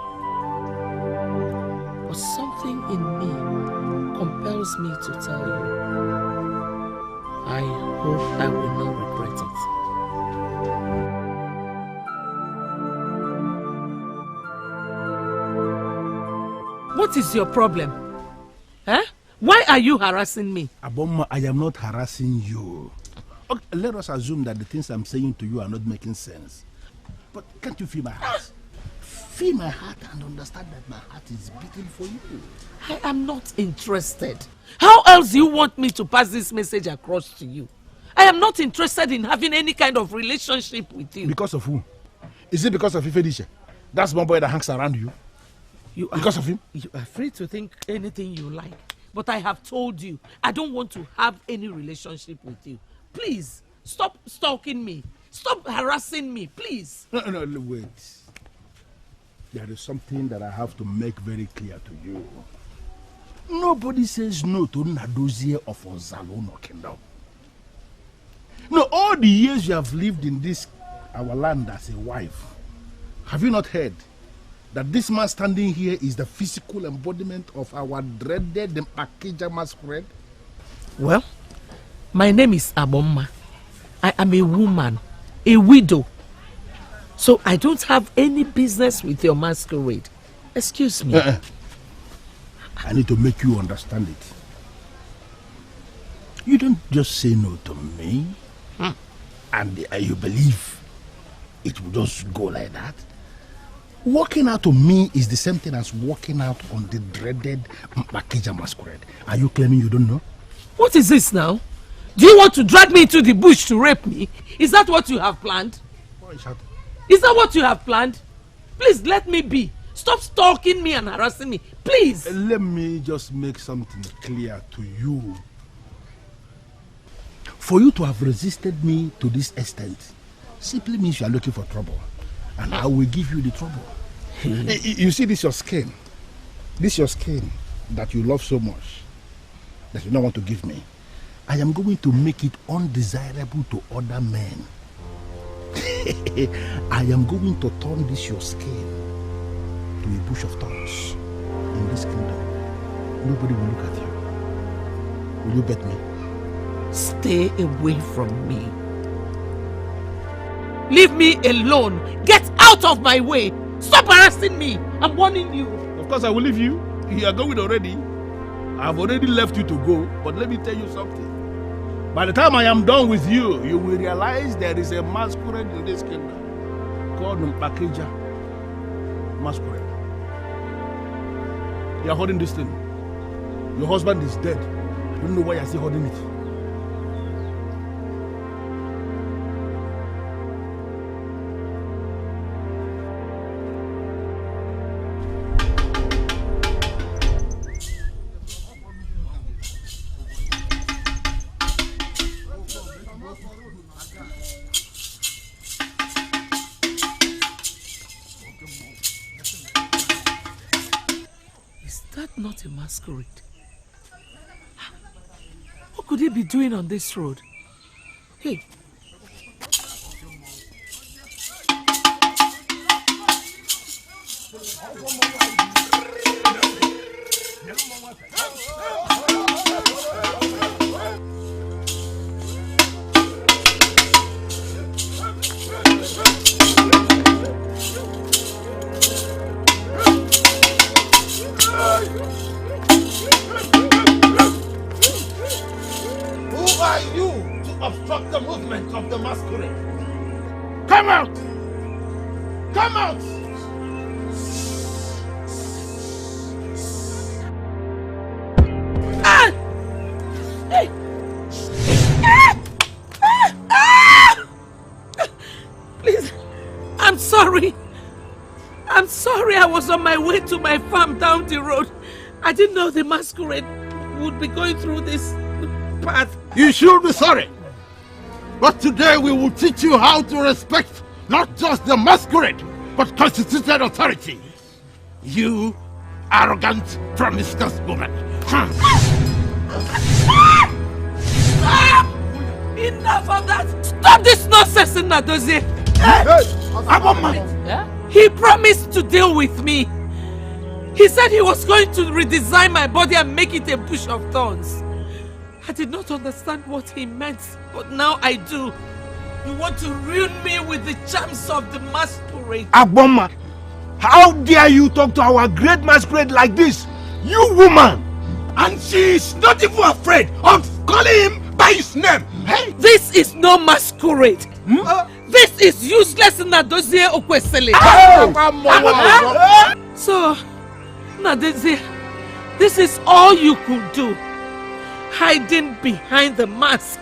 but something in me compels me to tell you. I hope I will not regret it. What is your problem? Eh? Why are you harassing me? Aboma, I am not harassing you. Okay, let us assume that the things I'm saying to you are not making sense. But can't you feel my heart? Feel my heart and understand that my heart is beating for you. I am not interested. How else do you want me to pass this message across to you? I am not interested in having any kind of relationship with you. Because of who? Is it because of Ifedisha? That's one boy that hangs around you. Because of him? You are free to think anything you like. But I have told you, I don't want to have any relationship with you. Please, stop stalking me. Stop harassing me, please. No, wait. There is something that I have to make very clear to you. Nobody says no to Nadozie of Ozalone Kingdom. No, all the years you have lived in this, our land as a wife, have you not heard that this man standing here is the physical embodiment of our dreaded Mpakija masquerade? Well, my name is Aboma. I am a woman, a widow. So I don't have any business with your masquerade. Excuse me. I need to make you understand it. You don't just say no to me, and you believe it will just go like that. Walking out to me is the same thing as walking out on the dreaded Mpakija masquerade. Are you claiming you don't know? What is this now? Do you want to drag me into the bush to rape me? Is that what you have planned? Why is that? Is that what you have planned? Please let me be. Stop stalking me and harassing me. Please. Let me just make something clear to you. For you to have resisted me to this extent simply means you are looking for trouble. And I will give you the trouble. You see, this your skin. This your skin that you love so much, that you don't want to give me. I am going to make it undesirable to other men. I am going to turn this your skin to a bush of thorns in this kingdom. Nobody will look at you. Will you bet me? Stay away from me. Leave me alone. Get out of my way. Stop harassing me. I'm warning you. Of course I will leave you. You are going already. I've already left you to go. But let me tell you something. By the time I am done with you, you will realize there is a masquerade in this kingdom called Mpakeja masquerade. You are holding this thing. Your husband is dead. I don't know why you are still holding it. Not a masquerade. What could he be doing on this road? Hey. Obstruct the movement of the masquerade. Come out! Come out! Ah! Hey! Please, I'm sorry. I'm sorry. I was on my way to my farm down the road. I didn't know the masquerade would be going through this path. You should be sorry. But today we will teach you how to respect not just the masquerade, but constituted authority. You arrogant, promiscuous woman. Enough of that! Stop this nonsense, Nadozie! He promised to deal with me. He said he was going to redesign my body and make it a bush of thorns. I did not understand what he meant, but now I do. You want to ruin me with the charms of the masquerade. Agboma, how dare you talk to our great masquerade like this? You woman! And she is not even afraid of calling him by his name. Hey? This is no masquerade. This is useless Nadozie Okwesili. So, Nadozie, this is all you could do. Hiding behind the mask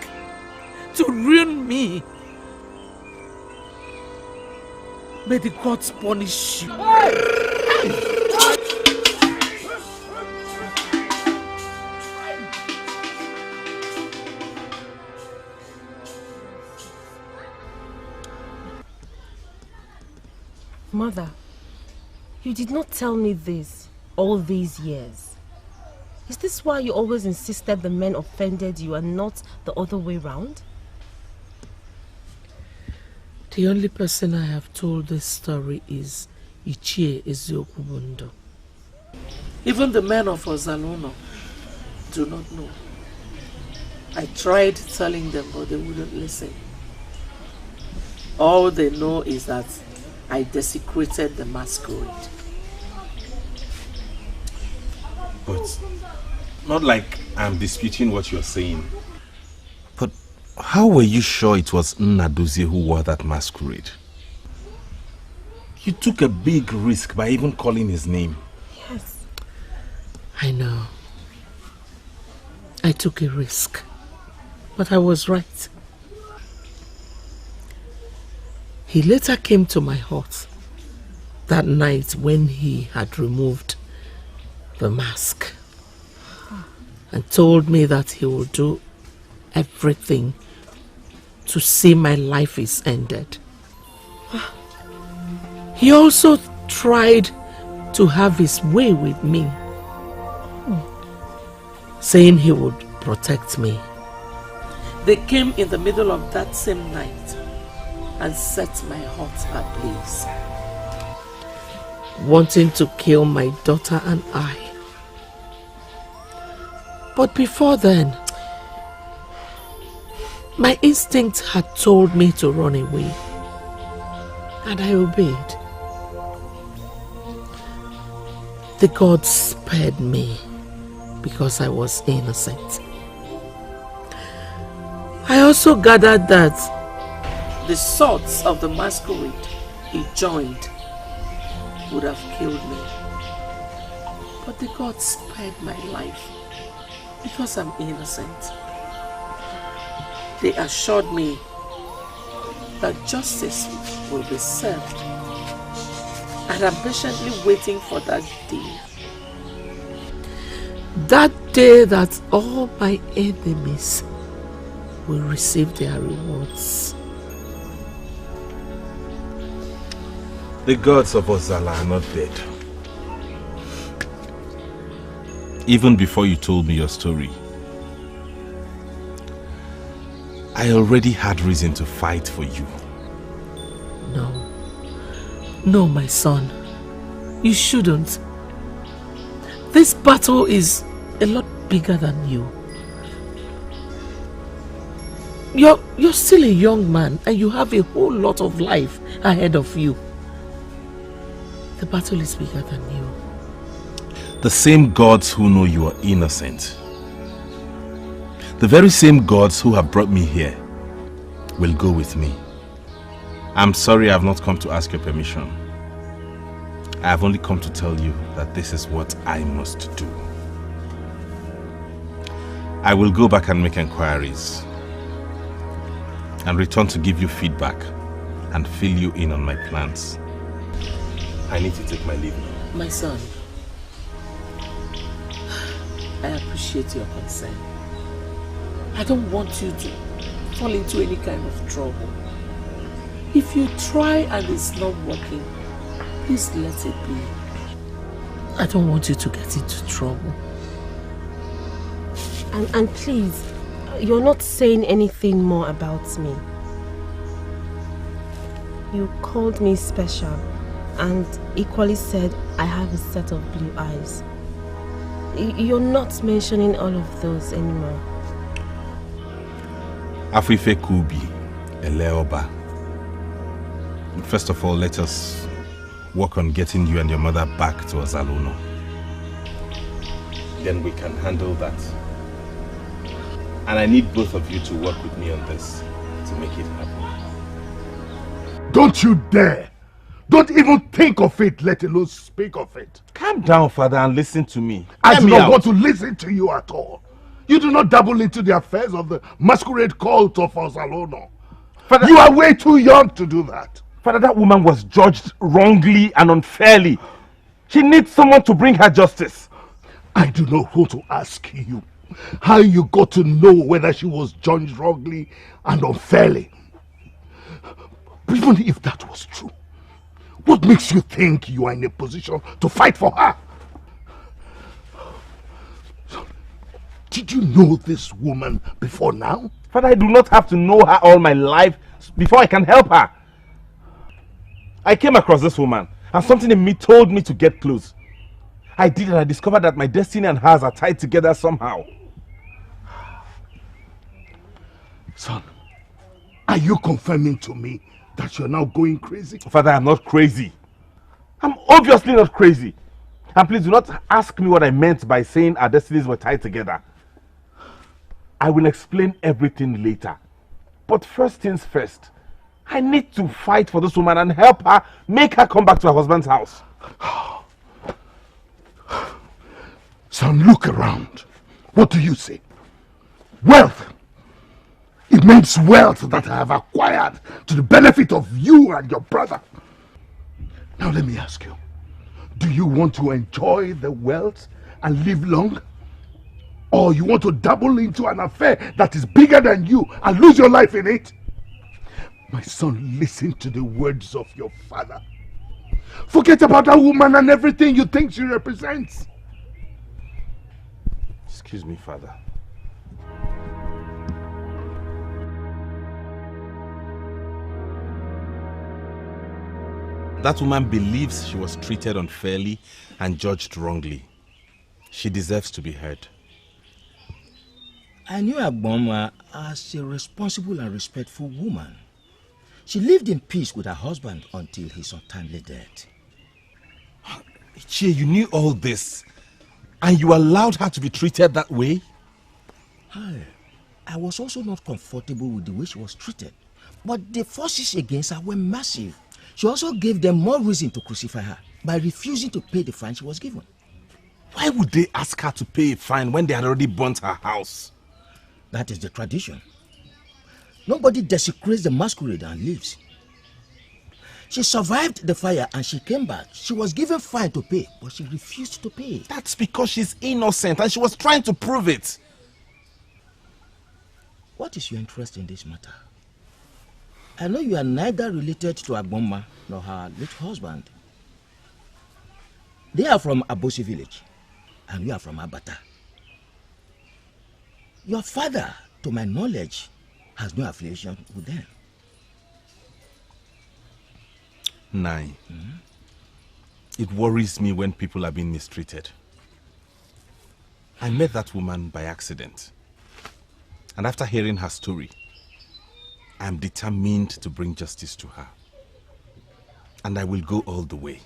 to ruin me. May the gods punish you. Mother, you did not tell me this all these years. Is this why you always insisted the men offended you and not the other way round? The only person I have told this story is Ichie Eziokubundo. Even the men of Ozalono do not know. I tried telling them, but they wouldn't listen. All they know is that I desecrated the masquerade. But not like I'm disputing what you're saying. But how were you sure it was Nnadozie who wore that masquerade? You took a big risk by even calling his name. Yes. I know. I took a risk. But I was right. He later came to my hut that night when he had removed the mask and told me that he will do everything to see my life is ended. He also tried to have his way with me, saying he would protect me. They came in the middle of that same night and set my heart ablaze, wanting to kill my daughter and I. But before then, my instinct had told me to run away, and I obeyed. The gods spared me because I was innocent. I also gathered that the swords of the masquerade he joined would have killed me. But the gods spared my life because I'm innocent. They assured me that justice will be served, and I'm patiently waiting for that day. That day that all my enemies will receive their rewards. The gods of Ozala are not dead. Even before you told me your story, I already had reason to fight for you. No, my son. You shouldn't. This battle is a lot bigger than you. You're still a young man and you have a whole lot of life ahead of you. The battle is bigger than you. The same gods who know you are innocent, the very same gods who have brought me here, will go with me. I'm sorry I have not come to ask your permission. I have only come to tell you that this is what I must do. I will go back and make inquiries and return to give you feedback and fill you in on my plans. I need to take my leave now. My son, I appreciate your concern. I don't want you to fall into any kind of trouble. If you try and it's not working, please let it be. I don't want you to get into trouble. And please, you're not saying anything more about me. You called me special and equally said I have a set of blue eyes. You're not mentioning all of those anymore. Afife Kubi, Eleoba. First of all, let us work on getting you and your mother back to Azalono. Then we can handle that. And I need both of you to work with me on this to make it happen. Don't you dare! Don't even think of it, let alone speak of it. Calm down, father, and listen to me. I do not want to listen to you at all. You do not dabble into the affairs of the masquerade cult of Ozalono. Father, you are way too young to do that. Father, that woman was judged wrongly and unfairly. She needs someone to bring her justice. I do not want to ask you how you got to know whether she was judged wrongly and unfairly. Even if that was true, what makes you think you are in a position to fight for her? Did you know this woman before now? Father, I do not have to know her all my life before I can help her. I came across this woman and something in me told me to get close. I did, and I discovered that my destiny and hers are tied together somehow. Son, are you confirming to me that you're now going crazy? Father, I'm not crazy. I'm obviously not crazy. And please do not ask me what I meant by saying our destinies were tied together. I will explain everything later. But first things first, I need to fight for this woman and help her, make her come back to her husband's house. Son, look around. What do you say? Wealth. Immense wealth that I have acquired to the benefit of you and your brother. Now let me ask you, do you want to enjoy the wealth and live long? Or you want to dabble into an affair that is bigger than you and lose your life in it? My son, listen to the words of your father. Forget about that woman and everything you think she represents. Excuse me, Father. That woman believes she was treated unfairly and judged wrongly. She deserves to be heard. I knew Agbonma as a responsible and respectful woman. She lived in peace with her husband until his untimely death. Ichie, you knew all this, and you allowed her to be treated that way? I was also not comfortable with the way she was treated, but the forces against her were massive. She also gave them more reason to crucify her by refusing to pay the fine she was given. Why would they ask her to pay a fine when they had already burnt her house? That is the tradition. Nobody desecrates the masquerade and leaves. She survived the fire and she came back. She was given fine to pay, but she refused to pay. That's because she's innocent and she was trying to prove it. What is your interest in this matter? I know you are neither related to Agbonma nor her late husband. They are from Abosi village and you are from Abata. Your father, to my knowledge, has no affiliation with them. Nai, it worries me when people are being mistreated. I met that woman by accident. And after hearing her story, I am determined to bring justice to her. And I will go all the way.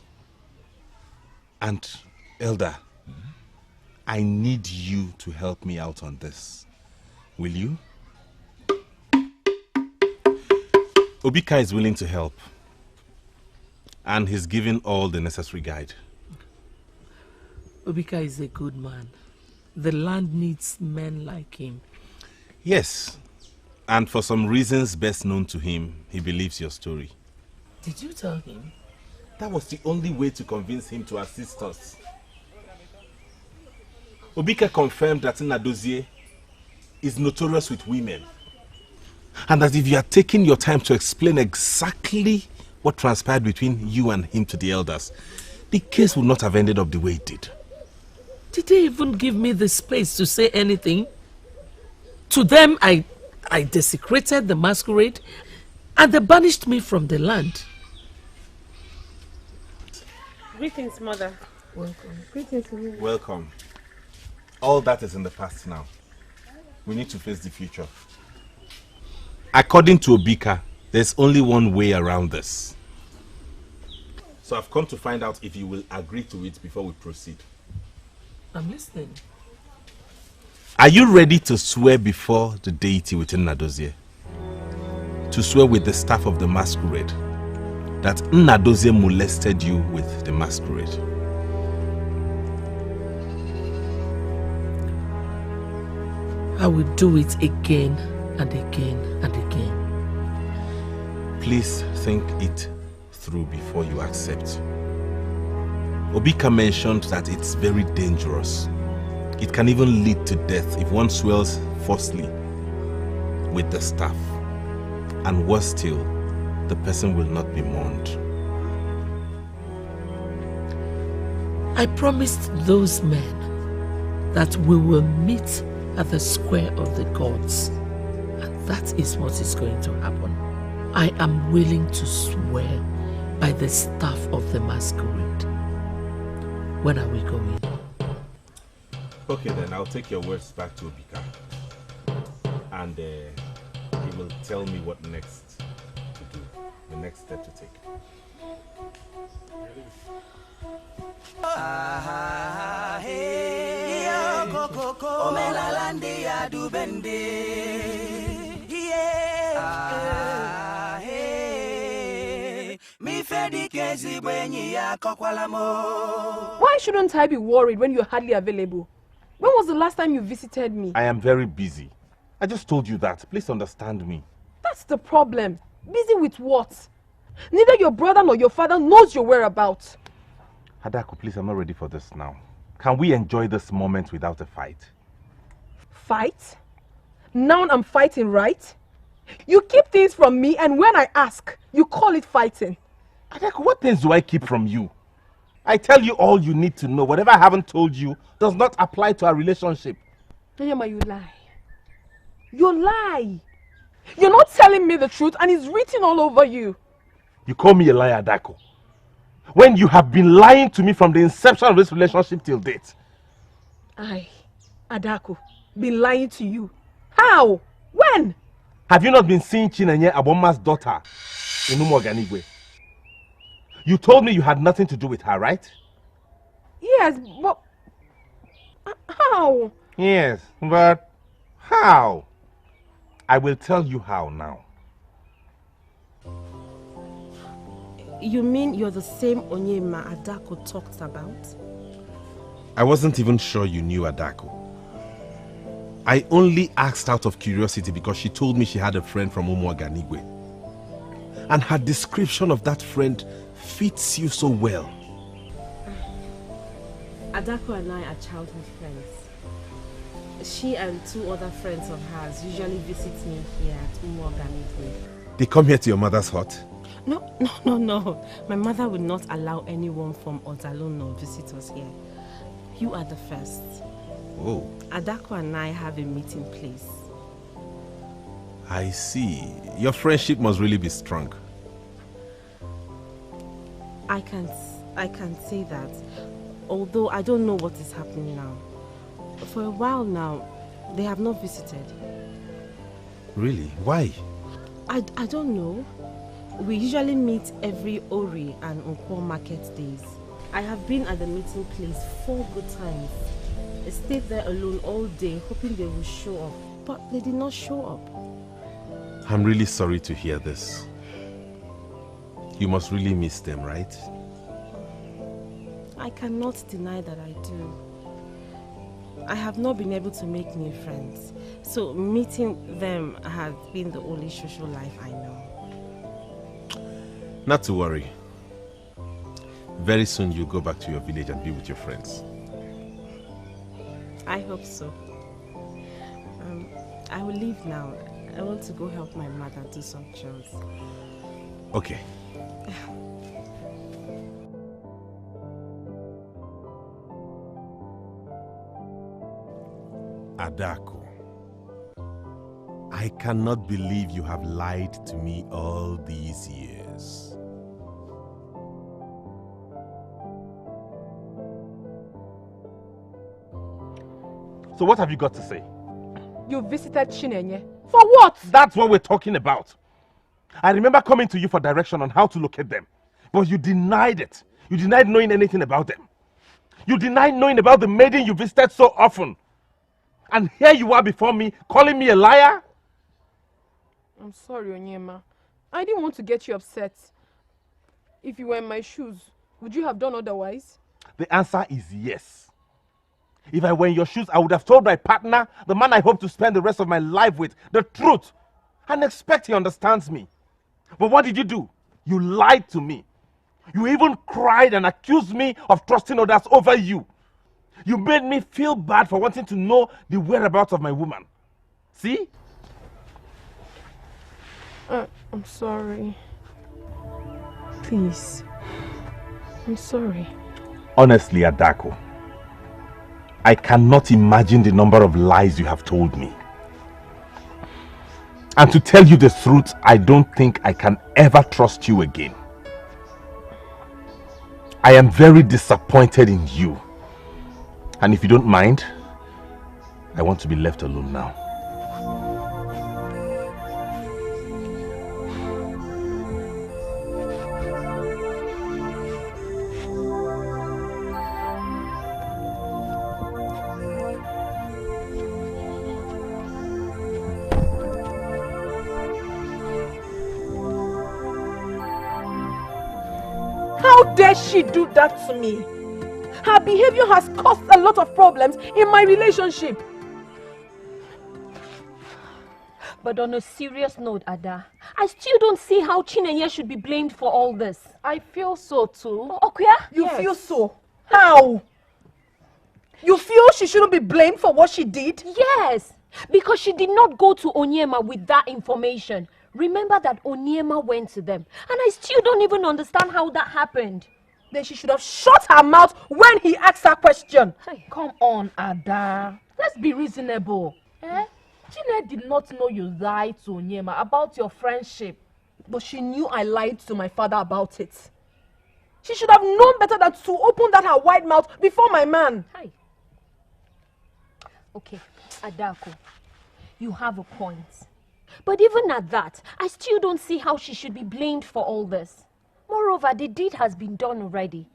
And, Elder, I need you to help me out on this. Will you? Obika is willing to help. And he's given all the necessary guide. Obika is a good man. The land needs men like him. Yes. And for some reasons best known to him, he believes your story. Did you tell him? That was the only way to convince him to assist us. Obika confirmed that Nnadozie is notorious with women. And that if you had taken your time to explain exactly what transpired between you and him to the elders, the case would not have ended up the way it did. Did they even give me the space to say anything? To them, I desecrated the masquerade and they banished me from the land. Greetings, Mother. Welcome. Greetings. Welcome. All that is in the past now. We need to face the future. According to Obika, there's only one way around this. So I've come to find out if you will agree to it before we proceed. I'm listening. Are you ready to swear before the deity within Nnadozie? To swear with the staff of the masquerade that Nnadozie molested you with the masquerade? I will do it again and again and again. Please think it through before you accept. Obika mentioned that it's very dangerous. It can even lead to death if one swears falsely with the staff. And worse still, the person will not be mourned. I promised those men that we will meet at the square of the gods. And that is what is going to happen. I am willing to swear by the staff of the masquerade. When are we going? Okay then, I'll take your words back to Obika. And he will tell me what next to do, the next step to take. Why shouldn't I be worried when you're hardly available? When was the last time you visited me? I am very busy. I just told you that. Please understand me. That's the problem. Busy with what? Neither your brother nor your father knows your whereabouts. Adako, please, I'm not ready for this now. Can we enjoy this moment without a fight? Fight? Now I'm fighting, right? You keep things from me, and when I ask, you call it fighting. Adako, what things do I keep from you? I tell you all you need to know. Whatever I haven't told you does not apply to our relationship. Nyama, you lie. You lie. You're not telling me the truth, and it's written all over you. You call me a liar, Adako, when you have been lying to me from the inception of this relationship till date. I, Adako, been lying to you. How? When? Have you not been seeing Chinenye Aboma's daughter in Umuoganigwe? You told me you had nothing to do with her, right? Yes, but how? Yes, but how? I will tell you how now. You mean you're the same Onyema Adako talked about? I wasn't even sure you knew Adako. I only asked out of curiosity because she told me she had a friend from Umuoganigwe. And her description of that friend fits you so well. Adako and I are childhood friends. She and two other friends of hers usually visit me here at Umuoganigwe. They come here to your mother's hut? No. My mother would not allow anyone from Otalono visit us here. You are the first. Oh. Adako and I have a meeting place. I see. Your friendship must really be strong. I can't say that, although I don't know what is happening now. For a while now, they have not visited. Really? Why? I don't know. We usually meet every Ori and Nkwo market days. I have been at the meeting place 4 good times. I stayed there alone all day, hoping they will show up, but they did not show up. I'm really sorry to hear this. You must really miss them, right? I cannot deny that I do. I have not been able to make new friends, so meeting them has been the only social life I know. Not to worry. Very soon you'll go back to your village and be with your friends. I hope so. I will leave now. I want to go help my mother do some chores. Okay. Adako, I cannot believe you have lied to me all these years. So what have you got to say? You visited Chinenye. For what? That's what we're talking about. I remember coming to you for direction on how to locate them. But you denied it. You denied knowing anything about them. You denied knowing about the maiden you visited so often. And here you are before me, calling me a liar? I'm sorry, Onyema. I didn't want to get you upset. If you were in my shoes, would you have done otherwise? The answer is yes. If I were in your shoes, I would have told my partner, the man I hope to spend the rest of my life with, the truth. And expect he understands me. But what did you do? You lied to me. You even cried and accused me of trusting others over you. You made me feel bad for wanting to know the whereabouts of my woman. See? I'm sorry. Please. I'm sorry. Honestly, Adako, I cannot imagine the number of lies you have told me. And to tell you the truth, I don't think I can ever trust you again. I am very disappointed in you. And if you don't mind, I want to be left alone now. How dare she do that to me? Her behavior has caused a lot of problems in my relationship. But on a serious note, Ada, I still don't see how Chinenye should be blamed for all this. I feel so too. Okuya? You feel so? How? You feel she shouldn't be blamed for what she did? Yes, because she did not go to Onyema with that information. Remember that Onyema went to them, and I still don't even understand how that happened. Then she should have shut her mouth when he asked her question. Hey, come on, Ada. Let's be reasonable. Chine did not know you lied to Onyema about your friendship. But she knew I lied to my father about it. She should have known better than to open that her wide mouth before my man. Hi. Okay, Adako, you have a point. But even at that, I still don't see how she should be blamed for all this. Moreover, the deed has been done already.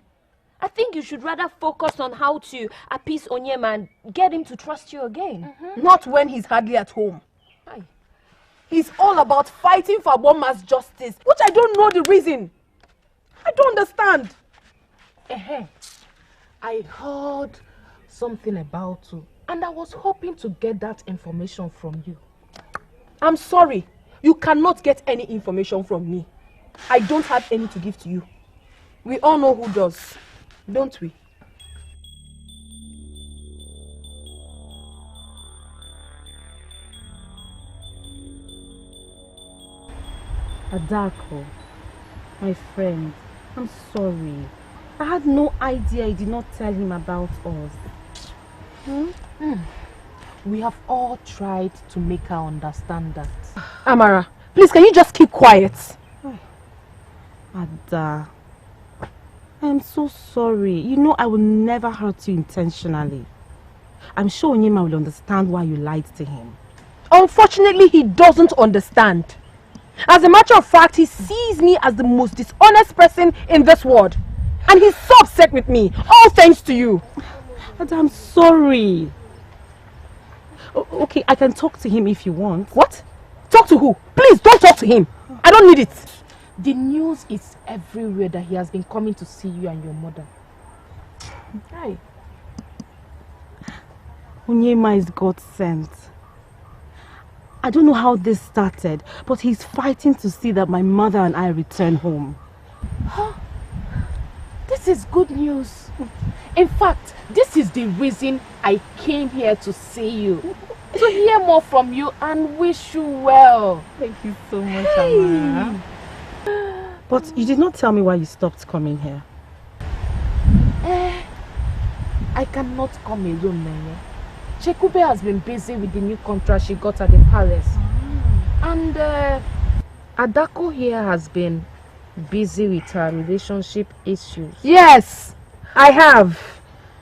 I think you should rather focus on how to appease Onyema and get him to trust you again. Not when he's hardly at home. Hi. He's all about fighting for Aboma's justice, which I don't know the reason. I don't understand. I heard something about you, and I was hoping to get that information from you. I'm sorry. You cannot get any information from me. I don't have any to give to you. We all know who does, don't we? Adako, my friend, I'm sorry. I had no idea I did not tell him about us. We have all tried to make her understand that. Amara, please can you just keep quiet? Ada, I am so sorry. You know I will never hurt you intentionally. I'm sure Onyema will understand why you lied to him. Unfortunately, he doesn't understand. As a matter of fact, he sees me as the most dishonest person in this world. And he's so upset with me, all thanks to you. Ada, I'm sorry. Okay, I can talk to him if you want. What? Talk to who? Please don't talk to him. I don't need it. The news is everywhere that he has been coming to see you and your mother. Hi. Onyema is God sent. I don't know how this started, but he's fighting to see that my mother and I return home. This is good news. In fact, this is the reason I came here to see you. To hear more from you and wish you well. Thank you so much, Amara. But you did not tell me why you stopped coming here. I cannot come alone, Nene. Chekube has been busy with the new contract she got at the palace. And Adako here has been busy with her relationship issues. Yes, I have.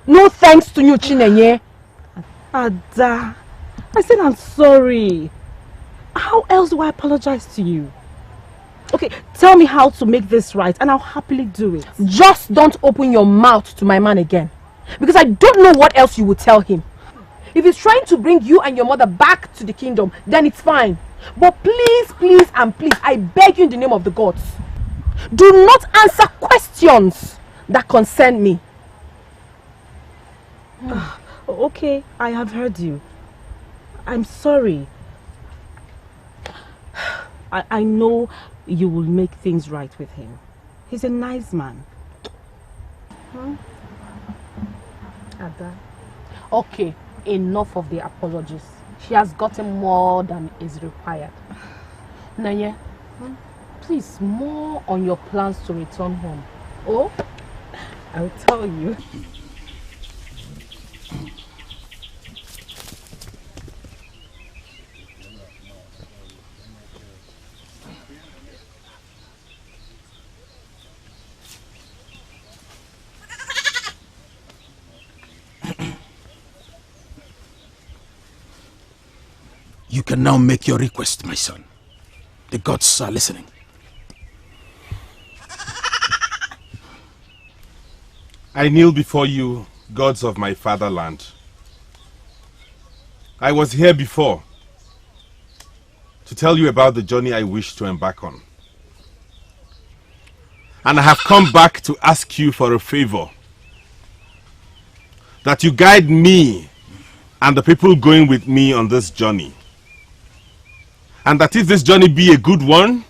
No thanks to you, Chinenye. Ada, I said I'm sorry. How else do I apologize to you? Okay, tell me how to make this right and I'll happily do it. Just don't open your mouth to my man again. Because I don't know what else you would tell him. If he's trying to bring you and your mother back to the kingdom, then it's fine. But please, please and please, I beg you in the name of the gods, do not answer questions that concern me. Okay, I have heard you. I'm sorry. I know you will make things right with him. He's a nice man. Ada. Okay, enough of the apologies. She has gotten more than is required. Nanye, please, more on your plans to return home. Oh? I'll tell you. You can now make your request, my son. The gods are listening. I kneel before you, gods of my fatherland. I was here before to tell you about the journey I wish to embark on. And I have come back to ask you for a favor. That you guide me and the people going with me on this journey. And that if this journey be a good one,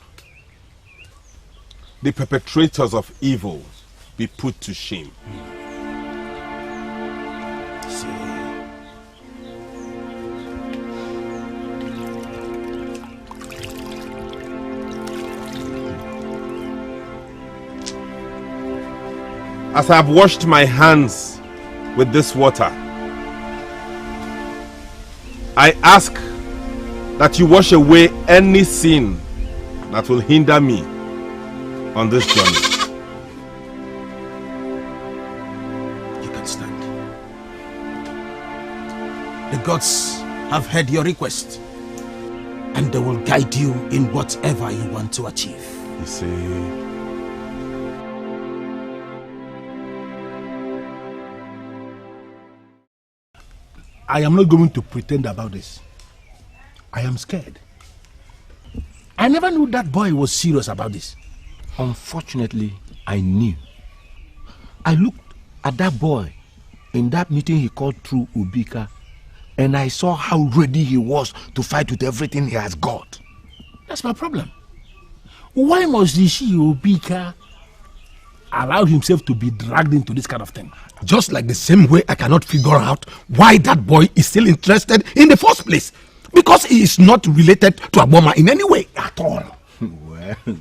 the perpetrators of evil be put to shame. As I have washed my hands with this water, I ask that you wash away any sin that will hinder me on this journey. You can stand. The gods have heard your request, and they will guide you in whatever you want to achieve. You see. I am not going to pretend about this. I am scared. I never knew that boy was serious about this. Unfortunately, I knew. I looked at that boy in that meeting he called through Ubika, and I saw how ready he was to fight with everything he has got. That's my problem. Why must the Ubika allow himself to be dragged into this kind of thing? Just like the same way I cannot figure out why that boy is still interested in the first place. Because he is not related to Aboma in any way at all.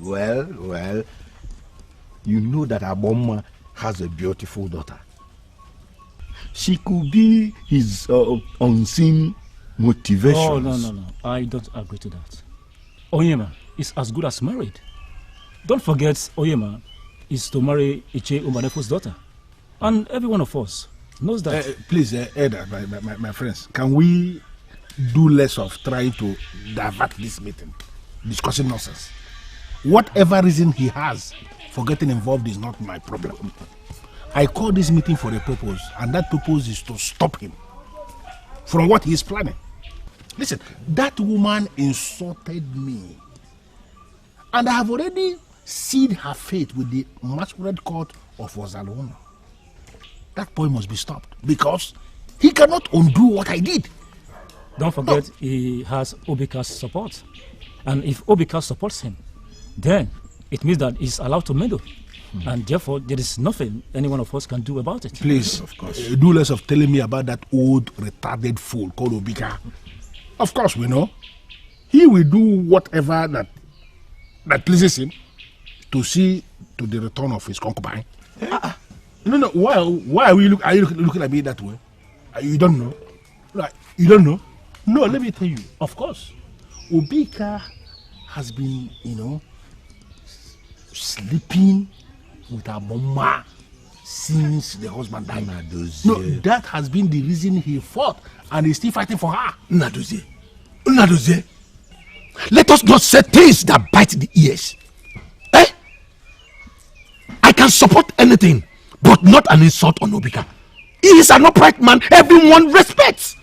Well, you know that Aboma has a beautiful daughter. She could be his unseen motivation. Oh, no. I don't agree to that. Oyema is as good as married. Don't forget, Oyema is to marry Iche Umanefo's daughter. And every one of us knows that. Please, Eda, my friends, can we do less of trying to divert this meeting, discussing nonsense? Whatever reason he has for getting involved is not my problem. I call this meeting for a purpose, and that purpose is to stop him from what he is planning. Listen, that woman insulted me, and I have already sealed her fate with the masquerade court of Ozalona. That boy must be stopped because he cannot undo what I did. Don't forget, he has Obika's support. And if Obika supports him, then it means that he's allowed to meddle. And therefore, there is nothing any one of us can do about it. Please, of course, do less of telling me about that old retarded fool called Obika. Of course, we know. He will do whatever that pleases him to see to the return of his concubine. No. Why are you looking at me that way? You don't know? Like, you don't know? No, let me tell you. Of course, Obika has been, sleeping with her mama since the husband died. No, that has been the reason he fought, and he's still fighting for her. Nadozie, let us not say things that bite the ears. I can support anything, but not an insult on Obika. He is an upright man everyone respects.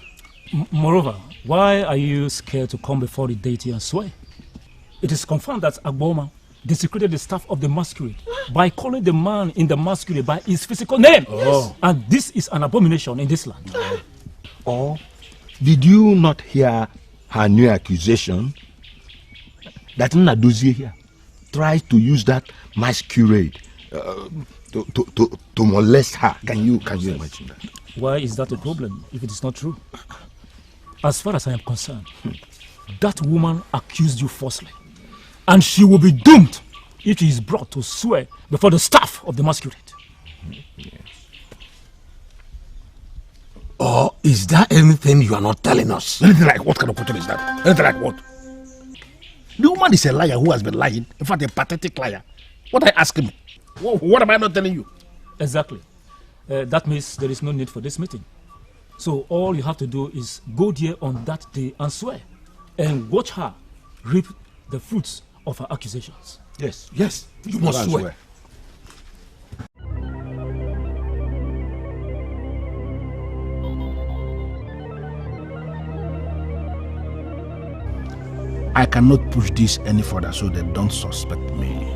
Moreover, why are you scared to come before the deity and swear? It is confirmed that Agboma desecrated the staff of the masquerade by calling the man in the masquerade by his physical name. Oh. And this is an abomination in this land. Or did you not hear her new accusation that Nadozie here tries to use that masquerade to molest her? Can you imagine that? Why is that a problem if it is not true? As far as I am concerned, that woman accused you falsely, and she will be doomed if she is brought to swear before the staff of the masquerade. Yes. Or is there anything you are not telling us? Anything like what kind of question is that? Anything like what? The woman is a liar who has been lying. In fact, a pathetic liar. What are you asking me? What am I not telling you? Exactly. That means there is no need for this meeting. So all you have to do is go there on that day and swear, and watch her reap the fruits of her accusations. Yes, you must swear. I cannot push this any further so they don't suspect me.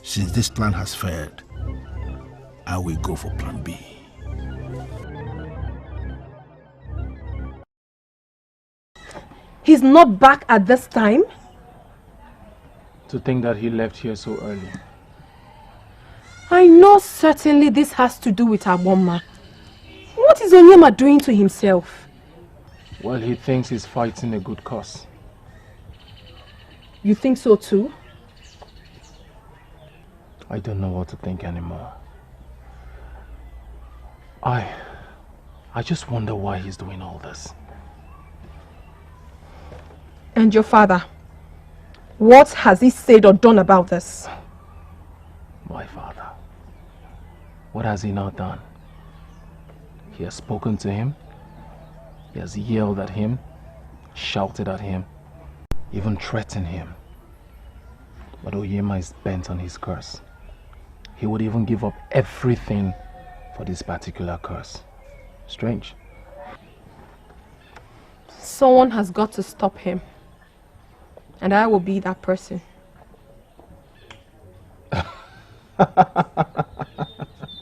Since this plan has failed, I will go for plan B. He's not back at this time? To think that he left here so early. I know certainly this has to do with Aboma. What is Onyema doing to himself? Well, he thinks he's fighting a good cause. You think so too? I don't know what to think anymore. I just wonder why he's doing all this. And your father? What has he said or done about this? My father. What has he not done? He has spoken to him. He has yelled at him, shouted at him, even threatened him. But Onyema is bent on his curse. He would even give up everything for this particular curse. Strange. Someone has got to stop him. And I will be that person.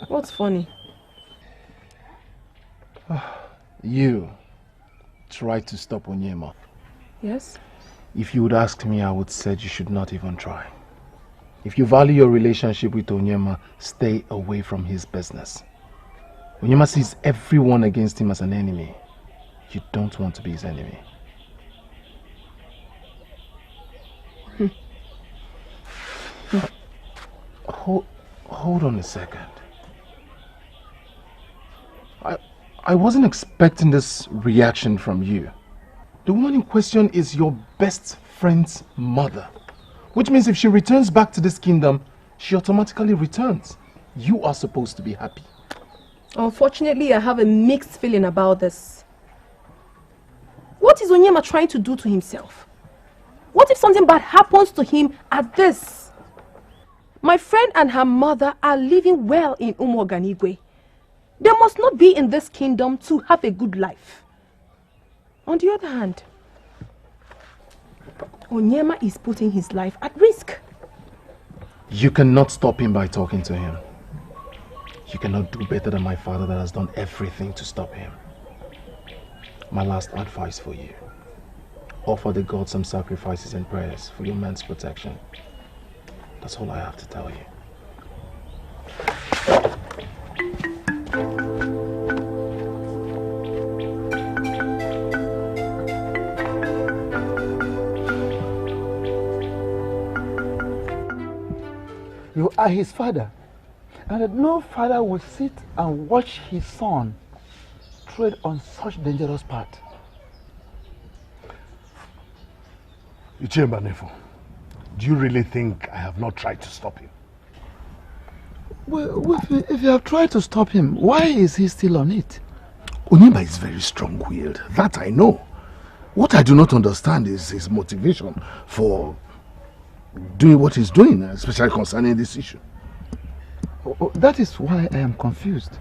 What's funny? You tried to stop Onyema. Yes? If you would ask me, I would say you should not even try. If you value your relationship with Onyema, stay away from his business. Onyema sees everyone against him as an enemy. You don't want to be his enemy. Hold on a second. I wasn't expecting this reaction from you. The woman in question is your best friend's mother. Which means if she returns back to this kingdom, she automatically returns. You are supposed to be happy. Unfortunately, I have a mixed feeling about this. What is Onyema trying to do to himself? What if something bad happens to him at this? My friend and her mother are living well in Umoganigwe. They must not be in this kingdom to have a good life. On the other hand, Onyema is putting his life at risk. You cannot stop him by talking to him. You cannot do better than my father that has done everything to stop him. My last advice for you. Offer the gods some sacrifices and prayers for your man's protection. That's all I have to tell you. You are his father, and that no father will sit and watch his son tread on such dangerous path. Ichemba Nefo, do you really think I have not tried to stop him? Well, if you have tried to stop him, why is he still on it? Onyema is very strong-willed, that I know. What I do not understand is his motivation for doing what he's doing, especially concerning this issue. That is why I am confused.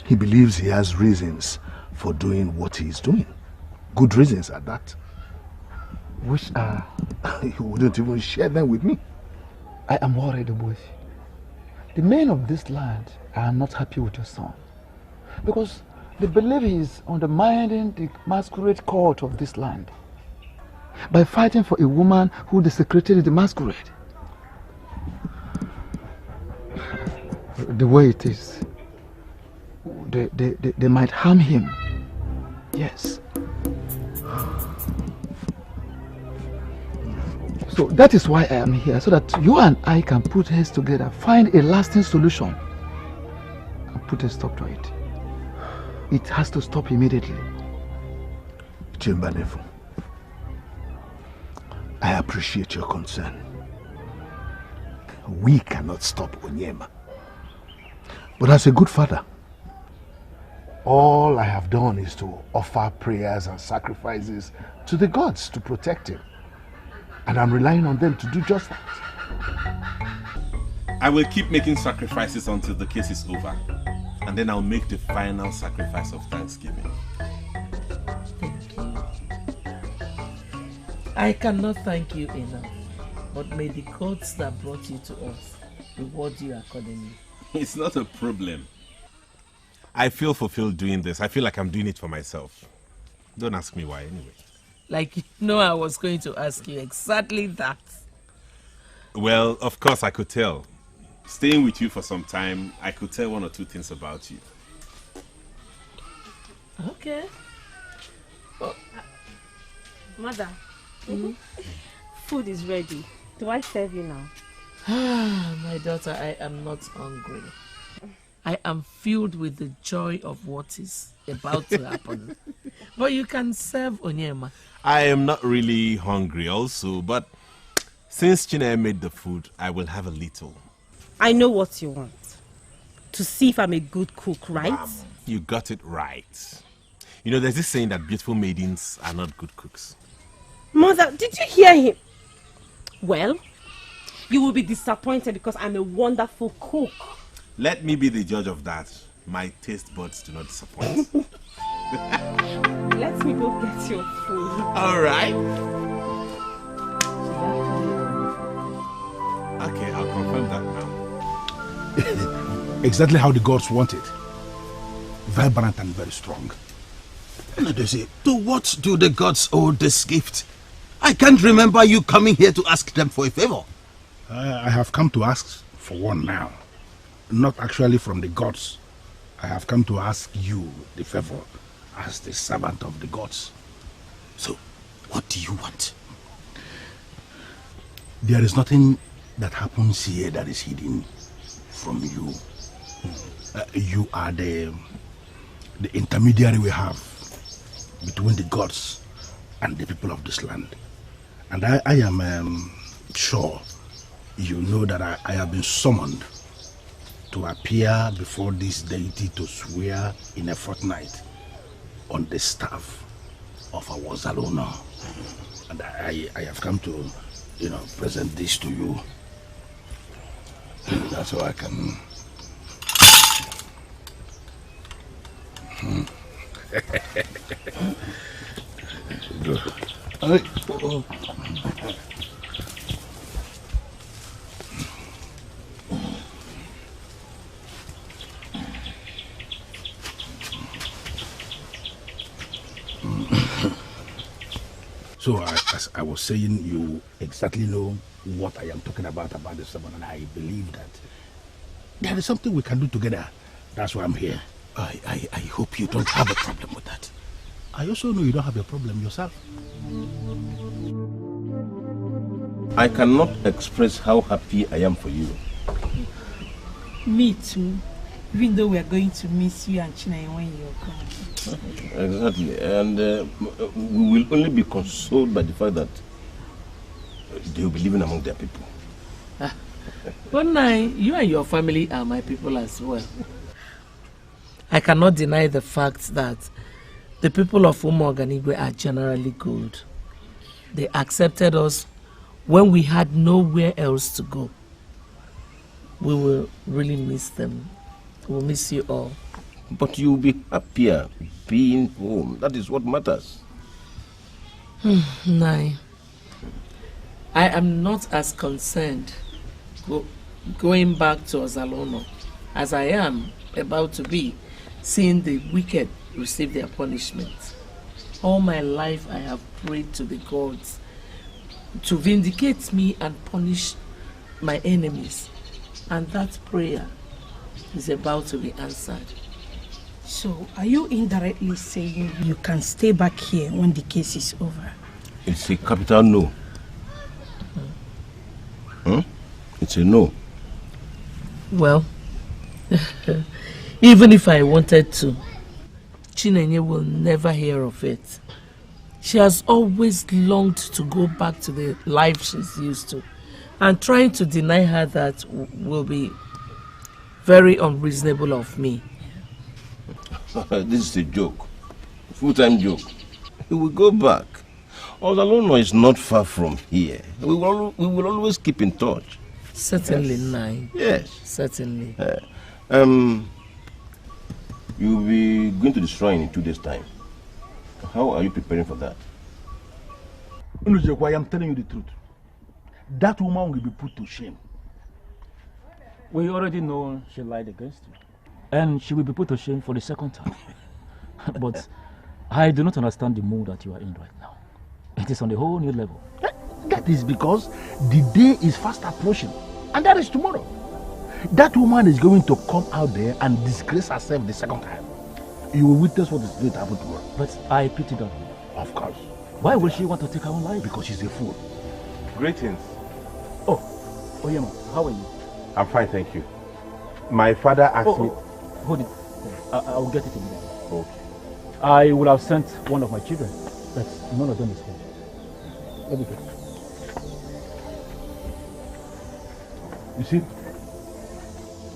He believes he has reasons for doing what he's doing. Good reasons at that. Which are? He wouldn't even share them with me. I am worried, Obuefi. The men of this land are not happy with your son. Because they believe he is undermining the masquerade court of this land by fighting for a woman who desecrated the masquerade. The way it is, they might harm him. Yes. So that is why I am here, so that you and I can put heads together, find a lasting solution, and put a stop to it. It has to stop immediately. Chimbanefo, I appreciate your concern. We cannot stop Onyema. But as a good father, all I have done is to offer prayers and sacrifices to the gods to protect him. And I'm relying on them to do just that. I will keep making sacrifices until the case is over. And then I'll make the final sacrifice of Thanksgiving. Thank you. I cannot thank you enough. But may the gods that brought you to us reward you accordingly. It's not a problem. I feel fulfilled doing this. I feel like I'm doing it for myself. Don't ask me why anyway. Like, you know, I was going to ask you exactly that. Well, of course I could tell. Staying with you for some time, I could tell one or two things about you. Okay. Oh, Mother, food is ready. Do I serve you now? My daughter, I am not hungry. I am filled with the joy of what is about to happen. But you can serve Onyema. I am not really hungry also, but since Chineke made the food, I will have a little. I know what you want. To see if I'm a good cook, right? You got it right. You know, there's this saying that beautiful maidens are not good cooks. Mother, did you hear him? Well, you will be disappointed because I'm a wonderful cook. Let me be the judge of that. My taste buds do not disappoint. Let me go get your food. All right. Okay, I'll confirm that now. Exactly how the gods want it. Vibrant and very strong. They say, to what do the gods owe this gift? I can't remember you coming here to ask them for a favor. I have come to ask for one now. Not actually from the gods. I have come to ask you the favor as the servant of the gods. So, what do you want? There is nothing that happens here that is hidden from you. You are the intermediary we have between the gods and the people of this land. And I am sure you know that I have been summoned to appear before this deity to swear in a fortnight on the staff of our Zalono. And I have come to, present this to you. That's how I can... Good. So, as I was saying, you exactly know what I am talking about the sermon, and I believe that there is something we can do together. That's why I'm here. I hope you don't have a problem with that. I also know you don't have a problem yourself. I cannot express how happy I am for you. Me too. Even though we are going to miss you and Chineke when you're coming. Exactly. And we will only be consoled by the fact that they will be living among their people. But now, you and your family are my people as well. I cannot deny the fact that the people of Umuoganigwe are generally good. They accepted us when we had nowhere else to go. We will really miss them. We'll miss you all. But you'll be happier being home. That is what matters. Nai, I am not as concerned going back to Ozalono as I am about to be seeing the wicked receive their punishment. All my life I have prayed to the gods to vindicate me and punish my enemies. And that prayer is about to be answered. So, are you indirectly saying you can stay back here when the case is over? It's a capital no. It's a no. Well, even if I wanted to, Chinenye will never hear of it. She has always longed to go back to the life she's used to, and trying to deny her that will be very unreasonable of me. This is a joke. Full-time joke. We will go back. Ozalono is not far from here. We will always keep in touch. Certainly, yes. Nai. Yes. Certainly. You'll be going to the shrine in 2 days' time. How are you preparing for that? I am telling you the truth. That woman will be put to shame. We already know she lied against you. And she will be put to shame for the second time. But I do not understand the mood that you are in right now. It is on a whole new level. That is because the day is fast approaching, and that is tomorrow. That woman is going to come out there and disgrace herself the second time. You will witness what is going to happen tomorrow. But I pity that. Of course. Why will she want to take her own life? Because she's a fool. Greetings. Oh, Oyema, how are you? I'm fine, thank you. My father asked me... Hold it. I will get it in there. Okay. I would have sent one of my children, but none of them is home. Let me go. You see,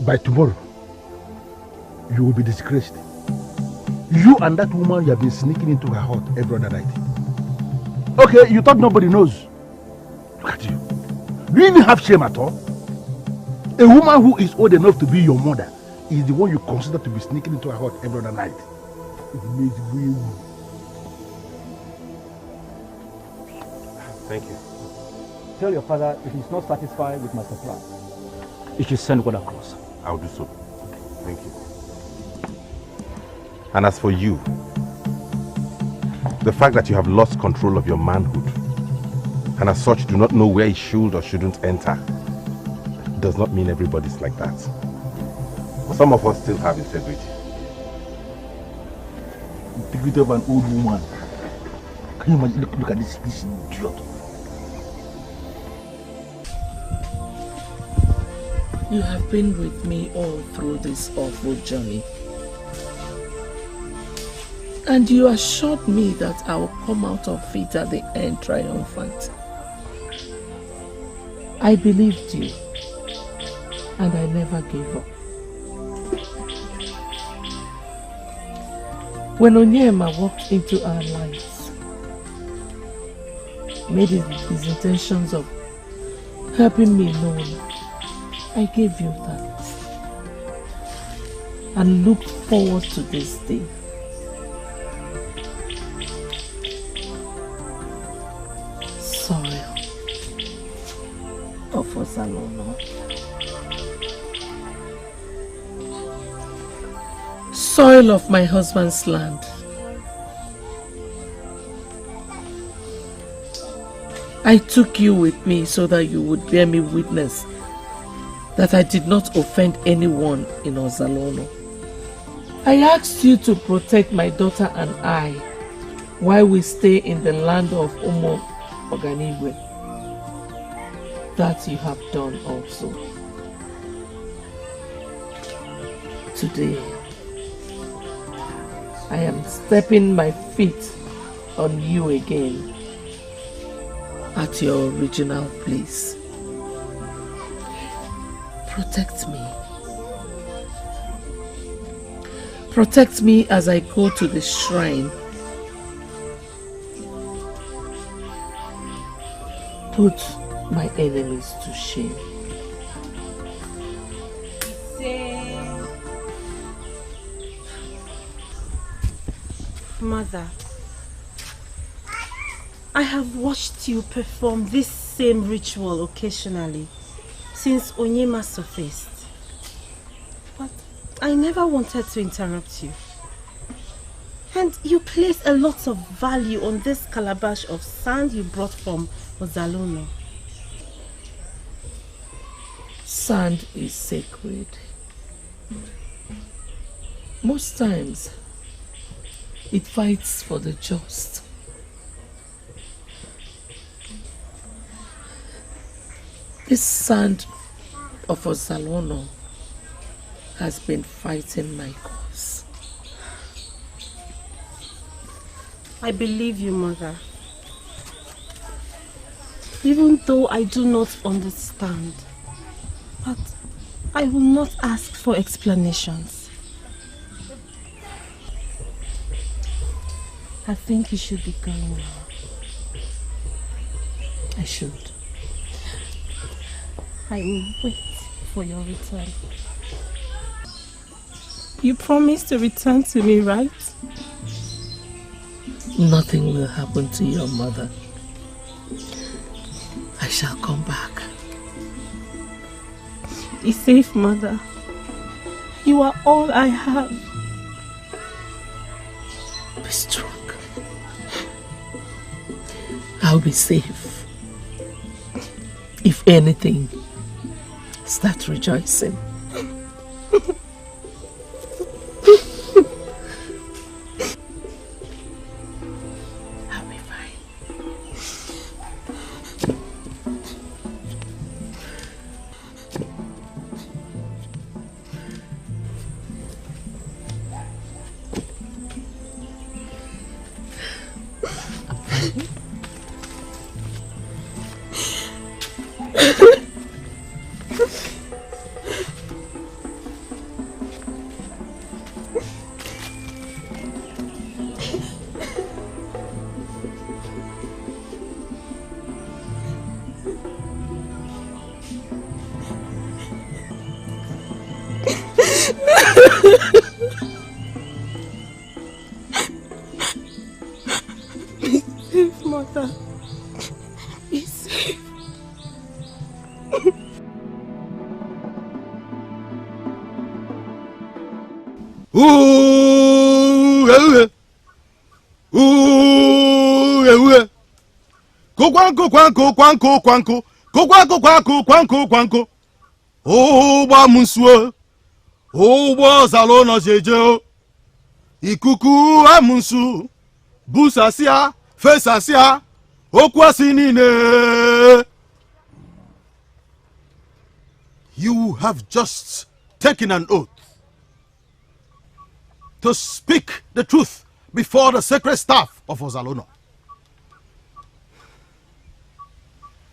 by tomorrow, you will be disgraced. You and that woman, you have been sneaking into her hut every other night. Okay, you thought nobody knows. Look at you. Do you even have shame at all? A woman who is old enough to be your mother is the one you consider to be sneaking into her hut every other night. It makes you. Thank you. Tell your father if he's not satisfied with my supply, he should send one across. I'll do so. Thank you. And as for you, the fact that you have lost control of your manhood, and as such do not know where you should or shouldn't enter, does not mean everybody's like that. Some of us still have integrity. Integrity of an old woman. Can you imagine? Look at this idiot. You have been with me all through this awful journey. And you assured me that I will come out of it at the end triumphant. I believed you, and I never gave up. When Onyema walked into our lives, made his intentions of helping me known, I gave you that and looked forward to this day. Soil of Ozalono. Soil of my husband's land. I took you with me so that you would bear me witness that I did not offend anyone in Ozalono. I asked you to protect my daughter and I while we stay in the land of Umo Oganigwe. That you have done also. Today, I am stepping my feet on you again at your original place. Protect me. Protect me as I go to the shrine. Put my enemies to shame. Mother, I have watched you perform this same ritual occasionally since Onyema surfaced. But I never wanted to interrupt you. And you place a lot of value on this calabash of sand you brought from Ozalono. Sand is sacred. Most times, it fights for the just. This sand of Ozalono has been fighting my cause. I believe you, Mother. Even though I do not understand, but I will not ask for explanations. I think you should be going now. I should. I will wait for your return. You promised to return to me, right? Nothing will happen to your mother. I shall come back. Be safe, Mother. You are all I have. Be strong. I'll be safe. If anything, start rejoicing. I'll be fine. Be safe, mother. Be safe. Kwanko. Ụgbọ amunsuo. Ụgbọ zalono jeje. Ikuku amunsu. Busasia, fesasia. Okwasi nine. You have just taken an oath to speak the truth before the sacred staff of Ozalono.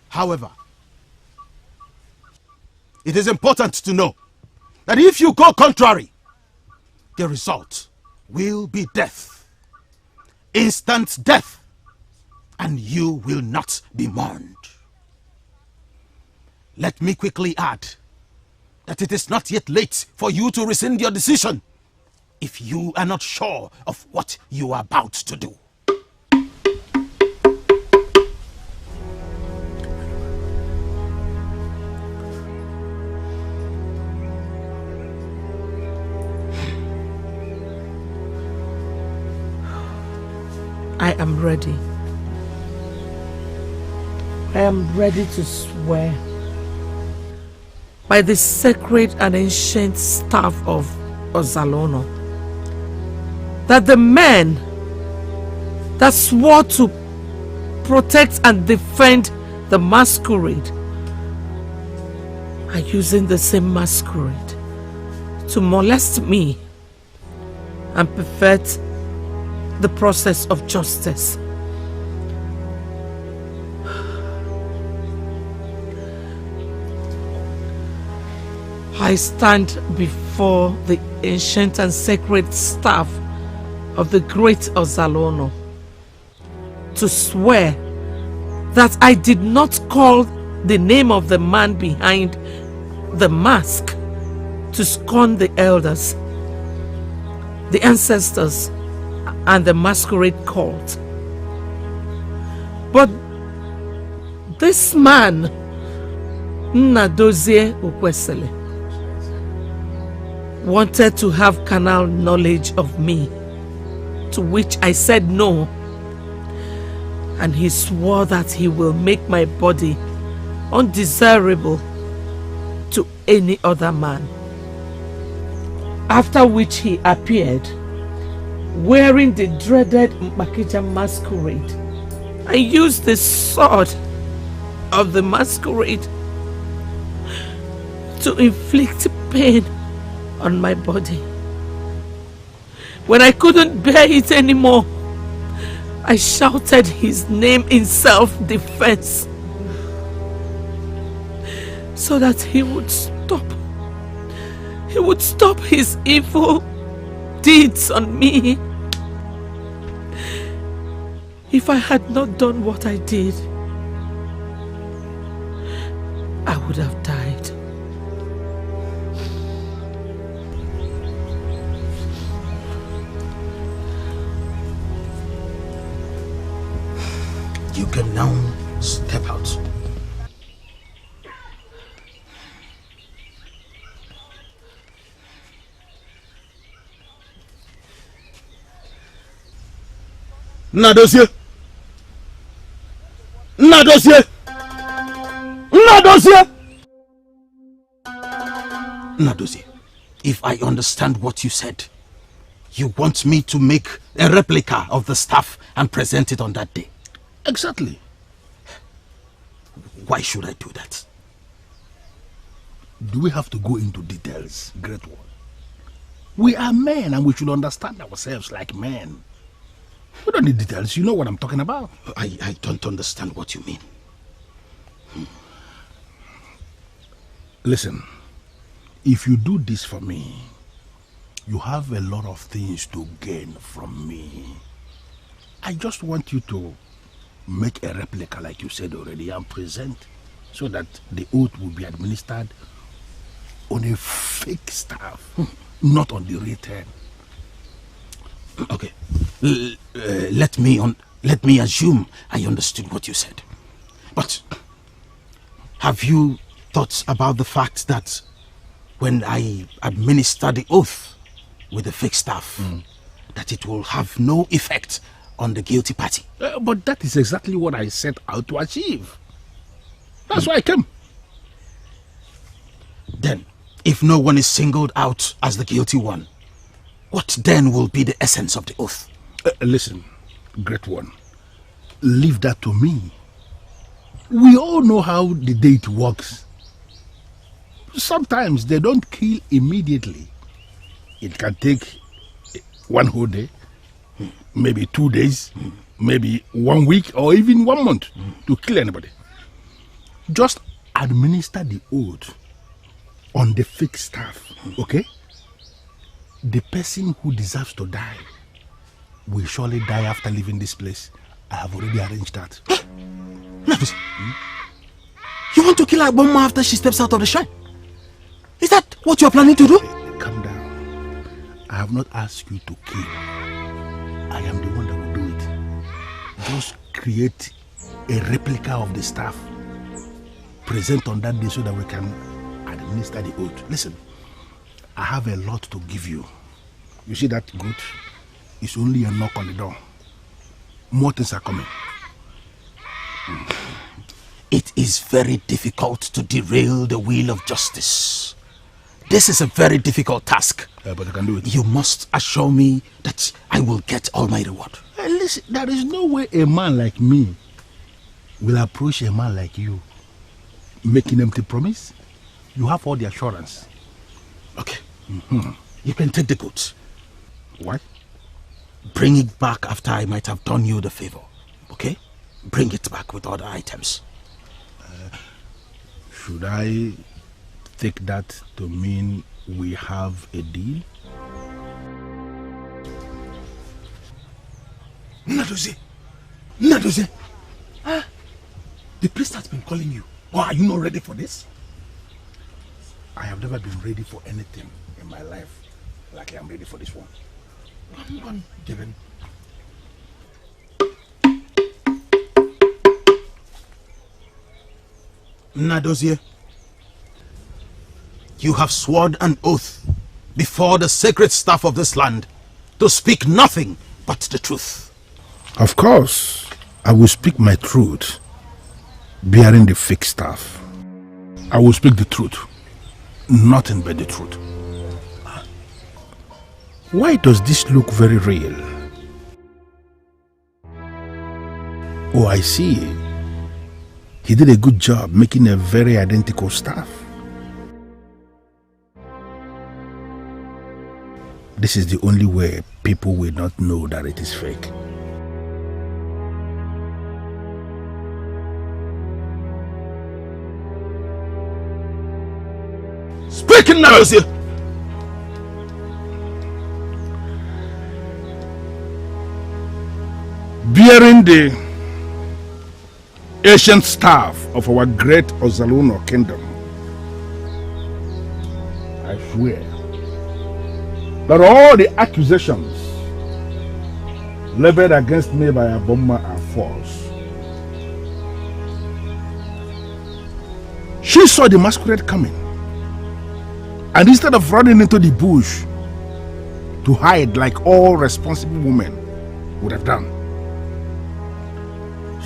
However, it is important to know that if you go contrary, the result will be death. Instant death, and you will not be mourned. Let me quickly add that it is not yet late for you to rescind your decision if you are not sure of what you are about to do. I am ready. I am ready to swear by the sacred and ancient staff of Ozalono that the men that swore to protect and defend the masquerade are using the same masquerade to molest me and pervert the process of justice. I stand before the ancient and sacred staff of the great Ozalono to swear that I did not call the name of the man behind the mask to scorn the elders, the ancestors, and the masquerade cult. But this man, Nnadozie Okwesili, wanted to have carnal knowledge of me, to which I said no, and he swore that he will make my body undesirable to any other man. After which he appeared wearing the dreaded Makija masquerade and used the sword of the masquerade to inflict pain on my body. When I couldn't bear it anymore, I shouted his name in self-defense so that he would stop. He would stop his evil deeds on me. If I had not done what I did, I would have died. You can now step out. Nnadozie, Nnadozie! Nnadozie! Nnadozie, if I understand what you said, you want me to make a replica of the staff and present it on that day? Exactly. Why should I do that? Do we have to go into details, great one? We are men and we should understand ourselves like men. We don't need details. You know what I'm talking about. I don't understand what you mean. Listen, if you do this for me, you have a lot of things to gain from me. I just want you to make a replica like you said already and present so that the oath will be administered on a fake staff, not on the real turn. Okay. Let me assume I understood what you said. But have you thought about the fact that when I administer the oath with the fake staff, that it will have no effect on the guilty party? But that is exactly what I set out to achieve. That's why I came. Then, if no one is singled out as the guilty one, what then will be the essence of the oath? Listen, great one, leave that to me. We all know how the date works. Sometimes they don't kill immediately. It can take one whole day, maybe 2 days, maybe 1 week, or even 1 month to kill anybody. Just administer the oath on the fake staff, okay? The person who deserves to die will surely die after leaving this place. I have already arranged that. You want to kill Agboma after she steps out of the shrine? Is that what you are planning to do? Calm down. I have not asked you to kill. I am the one that will do it. Just create a replica of the staff. Present on that day so that we can administer the oath. Listen, I have a lot to give you. You see that goat? It's only a knock on the door. More things are coming. It is very difficult to derail the wheel of justice. This is a very difficult task. But I can do it. You must assure me that I will get all my reward. Listen, there is no way a man like me will approach a man like you making empty promise. You have all the assurance. Okay. You can take the goods. What? Bring it back after I might have done you the favor. Okay? Bring it back with other items. Should I take that to mean we have a deal? Nnadozie! Nnadozie! The priest has been calling you. Or are you not ready for this? I have never been ready for anything in my life like I am ready for this one. Come on, Given. Nnadozie, you have sworn an oath before the sacred staff of this land to speak nothing but the truth. Of course, I will speak my truth, bearing the fake staff. I will speak the truth, nothing but the truth. Why does this look very real? Oh, I see. He did a good job making a very identical staff. This is the only way people will not know that it is fake. Speaking now, sir. Bearing the ancient staff of our great Ozaluno kingdom, I swear that all the accusations leveled against me by Aboma are false. She saw the masquerade coming, and instead of running into the bush to hide like all responsible women would have done,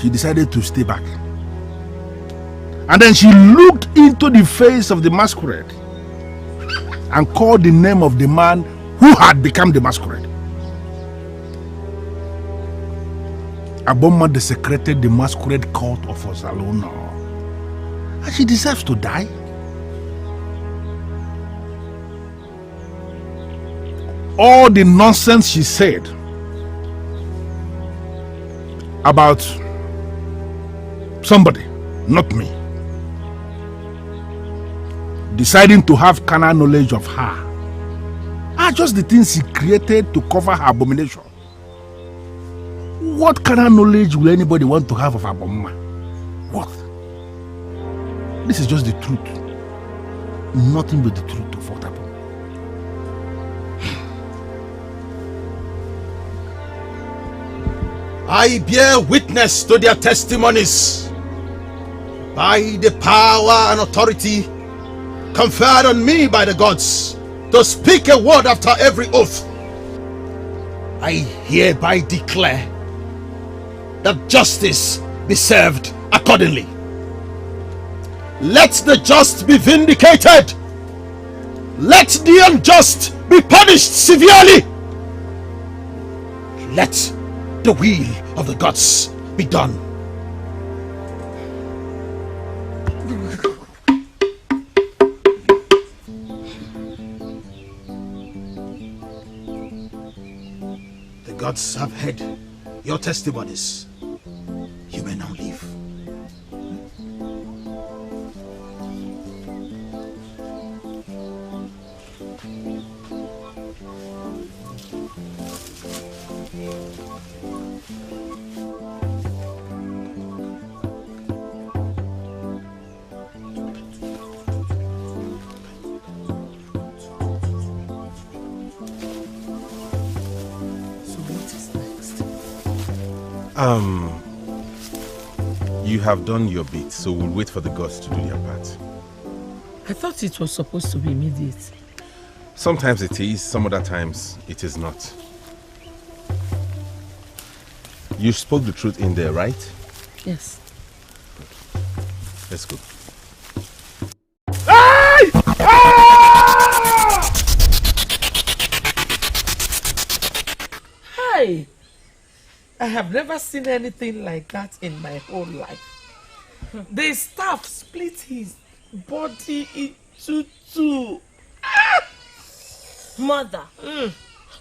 she decided to stay back And then she looked into the face of the masquerade and called the name of the man who had become the masquerade. Aboma desecrated the masquerade cult of Ozalono. And she deserves to die. All the nonsense she said about somebody, not me, deciding to have carnal knowledge of her, are just the things she created to cover her abomination. What carnal knowledge will anybody want to have of Aboma? What? This is just the truth. Nothing but the truth of what happened. I bear witness to their testimonies by the power and authority conferred on me by the gods to speak a word after every oath. I hereby declare that justice be served accordingly. Let the just be vindicated. Let the unjust be punished severely. Let the will of the gods be done. The gods have heard your testimonies. You may now leave. You have done your bit, so we'll wait for the gods to do their part. I thought it was supposed to be immediate. Sometimes it is, some other times it is not. You spoke the truth in there, right? Yes. Let's go. Hi! I have never seen anything like that in my whole life. The staff split his body into two. Mother,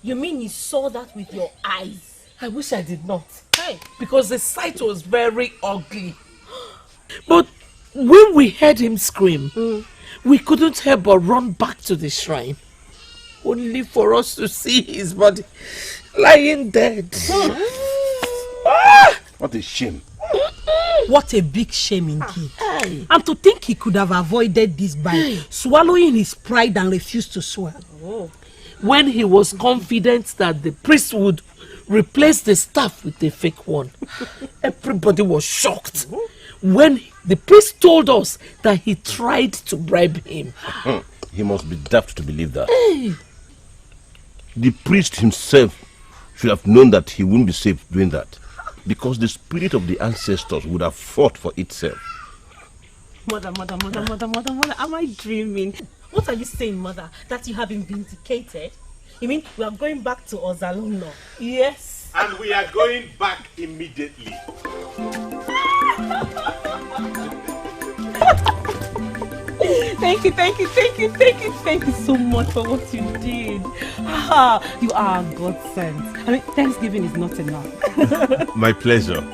you mean you saw that with your eyes? I wish I did not. Hey. Because the sight was very ugly. But when we heard him scream, we couldn't help but run back to the shrine. Only for us to see his body lying dead. What a shame. What a big shame indeed. And to think he could have avoided this by swallowing his pride and refuse to swear. When he was confident that the priest would replace the staff with a fake one, everybody was shocked. When the priest told us that he tried to bribe him. He must be daft to believe that. The priest himself should have known that he wouldn't be safe doing that, because the spirit of the ancestors would have fought for itself. Mother, am I dreaming? What are you saying, Mother? That you have been vindicated? You mean we are going back to Ozalono? Yes. And we are going back immediately. Thank you so much for what you did. You are a godsend. I mean, Thanksgiving is not enough. My pleasure.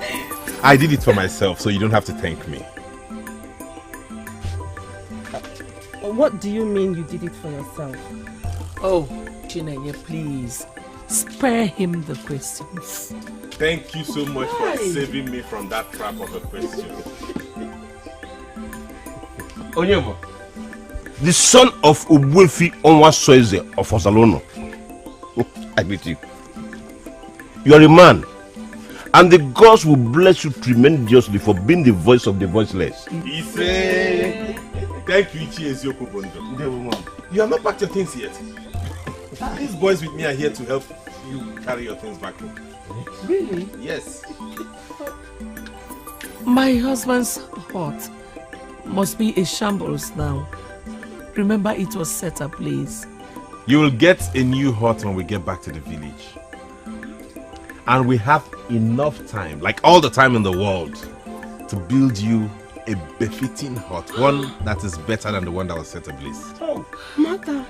I did it for myself, so you don't have to thank me. What do you mean you did it for yourself? Oh, Chinenye, please, spare him the questions. Thank you so much for saving me from that trap of a question. Onyema, the son of Ubwefi Onwasoeze of Ozalono. I greet you. You are a man, and the gods will bless you tremendously for being the voice of the voiceless. Ise. Thank you, UGEZE Bondo. You have not packed your things yet. These boys with me are here to help you carry your things back home. Really? Yes. My husband's heart must be a shambles now. Remember, it was set ablaze. You will get a new hut when we get back to the village. And we have enough time, like all the time in the world, to build you a befitting hut. One that is better than the one that was set ablaze. Oh, Mother.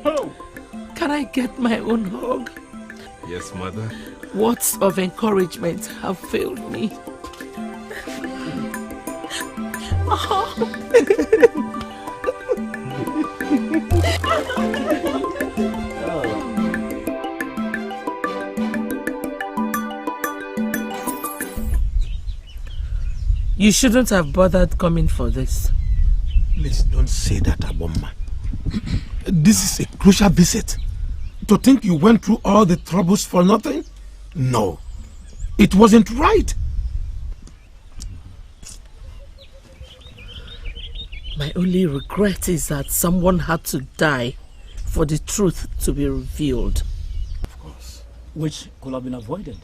Oh. Can I get my own hug? Yes, mother. Words of encouragement have failed me. You shouldn't have bothered coming for this. Please don't say that, Aboma. This is a crucial visit. To think you went through all the troubles for nothing? No. It wasn't right. My only regret is that someone had to die for the truth to be revealed. Of course. Which could have been avoided.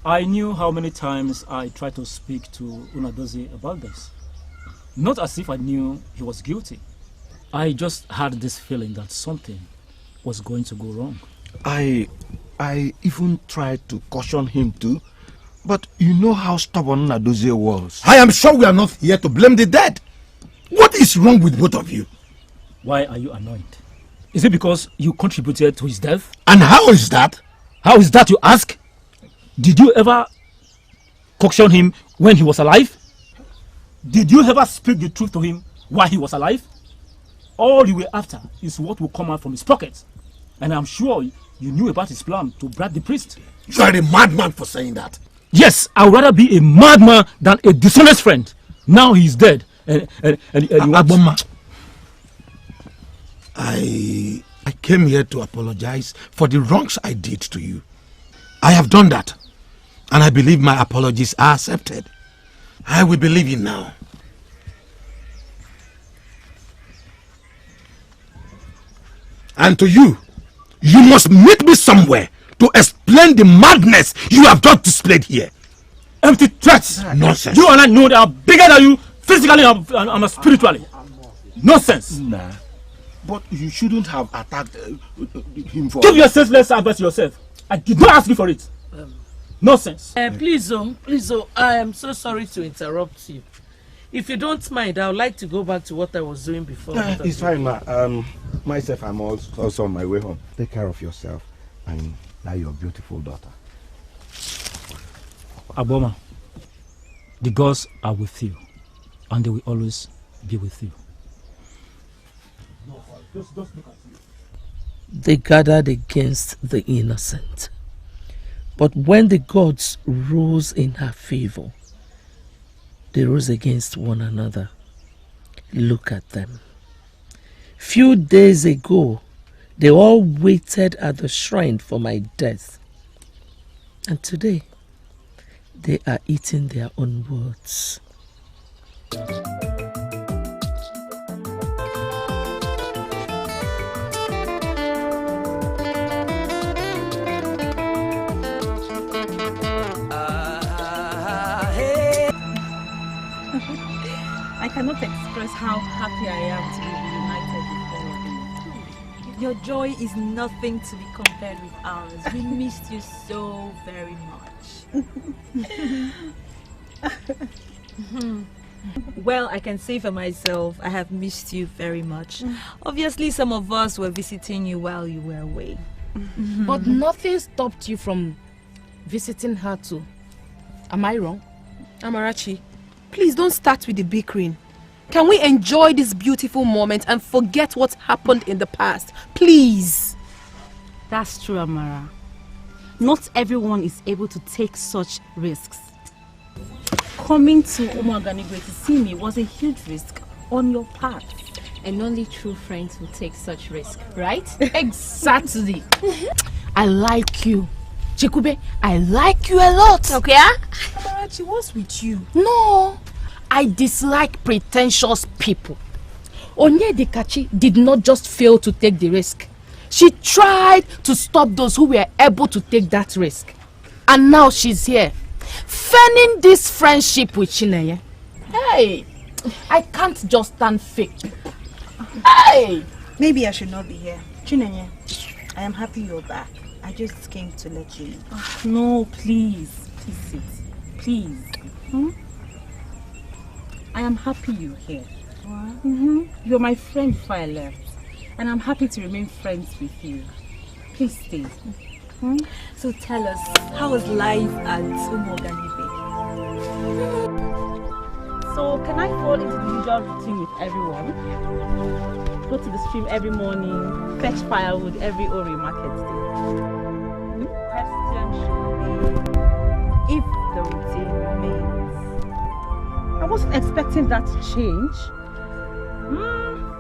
I knew how many times I tried to speak to Unadozie about this. Not as if I knew he was guilty. I just had this feeling that something was going to go wrong. I even tried to caution him too, but you know how stubborn Unadozie was. I am sure we are not here to blame the dead. What is wrong with both of you? Why are you annoyed? Is it because you contributed to his death? And how is that? How is that, you ask? Did you ever caution him when he was alive? Did you ever speak the truth to him while he was alive? All you were after is what will come out from his pockets. And I'm sure you knew about his plan to bribe the priest. You are a madman for saying that. Yes, I would rather be a madman than a dishonest friend. Now he's dead. Aboma, I came here to apologize for the wrongs I did to you. I have done that. And I believe my apologies are accepted. I will believe you now. And to you, you must meet me somewhere to explain the madness you have just displayed here. Empty threats! Nonsense. You and I know they are bigger than you, physically and spiritually. Nonsense! Nah, but you shouldn't have attacked him for... Give your senseless advice to yourself. I did not ask you for it. Nonsense. Please, I am so sorry to interrupt you. If you don't mind, I would like to go back to what I was doing before. It's fine, ma. Myself, I'm also on my way home. Take care of yourself and now your beautiful daughter. Aboma, the gods are with you, and they will always be with you. They gathered against the innocent. But when the gods rose in her favor, they rose against one another. Look at them. Few days ago, they all waited at the shrine for my death. And today, they are eating their own words. I cannot express how happy I am to be reunited with all of you. Your joy is nothing to be compared with ours. We missed you so very much. Well, I can say for myself, I have missed you very much. Obviously, some of us were visiting you while you were away. But nothing stopped you from visiting her too. Am I wrong? Amarachi, please don't start with the bickering. Can we enjoy this beautiful moment and forget what happened in the past? Please. That's true, Amara. Not everyone is able to take such risks. Coming to Umuaganigwe to see me was a huge risk on your part. And only true friends will take such risk, right? Exactly. I like you. Chikube, I like you a lot. Okay, Amarachi, what's with you? No, I dislike pretentious people. Onyedikachi did not just fail to take the risk. She tried to stop those who were able to take that risk. And now she's here, fanning this friendship with Chineye. Hey! I can't just stand fake. Hey! Maybe I should not be here. Chinenye, I am happy you're back. I just came to let you know. Oh, no, please. Please sit. Please. I am happy you're here. You're my friend before I left. And I'm happy to remain friends with you. Please stay. So tell us, how was life at Umuoganibe? So can I fall into the usual routine with everyone? Go to the stream every morning, fetch firewood every Ori market day. The question should be if the routine remains. I wasn't expecting that to change.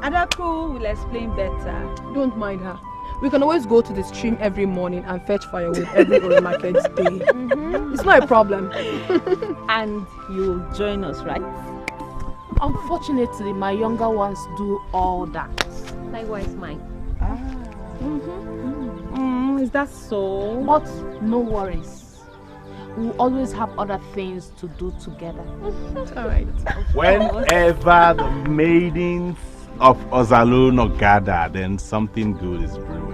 Adaku will explain better. Don't mind her. We can always go to the stream every morning and fetch firewood every Ori market day. It's not a problem. And you'll join us, right? Unfortunately, my younger ones do all that. Likewise mine. Is that so? But no worries. We'll always have other things to do together. Alright. Whenever the maidens of Ozalono gather, then something good is brewing.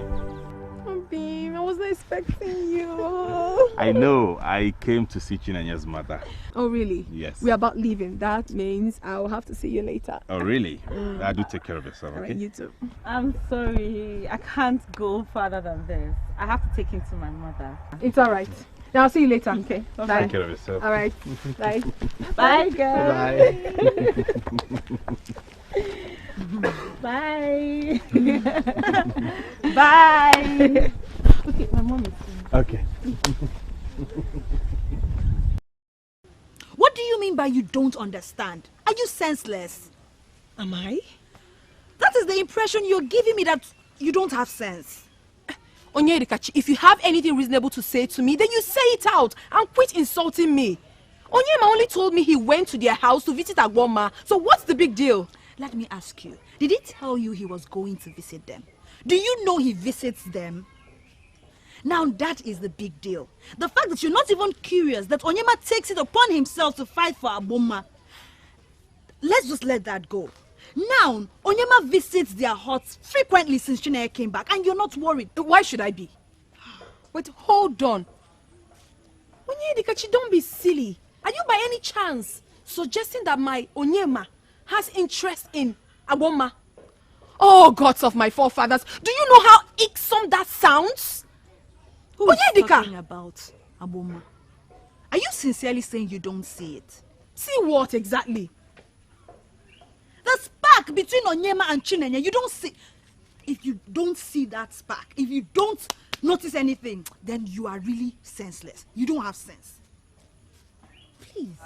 Beam, I wasn't expecting you. I know. I came to see Chinenye's mother. Oh, really? Yes. We're about leaving. That means I'll have to see you later. Oh, really? Do take care of yourself, okay? Alright, you too. I'm sorry. I can't go further than this. I have to take him to my mother. It's alright. Now I'll see you later. Okay. Bye. Take care of yourself. Alright. Bye. Bye, girl. Bye. Bye. Bye. Okay, my mom is coming. Okay. What do you mean by you don't understand? Are you senseless? Am I? That is the impression you're giving me, that you don't have sense. Onyedikachi, if you have anything reasonable to say to me, then you say it out and quit insulting me. Onyema only told me he went to their house to visit Agwoma, so what's the big deal? Let me ask you, did he tell you he was going to visit them? Do you know he visits them? Now that is the big deal. The fact that you're not even curious that Onyema takes it upon himself to fight for Aboma. Let's just let that go. Now, Onyema visits their huts frequently since Chineye came back, and you're not worried. Why should I be? Wait, hold on. Onyedikachi, don't be silly. Are you by any chance suggesting that my Onyema has interest in Aboma? Oh, gods of my forefathers, do you know how irksome that sounds? Who is talking about Aboma? Are you sincerely saying you don't see it? See what exactly? The spark between Onyema and Chinenye, you don't see. If you don't see that spark, if you don't notice anything, then you are really senseless. You don't have sense. Please.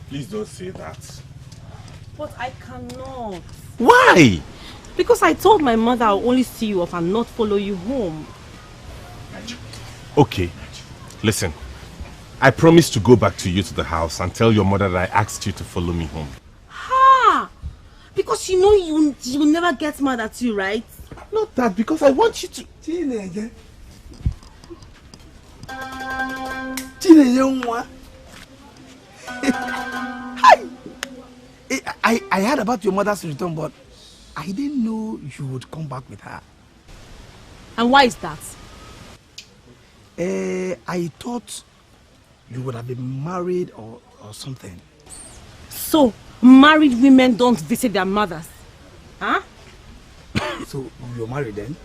Please don't say that. But I cannot. Why? Because I told my mother I'll only see you off and not follow you home. Okay, listen. I promise to go back to you to the house and tell your mother that I asked you to follow me home. Ha! Because you know you will never get mad at you, right? Not that, because I want you to... Teenager. Teenager. Hi! I heard about your mother's return, but I didn't know you would come back with her. And why is that? I thought you would have been married or something. So, married women don't visit their mothers? Huh? So, you're married then?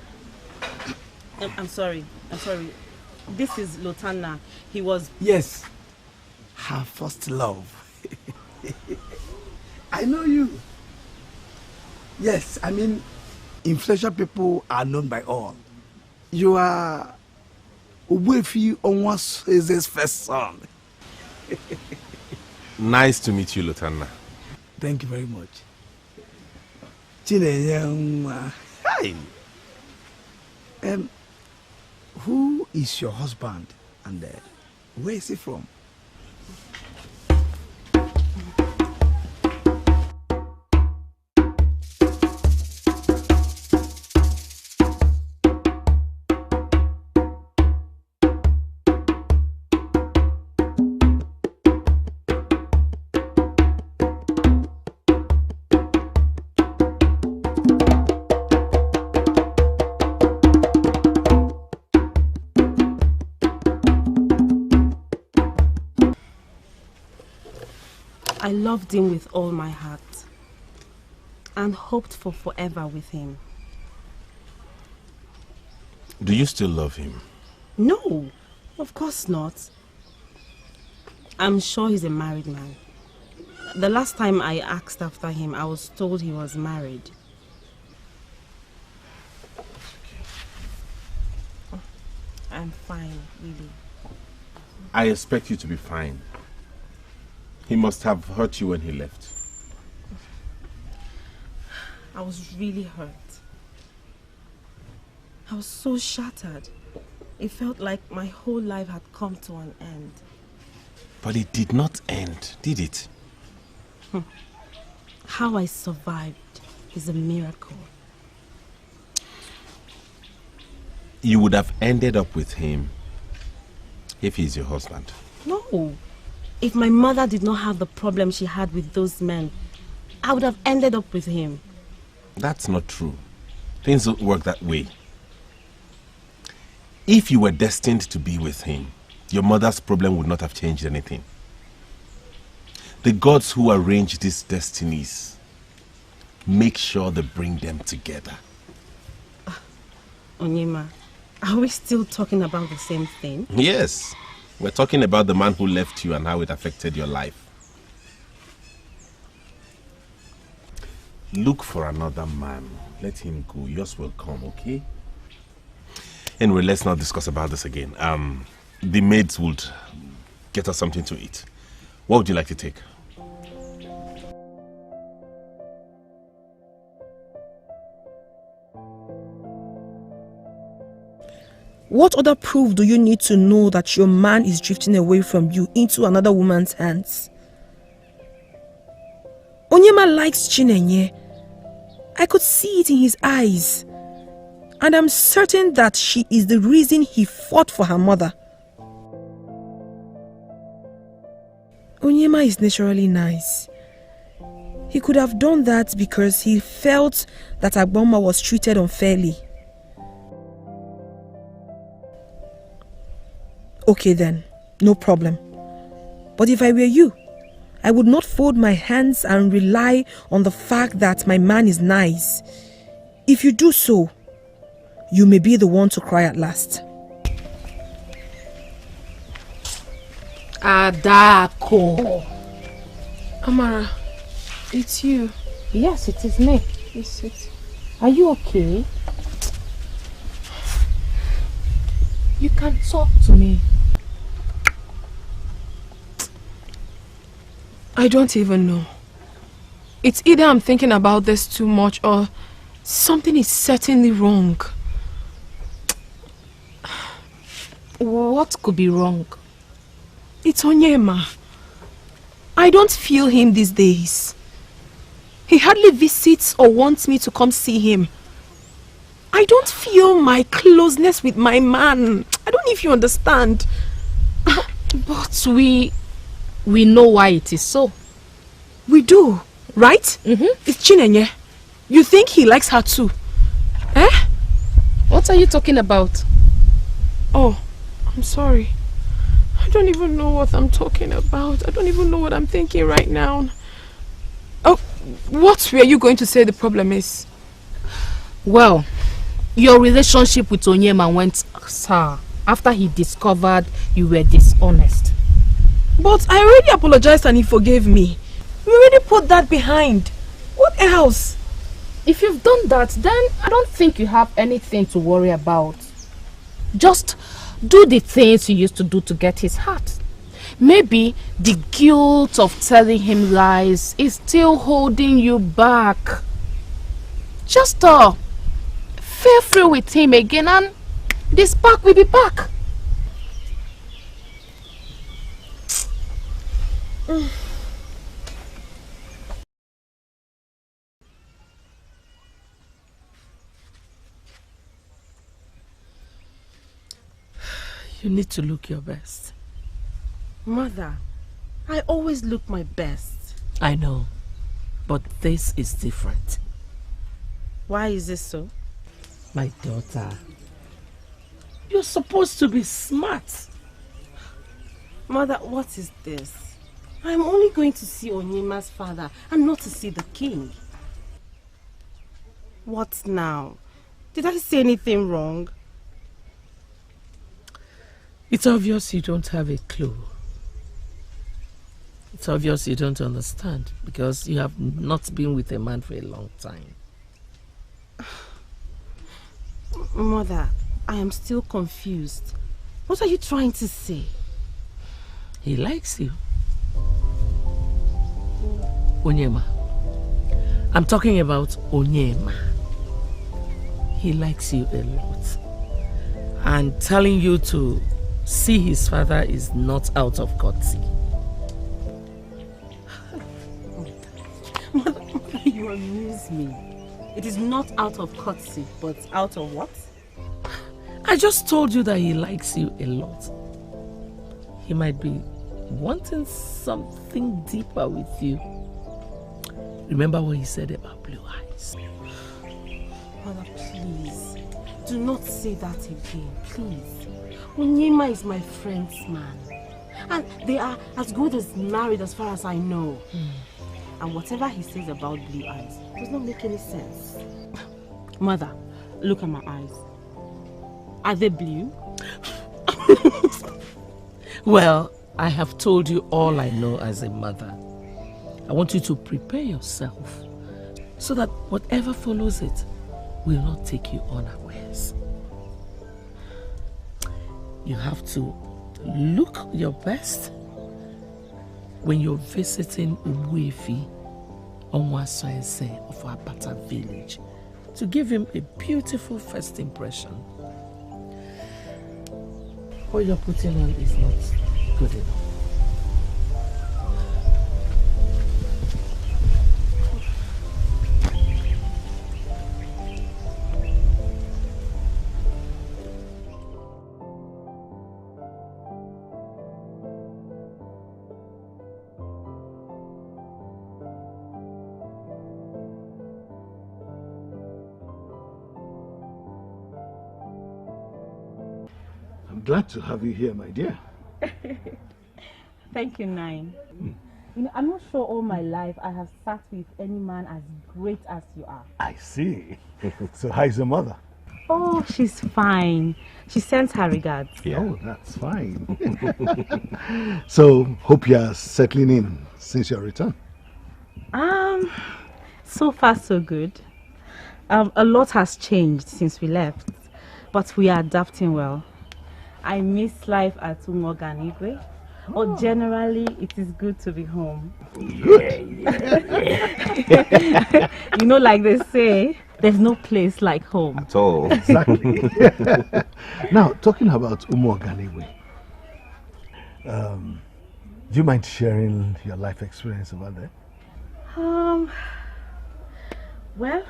I'm sorry. This is Lotana. He was... Yes. Her first love. I know you. Yes, I mean, influential people are known by all. You are Uwefi Onwa's first son. Nice to meet you, Lutana. Thank you very much. Hi. Who is your husband and where is he from? loved him with all my heart and hoped for forever with him. Do you still love him? No, of course not. I'm sure he's a married man. The last time I asked after him, I was told he was married. I'm fine, really. I expect you to be fine. He must have hurt you when he left. I was really hurt. I was so shattered. It felt like my whole life had come to an end. But it did not end, did it? How I survived is a miracle. You would have ended up with him if he's your husband. No. If my mother did not have the problem she had with those men, I would have ended up with him. That's not true. Things don't work that way. If you were destined to be with him, your mother's problem would not have changed anything. The gods who arrange these destinies make sure they bring them together. Onyema, are we still talking about the same thing? Yes. We're talking about the man who left you and how it affected your life. Look for another man. Let him go. Yours will come, okay? Anyway, let's not discuss about this again. The maids would get us something to eat. What would you like to take? What other proof do you need to know that your man is drifting away from you into another woman's hands? Onyema likes Chinenye. I could see it in his eyes. And I'm certain that she is the reason he fought for her mother. Onyema is naturally nice. He could have done that because he felt that Agboma was treated unfairly. Okay then, no problem. But if I were you, I would not fold my hands and rely on the fact that my man is nice. If you do so, you may be the one to cry at last. Adako. Amara, it's you. Yes, it is me. Is it? Are you okay? You can talk to me. I don't even know. It's either I'm thinking about this too much or something is certainly wrong. What could be wrong? It's Onyema. I don't feel him these days. He hardly visits or wants me to come see him. I don't feel my closeness with my man. I don't know if you understand. But we know why it is so. We do, right? It's Chinenye. You think he likes her too? Eh? What are you talking about? Oh, I'm sorry. I don't even know what I'm talking about. I don't even know what I'm thinking right now. Oh, what were you going to say the problem is? Well, your relationship with Onyema went sour after he discovered you were dishonest. But I already apologized and he forgave me. We already put that behind. What else? If you've done that, then I don't think you have anything to worry about. Just do the things you used to do to get his heart. Maybe the guilt of telling him lies is still holding you back. Just feel free with him again and this spark will be back. You need to look your best. Mother, I always look my best. I know, but this is different. Why is this so? My daughter, you're supposed to be smart. Mother, what is this? I'm only going to see Onyema's father and not to see the king. What now? Did I say anything wrong? It's obvious you don't have a clue. It's obvious you don't understand because you have not been with a man for a long time. Mother, I am still confused. What are you trying to say? He likes you. Onyema. I'm talking about Onyema. He likes you a lot. And telling you to see his father is not out of courtesy. Mother, you amuse me. It is not out of courtesy, but out of what? I just told you that he likes you a lot. He might be wanting something deeper with you. Remember what he said about blue eyes. Mother, please. Do not say that again, please. Onyema is my friend's man. And they are as good as married as far as I know. And whatever he says about blue eyes does not make any sense. Mother, look at my eyes. Are they blue? Well, I have told you all I know as a mother. I want you to prepare yourself so that whatever follows it will not take you unawares. You have to look your best when you're visiting Umuefi Onwasoense of Abata village to give him a beautiful first impression. What you're putting on is not good enough. Glad to have you here, my dear. Thank you, Nine. You know, I'm not sure all my life I have sat with any man as great as you are. I see. So how's your mother? Oh, she's fine. She sends her regards. Yeah. Oh, that's fine. So, hope you are settling in since your return. So far so good. A lot has changed since we left, but we are adapting well. I miss life at Umoganigwe. Or generally, it is good to be home. Good. You know, like they say, there's no place like home. At all. Exactly. Now, talking about Umoganigwe, do you mind sharing your life experience over there? Well,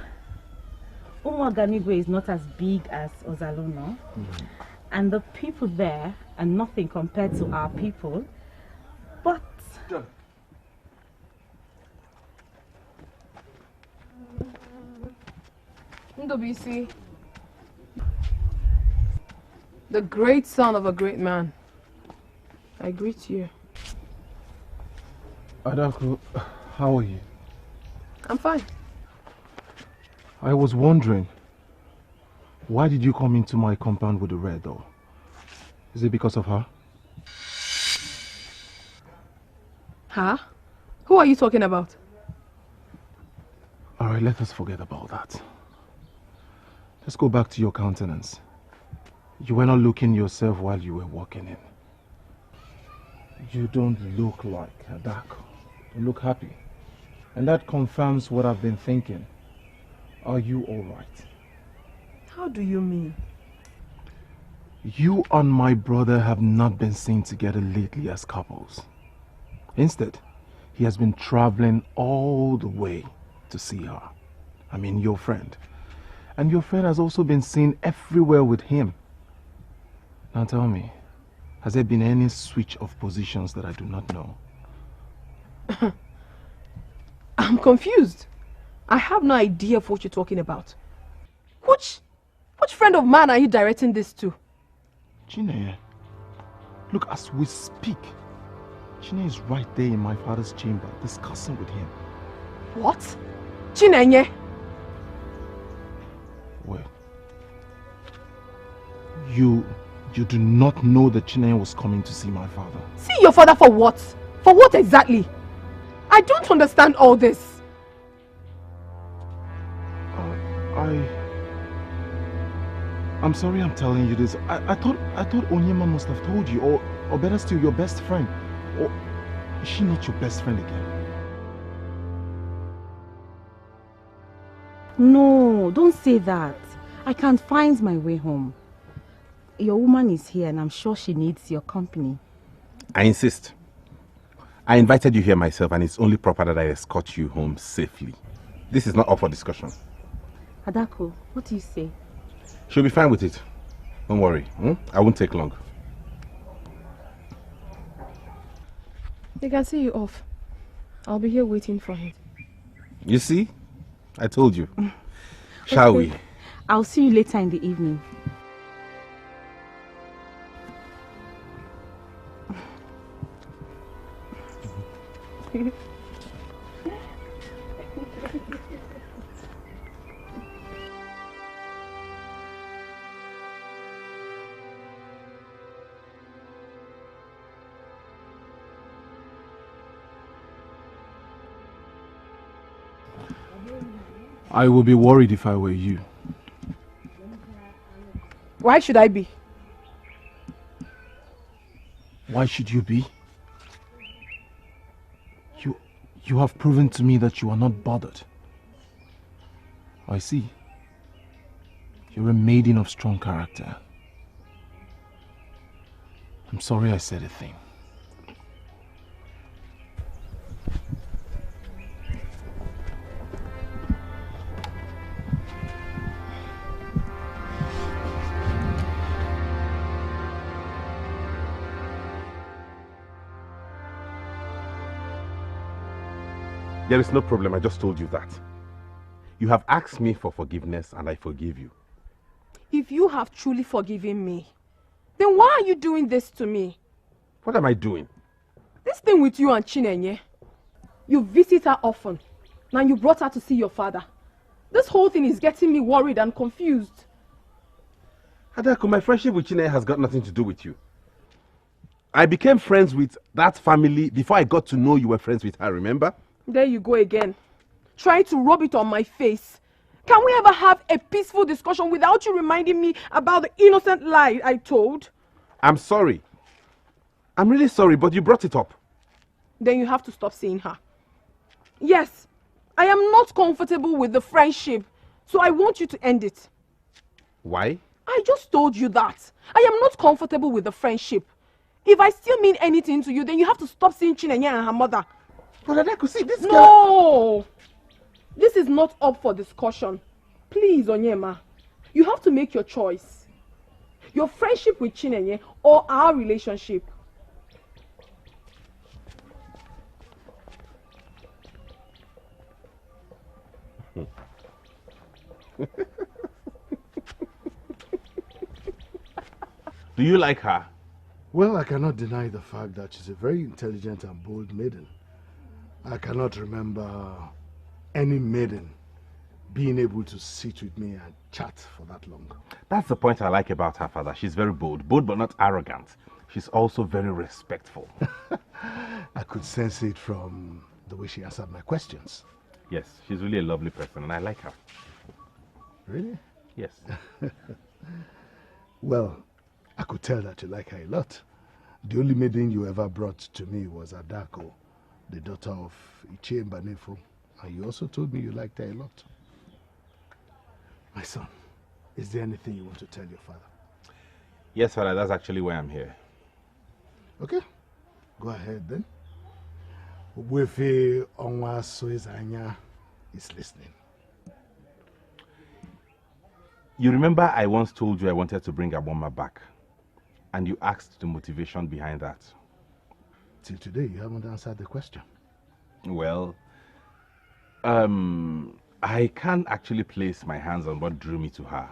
Umoganigwe is not as big as Ozalono. And the people there are nothing compared to our people. But Ndobisi, the great son of a great man, I greet you. Adaku, how are you? I'm fine. I was wondering, why did you come into my compound with the red door? Is it because of her? Huh? Who are you talking about? Alright, let us forget about that. Let's go back to your countenance. You were not looking yourself while you were walking in. You don't look like Adako. You look happy. And that confirms what I've been thinking. Are you alright? How do you mean? You and my brother have not been seen together lately as couples. Instead, he has been traveling all the way to see her. I mean, your friend. And your friend has also been seen everywhere with him. Now tell me, has there been any switch of positions that I do not know? I'm confused. I have no idea of what you're talking about. Which friend of mine are you directing this to? Chineye, look, as we speak, Chinenye is right there in my father's chamber, discussing with him. What? Chinenye? Wait. You do not know that Chinenye was coming to see my father? See your father for what? For what exactly? I don't understand all this. I'm sorry I'm telling you this. I thought Onyema must have told you, or better still, your best friend. Or is she not your best friend again? No, don't say that. I can't find my way home. Your woman is here and I'm sure she needs your company. I insist. I invited you here myself and it's only proper that I escort you home safely. This is not up for discussion. Adako, what do you say? She'll be fine with it. Don't worry. I won't take long. They can see you off. I'll be here waiting for him. You see? I told you. Shall we? I'll see you later in the evening. I would be worried if I were you. Why should I be? Why should you be? You have proven to me that you are not bothered. I see. You're a maiden of strong character. I'm sorry I said a thing. There is no problem, I just told you that. You have asked me for forgiveness and I forgive you. If you have truly forgiven me, then why are you doing this to me? What am I doing? This thing with you and Chinenye. You visit her often. Now you brought her to see your father. This whole thing is getting me worried and confused. Adako, my friendship with Chinenye has got nothing to do with you. I became friends with that family before I got to know you were friends with her, remember? There you go again. Trying to rub it on my face. Can we ever have a peaceful discussion without you reminding me about the innocent lie I told? I'm sorry. I'm really sorry, but you brought it up. Then you have to stop seeing her. Yes, I am not comfortable with the friendship, so I want you to end it. Why? I just told you that. I am not comfortable with the friendship. If I still mean anything to you, then you have to stop seeing Chinenye and her mother. But I could see this girl. No! This is not up for discussion. Please, Onyema, you have to make your choice. Your friendship with Chinenye or our relationship. Do you like her? Well, I cannot deny the fact that she's a very intelligent and bold maiden. I cannot remember any maiden being able to sit with me and chat for that long. That's the point I like about her, father. She's very bold. Bold but not arrogant. She's also very respectful. I could sense it from the way she answered my questions. Yes, she's really a lovely person and I like her. Really? Yes. Well, I could tell that you like her a lot. The only maiden you ever brought to me was Adako, the daughter of Ichie Mbanefo, and you also told me you liked her a lot. My son, is there anything you want to tell your father? Yes, father, that's actually why I'm here. Okay, go ahead then. Wefe Onwa Soezanya is listening. You remember I once told you I wanted to bring Aboma back, and you asked the motivation behind that. Till today, you haven't answered the question. Well, I can't actually place my hands on what drew me to her.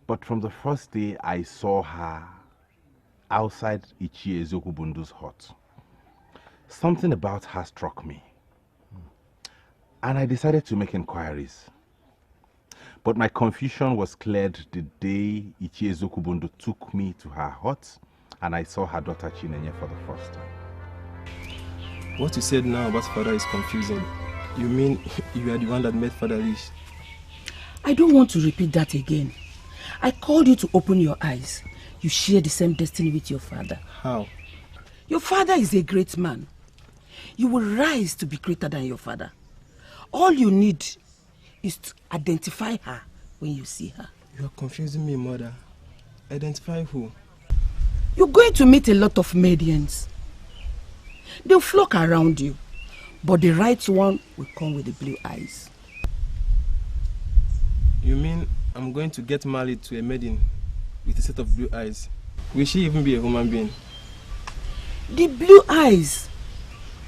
But from the first day I saw her, outside UGEZE Bundu's hut. Something about her struck me. And I decided to make inquiries. But my confusion was cleared the day UGEZE Bundu took me to her hut and I saw her daughter Chinenye for the first time. What you said now about father is confusing. You mean you are the one that made father rich? I don't want to repeat that again. I called you to open your eyes. You share the same destiny with your father. How? Your father is a great man. You will rise to be greater than your father. All you need is to identify her when you see her. You are confusing me, mother. Identify who? You're going to meet a lot of maidens. They'll flock around you, but the right one will come with the blue eyes. You mean I'm going to get married to a maiden with a set of blue eyes? Will she even be a human being? The blue eyes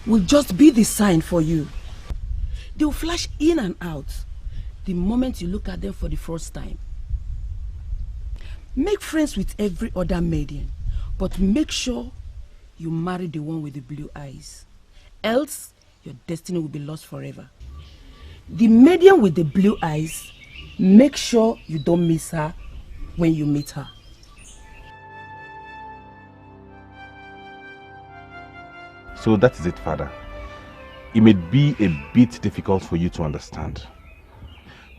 will just be the sign for you. They'll flash in and out the moment you look at them for the first time. Make friends with every other maiden, but make sure you marry the one with the blue eyes. Else, your destiny will be lost forever. The maiden with the blue eyes, make sure you don't miss her when you meet her. So that is it, Father. It may be a bit difficult for you to understand.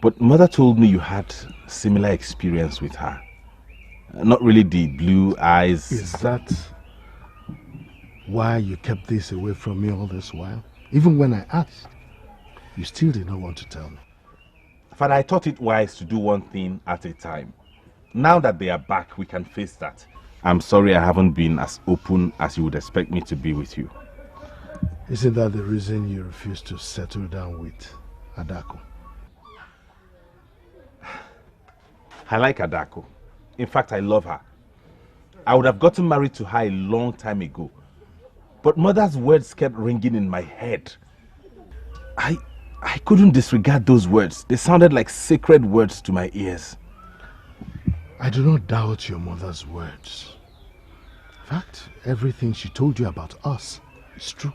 But Mother told me you had similar experience with her. Not really the blue eyes. Is that why you kept this away from me all this while? Even when I asked, you still did not want to tell me. Father, I thought it wise to do one thing at a time. Now that they are back, we can face that. I'm sorry I haven't been as open as you would expect me to be with you. Isn't that the reason you refused to settle down with Adako? I like Adako. In fact, I love her. I would have gotten married to her a long time ago. But Mother's words kept ringing in my head. I couldn't disregard those words. They sounded like sacred words to my ears. I do not doubt your mother's words. In fact, everything she told you about us is true.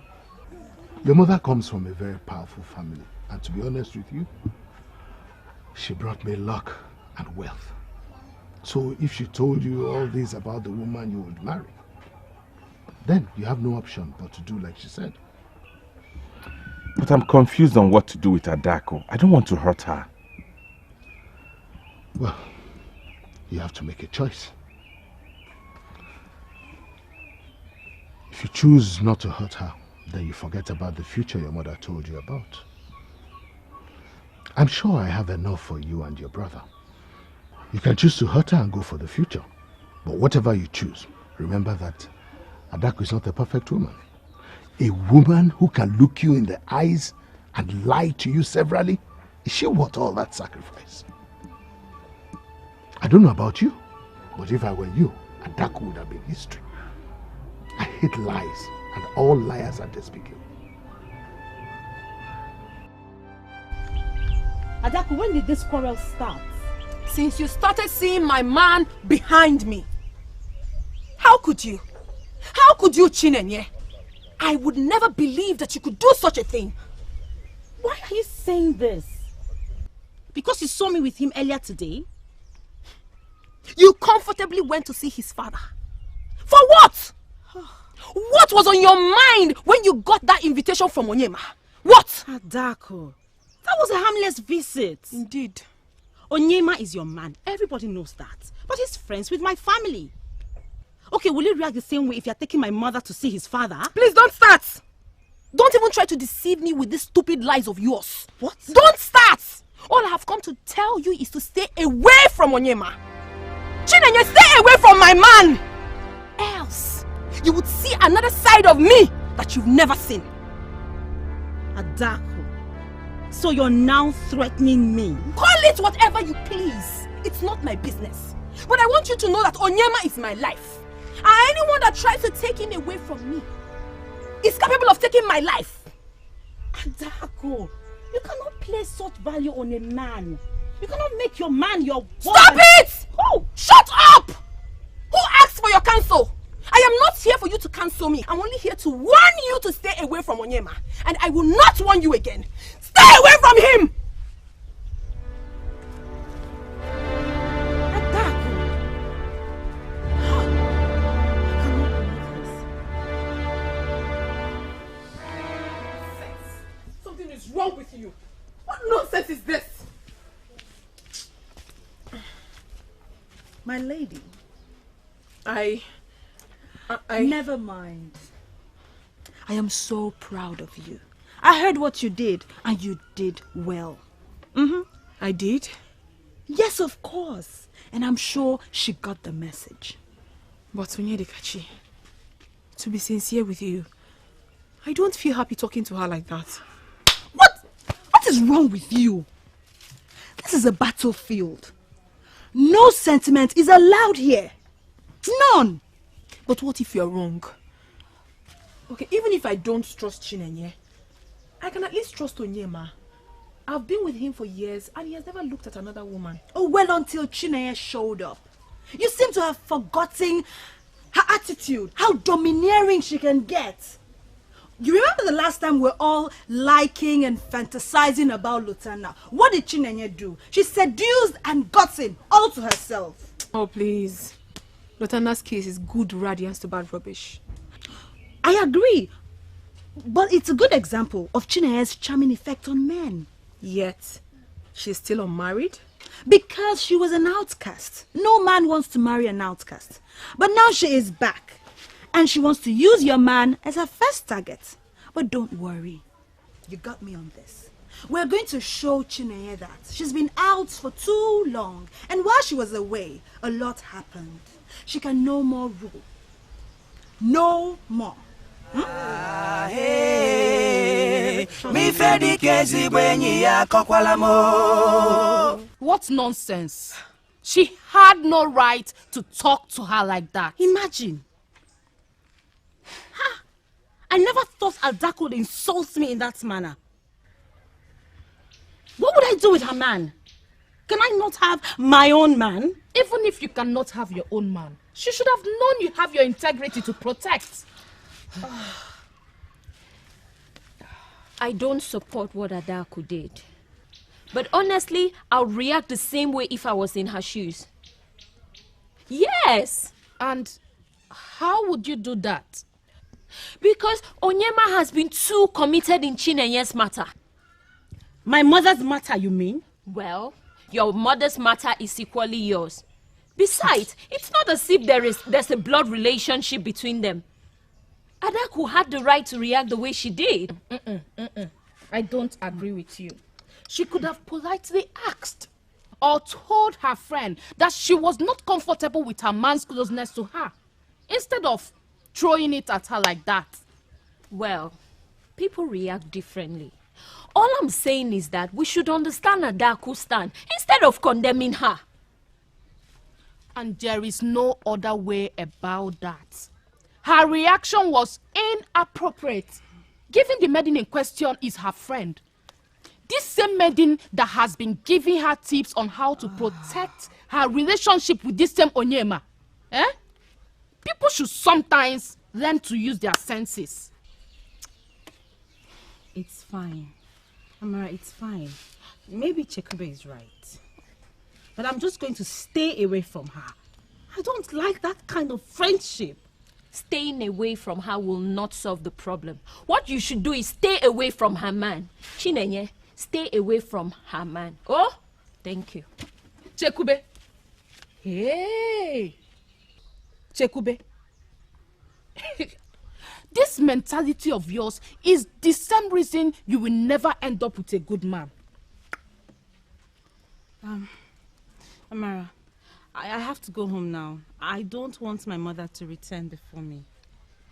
Your mother comes from a very powerful family. And to be honest with you, she brought me luck and wealth. So if she told you all this about the woman you would marry, then you have no option but to do like she said. But I'm confused on what to do with Adako. I don't want to hurt her. Well, you have to make a choice. If you choose not to hurt her, then you forget about the future your mother told you about. I'm sure I have enough for you and your brother. You can choose to hurt her and go for the future. But whatever you choose, remember that Adako is not a perfect woman. A woman who can look you in the eyes and lie to you severally, is she worth all that sacrifice? I don't know about you, but if I were you, Adako would have been history. I hate lies, and all liars are despicable. Adako, when did this quarrel start? Since you started seeing my man behind me. How could you? How could you, Chinenye? I would never believe that you could do such a thing. Why are you saying this? Because you saw me with him earlier today? You comfortably went to see his father. For what? What was on your mind when you got that invitation from Onyema? What? Adako, that was a harmless visit. Indeed. Onyema is your man. Everybody knows that. But he's friends with my family. Okay, will you react the same way if you're taking my mother to see his father? Please don't start! Don't even try to deceive me with these stupid lies of yours. What? Don't start! All I have come to tell you is to stay away from Onyema. Chinenye, stay away from my man! Else, you would see another side of me that you've never seen. Adako, so you're now threatening me? Call it whatever you please. It's not my business. But I want you to know that Onyema is my life. And anyone that tries to take him away from me is capable of taking my life. Adako, you cannot place such value on a man. You cannot make your man your wife. Stop it! Oh, shut up! Who asked for your counsel? am not here for you to cancel me. I'm only here to warn you to stay away from Onyema. And I will not warn you again. Stay away from him! Something is wrong with you. What nonsense is this? My lady. I... Never mind. I am so proud of you. I heard what you did, and you did well. I did? Yes, of course. And I'm sure she got the message. But Onyedikachi, to be sincere with you, I don't feel happy talking to her like that. What is wrong with you? This is a battlefield. No sentiment is allowed here. None. But what if you're wrong? Okay, even if I don't trust Chinenye, I can at least trust Onyema. I've been with him for years and he has never looked at another woman. Oh, well, until Chinenye showed up. You seem to have forgotten her attitude, how domineering she can get. You remember the last time we're all liking and fantasizing about Lutana? What did Chinenye do? She seduced and got him all to herself. Oh, please. Lutana's case is good radiance to bad rubbish. I agree. But it's a good example of Chinenye's charming effect on men. Yet, she's still unmarried? Because she was an outcast. No man wants to marry an outcast. But now she is back. And she wants to use your man as her first target. But don't worry. You got me on this. We're going to show Chinenye that she's been out for too long. And while she was away, a lot happened. She can no more rule. No more. What nonsense. She had no right to talk to her like that. Imagine. I never thought Adako would insult me in that manner. What would I do with her man? Can I not have my own man? Even if you cannot have your own man, she should have known you have your integrity to protect. I don't support what Adako did. But honestly, I'll react the same way if I was in her shoes. Yes! And how would you do that? Because Onyema has been too committed in Chinenye's matter. My mother's matter, you mean? Well, your mother's matter is equally yours. Besides, it's not as if there's a blood relationship between them. Adako had the right to react the way she did. I don't agree with you. She could have politely asked or told her friend that she was not comfortable with her man's closeness to her, instead of throwing it at her like that. Well, people react differently. All I'm saying is that we should understand Adako's stand instead of condemning her. And there is no other way about that. Her reaction was inappropriate, given the maiden in question is her friend. This same maiden that has been giving her tips on how to protect her relationship with this same Onyema. People should sometimes learn to use their senses. It's fine. Amara, it's fine. Maybe Chekube is right. But I'm just going to stay away from her. I don't like that kind of friendship. Staying away from her will not solve the problem. What you should do is stay away from her man. Chinenye, stay away from her man. Oh, thank you. Chekube. Hey. Chekube. This mentality of yours is the same reason you will never end up with a good man. Amara, I have to go home now. I don't want my mother to return before me.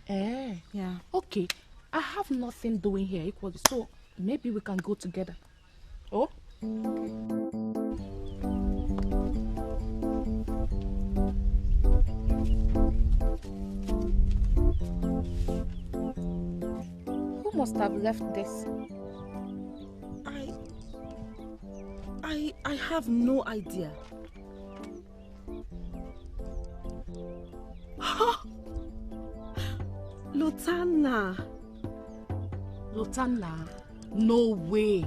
Yeah. Okay. I have nothing doing here equally, so maybe we can go together. Oh? Who must have left this? I have no idea. Lutana. Lutana, no way.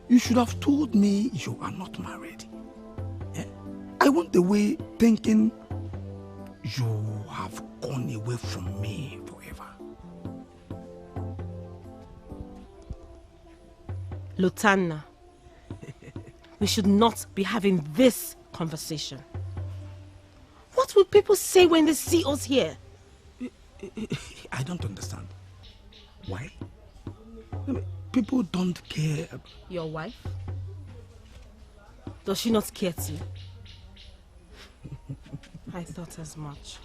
You should have told me you are not married. I went away thinking you have gone away from me forever. Lutana, we should not be having this conversation. What will people say when they see us here? I don't understand. Why? People don't care. Your wife? Does she not care too? I thought as much.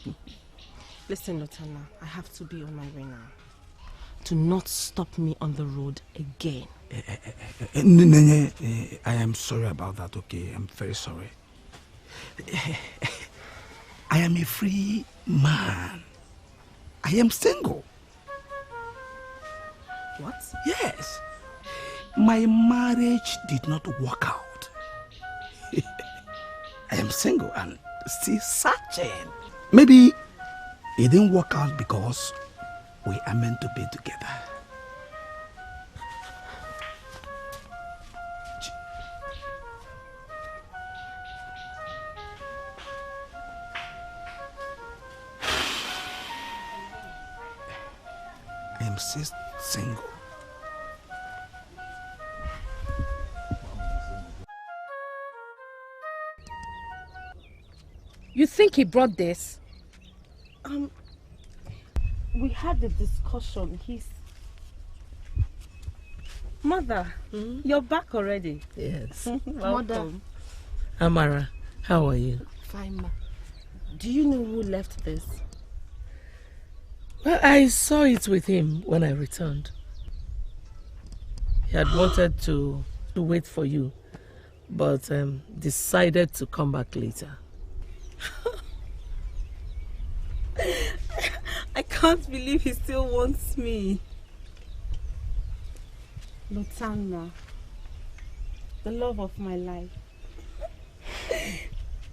Listen, Lutana, I have to be on my way now. Do not stop me on the road again. I am sorry about that, okay? I'm very sorry. I am a free man. I am single. What? Yes. My marriage did not work out. I am single and still searching. Maybe it didn't work out because we are meant to be together. I am still single. You think he brought this? We had a discussion. Mother, you're back already. Yes. Mother. Amara, how are you? Fine, ma. Do you know who left this? Well, I saw it with him when I returned. He had wanted to wait for you, but decided to come back later. I can't believe he still wants me. Lutana, the love of my life.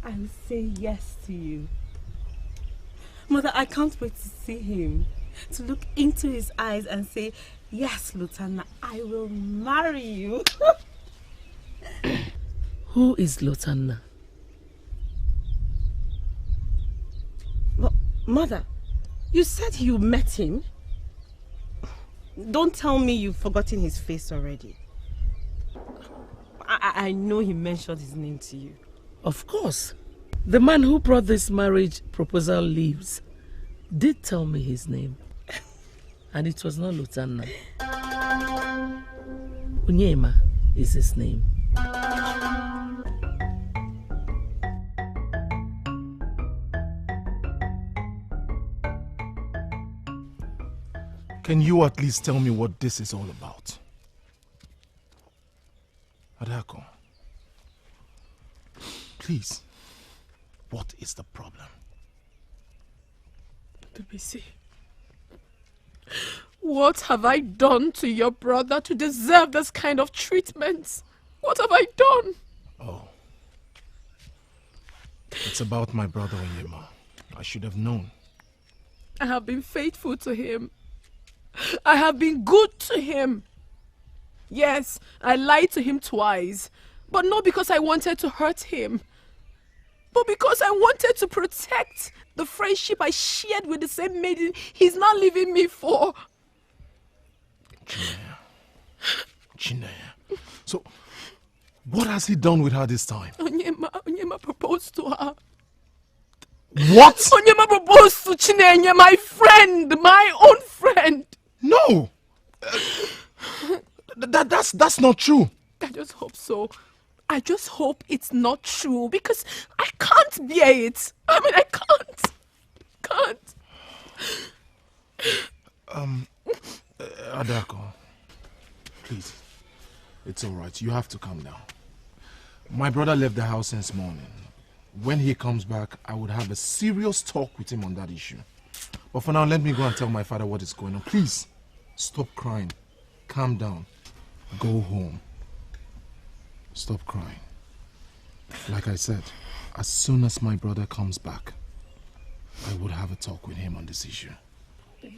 I will say yes to you. Mother, I can't wait to see him. To look into his eyes and say, yes, Lutana, I will marry you. Who is Lutana? But, Mother, you said you met him. Don't tell me you've forgotten his face already. I know he mentioned his name to you. Of course. The man who brought this marriage proposal leaves did tell me his name. And it was not Lutana. Unyema is his name. Can you at least tell me what this is all about? Adako, please, what is the problem? Tubisi, what have I done to your brother to deserve this kind of treatment? What have I done? Oh, it's about my brother Onyema. I should have known. I have been faithful to him. I have been good to him. Yes, I lied to him twice, but not because I wanted to hurt him, but because I wanted to protect the friendship I shared with the same maiden he's not leaving me for. Chinaya. So, what has he done with her this time? Onyema proposed to her. What? Onyema proposed to Chinenye, my friend, my own friend. No! That's not true. I just hope so. I just hope it's not true because I can't bear it. I mean, I can't. Adako, please. It's alright. You have to calm down. My brother left the house since morning. When he comes back, I would have a serious talk with him on that issue. But for now, let me go and tell my father what is going on. Please, stop crying. Calm down. Go home. Stop crying. Like I said, as soon as my brother comes back, I would have a talk with him on this issue. Where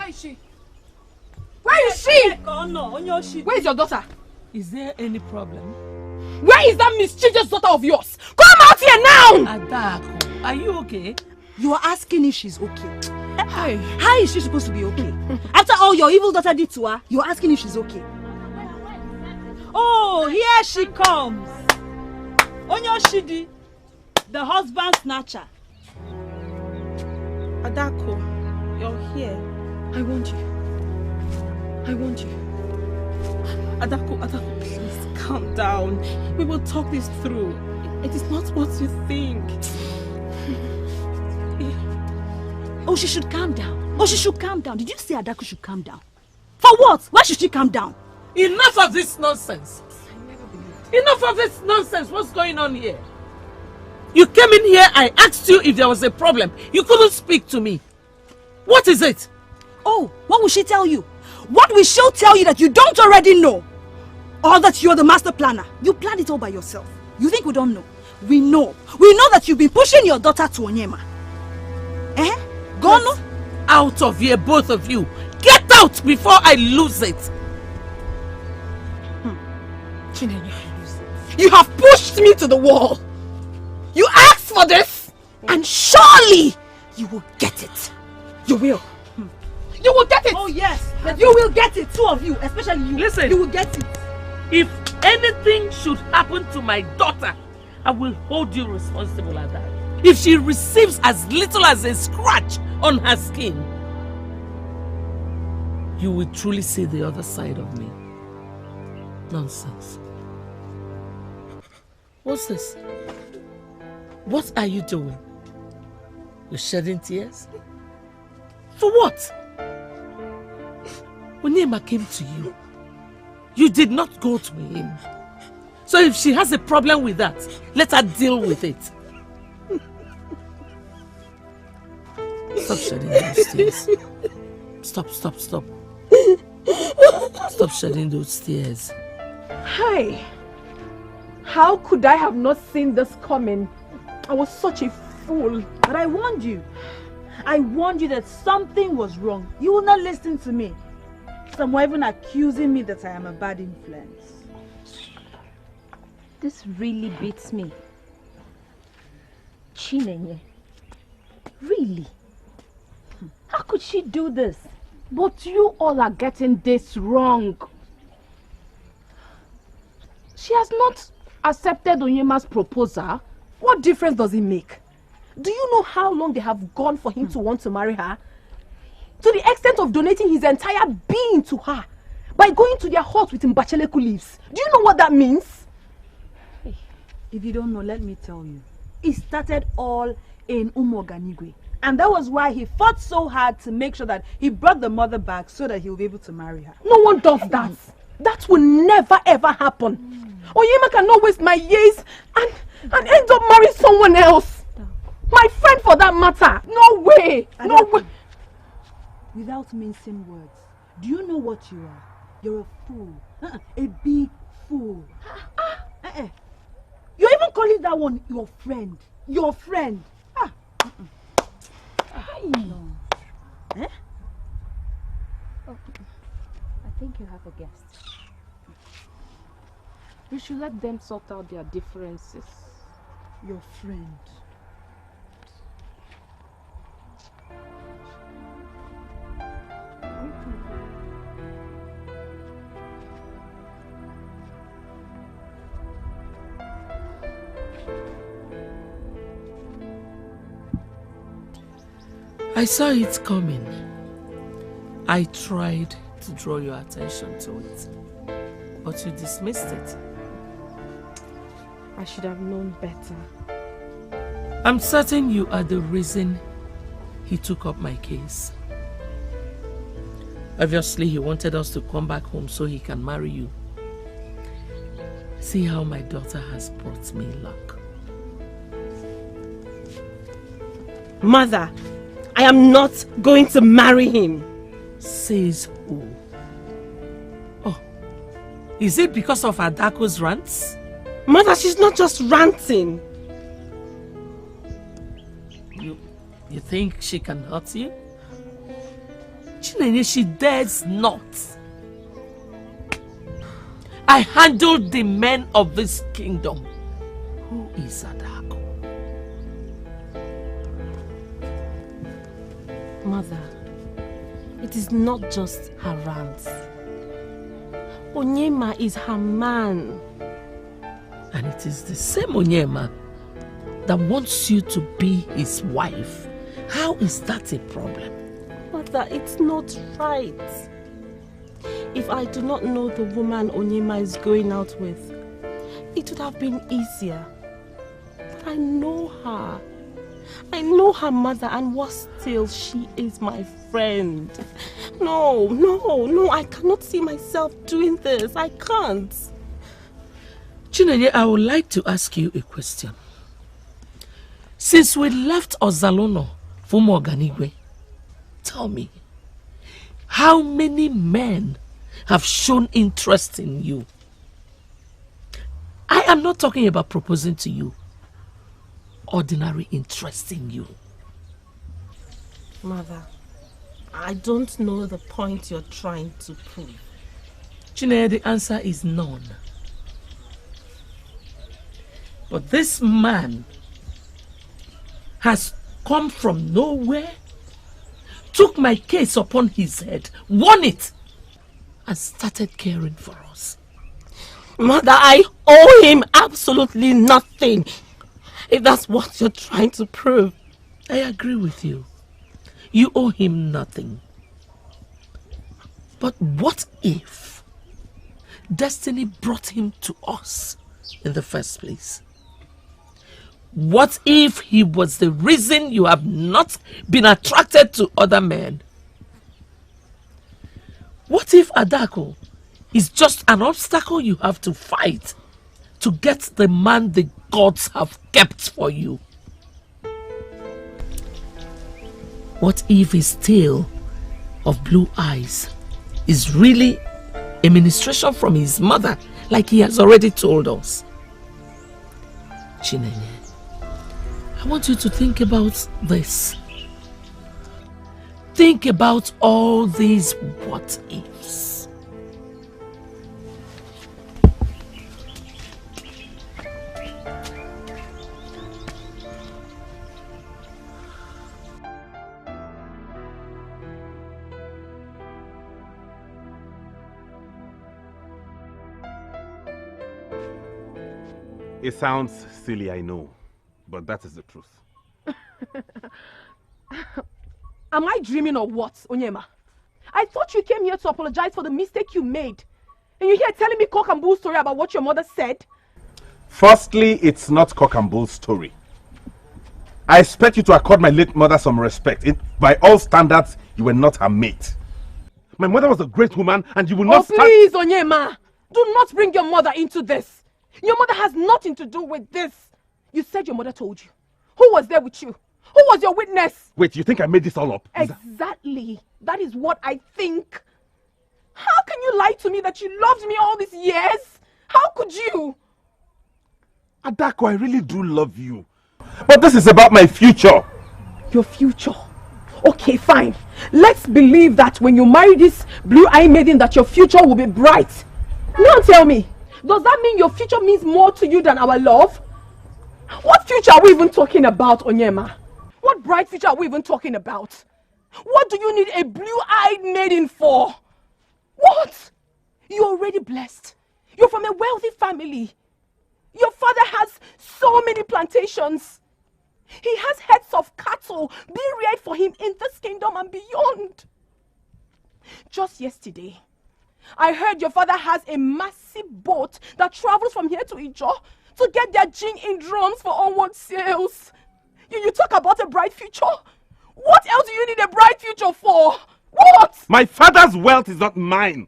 is she? Where is she? Where is your daughter? Is there any problem? Where is that mischievous daughter of yours? Come out here now! Adako, are you okay? You are asking if she's okay. How is she supposed to be okay? After all your evil daughter did to her, you're asking if she's okay. Oh, here she comes. Onyoshidi, the husband snatcher. Adako, you're here. I want you. I want you. Adako, please calm down. We will talk this through. It is not what you think. Oh, she should calm down. Oh, she should calm down. Did you say Adako should calm down? For what? Why should she calm down? Enough of this nonsense. Enough of this nonsense. What's going on here? You came in here, I asked you if there was a problem. You couldn't speak to me. What is it? Oh, what will she tell you? What will she tell you that you don't already know? Or that you're the master planner? You planned it all by yourself. You think we don't know? We know. We know that you've been pushing your daughter to Onyema. Eh? Gone? Out of here, both of you. Get out before I lose it. Chinenye, you have pushed me to the wall. You asked for this, and surely you will get it. You will. You will get it. Oh yes, you will get it. Two of you, especially you. Listen. You will get it. If anything should happen to my daughter, I will hold you responsible at that. If she receives as little as a scratch on her skin, you will truly see the other side of me. Nonsense. What's this? What are you doing? You're shedding tears? For what? When Onyema came to you, you did not go to him. So if she has a problem with that, let her deal with it. Stop shedding those tears. Stop. Stop shedding those tears. Hi. How could I have not seen this coming? I was such a fool. But I warned you. I warned you that something was wrong. You will not listen to me. Some were even accusing me that I am a bad influence. This really beats me. Chinenye. Really? How could she do this? But you all are getting this wrong. She has not accepted Onyema's proposal. What difference does it make? Do you know how long they have gone for him to want to marry her? To the extent of donating his entire being to her by going to their hut with mbacheleku leaves. Do you know what that means? If you don't know, let me tell you. It started all in Umoganigwe. And that was why he fought so hard to make sure that he brought the mother back so that he will be able to marry her. No one does that. That will never ever happen. Onyema cannot waste my years and end up marrying someone else. My friend for that matter. No way. No way. Without mincing words, do you know what you are? You're a fool. A big fool. You're even calling that one your friend. Your friend. No. Eh? Oh, I think you have a guest. You should let them sort out their differences. Your friend. I saw it coming. I tried to draw your attention to it, but you dismissed it. I should have known better. I'm certain you are the reason he took up my case. Obviously, he wanted us to come back home so he can marry you. See how my daughter has brought me luck. Mother, I am not going to marry him. Says who? Oh, is it because of Adako's rants? Mother, she's not just ranting. You think she can hurt you? Chinenye, she dares not. I handled the men of this kingdom. Who is Adako? Mother, it is not just her rants. Onyema is her man. And it is the same Onyema that wants you to be his wife. How is that a problem? Mother, it's not right. If I do not know the woman Onyema is going out with, it would have been easier. But I know her. I know her mother, and worse still, she is my friend. No, I cannot see myself doing this. I can't. Chinenye, I would like to ask you a question. Since we left Ozalono for Moganigwe, tell me, how many men have shown interest in you? I am not talking about proposing to you. Ordinary interest in you. Mother, I don't know the point you're trying to prove. Chinenye, the answer is none. But this man has come from nowhere, took my case upon his head, won it, and started caring for us. Mother, I owe him absolutely nothing. If that's what you're trying to prove. I agree with you. You owe him nothing. But what if destiny brought him to us in the first place? What if he was the reason you have not been attracted to other men? What if Adako is just an obstacle you have to fight to get the man the gods have kept for you? What if his tale of blue eyes is really a ministration from his mother, like he has already told us? Chinenye, I want you to think about this. Think about all these what ifs. It sounds silly, I know, but that is the truth. Am I dreaming or what, Onyema? I thought you came here to apologize for the mistake you made. And you're here telling me cock and bull story about what your mother said? Firstly, it's not cock and bull story. I expect you to accord my late mother some respect. By all standards, you were not her mate. My mother was a great woman, and you will not please, Onyema! Do not bring your mother into this. Your mother has nothing to do with this. You said your mother told you. Who was there with you? Who was your witness? Wait, you think I made this all up? Exactly. That is what I think. How can you lie to me that you loved me all these years? How could you? Adako, I really do love you. But this is about my future. Your future? Okay, fine. Let's believe that when you marry this blue-eyed maiden that your future will be bright. Now tell me, does that mean your future means more to you than our love? What future are we even talking about, Onyema? What bright future are we even talking about? What do you need a blue-eyed maiden for? What? You're already blessed. You're from a wealthy family. Your father has so many plantations. He has herds of cattle being reared for him in this kingdom and beyond. Just yesterday, I heard your father has a massive boat that travels from here to Ijo to get their gin in drums for onward sales. You talk about a bright future? What else do you need a bright future for? What? My father's wealth is not mine.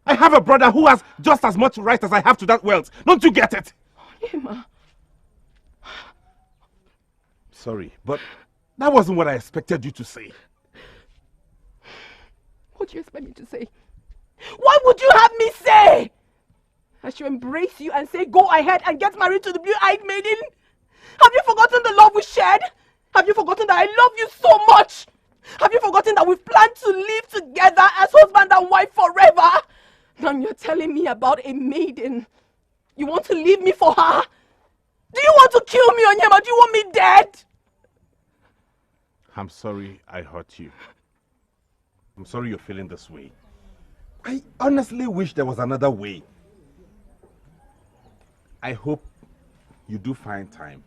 I have a brother who has just as much right as I have to that wealth. Don't you get it? Emma. Sorry, but That wasn't what I expected you to say. What do you expect me to say? What would you have me say? I should embrace you and say, go ahead and get married to the blue-eyed maiden? Have you forgotten the love we shared? Have you forgotten that I love you so much? Have you forgotten that we've planned to live together as husband and wife forever? Now you're telling me about a maiden. You want to leave me for her? Do you want to kill me, Onyema? Do you want me dead? I'm sorry I hurt you. I'm sorry you're feeling this way. I honestly wish there was another way. I hope you do find time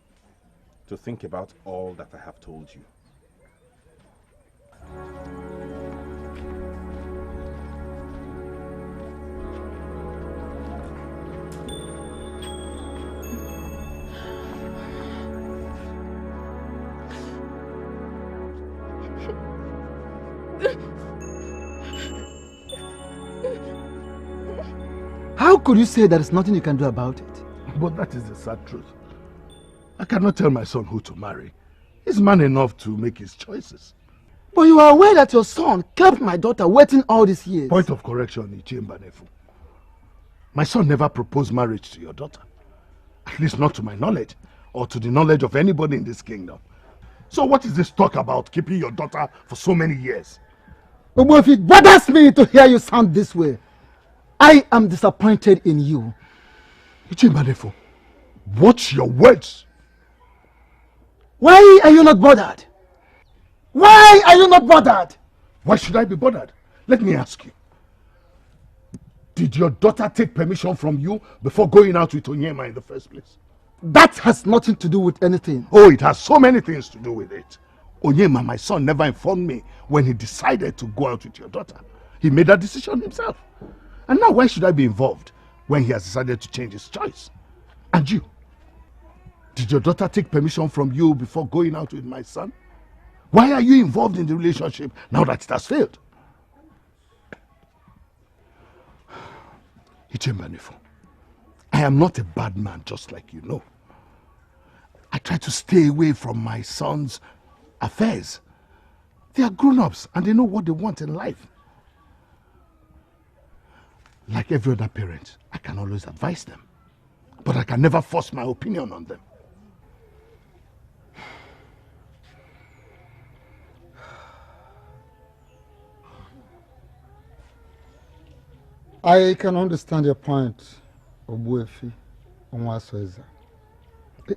to think about all that I have told you. How could you say there is nothing you can do about it? But that is the sad truth. I cannot tell my son who to marry. He's man enough to make his choices. But you are aware that your son kept my daughter waiting all these years. Point of correction, Ichemba Nefu. My son never proposed marriage to your daughter. At least not to my knowledge, or to the knowledge of anybody in this kingdom. So what is this talk about keeping your daughter for so many years? But if it bothers me to hear you sound this way, I am disappointed in you. Ichemba Nefu, watch your words. Why are you not bothered? Why are you not bothered? Why should I be bothered? Let me ask you. Did your daughter take permission from you before going out with Onyema in the first place? That has nothing to do with anything. Oh, it has so many things to do with it. Onyema, my son, never informed me when he decided to go out with your daughter. He made that decision himself. And now why should I be involved when he has decided to change his choice? And you? Did your daughter take permission from you before going out with my son? Why are you involved in the relationship now that it has failed? Ichemba Nefu, I am not a bad man, just like you know. I try to stay away from my son's affairs. They are grown-ups and they know what they want in life. Like every other parent, I can always advise them, but I can never force my opinion on them. I can understand your point, Obuefi Onwasoeza.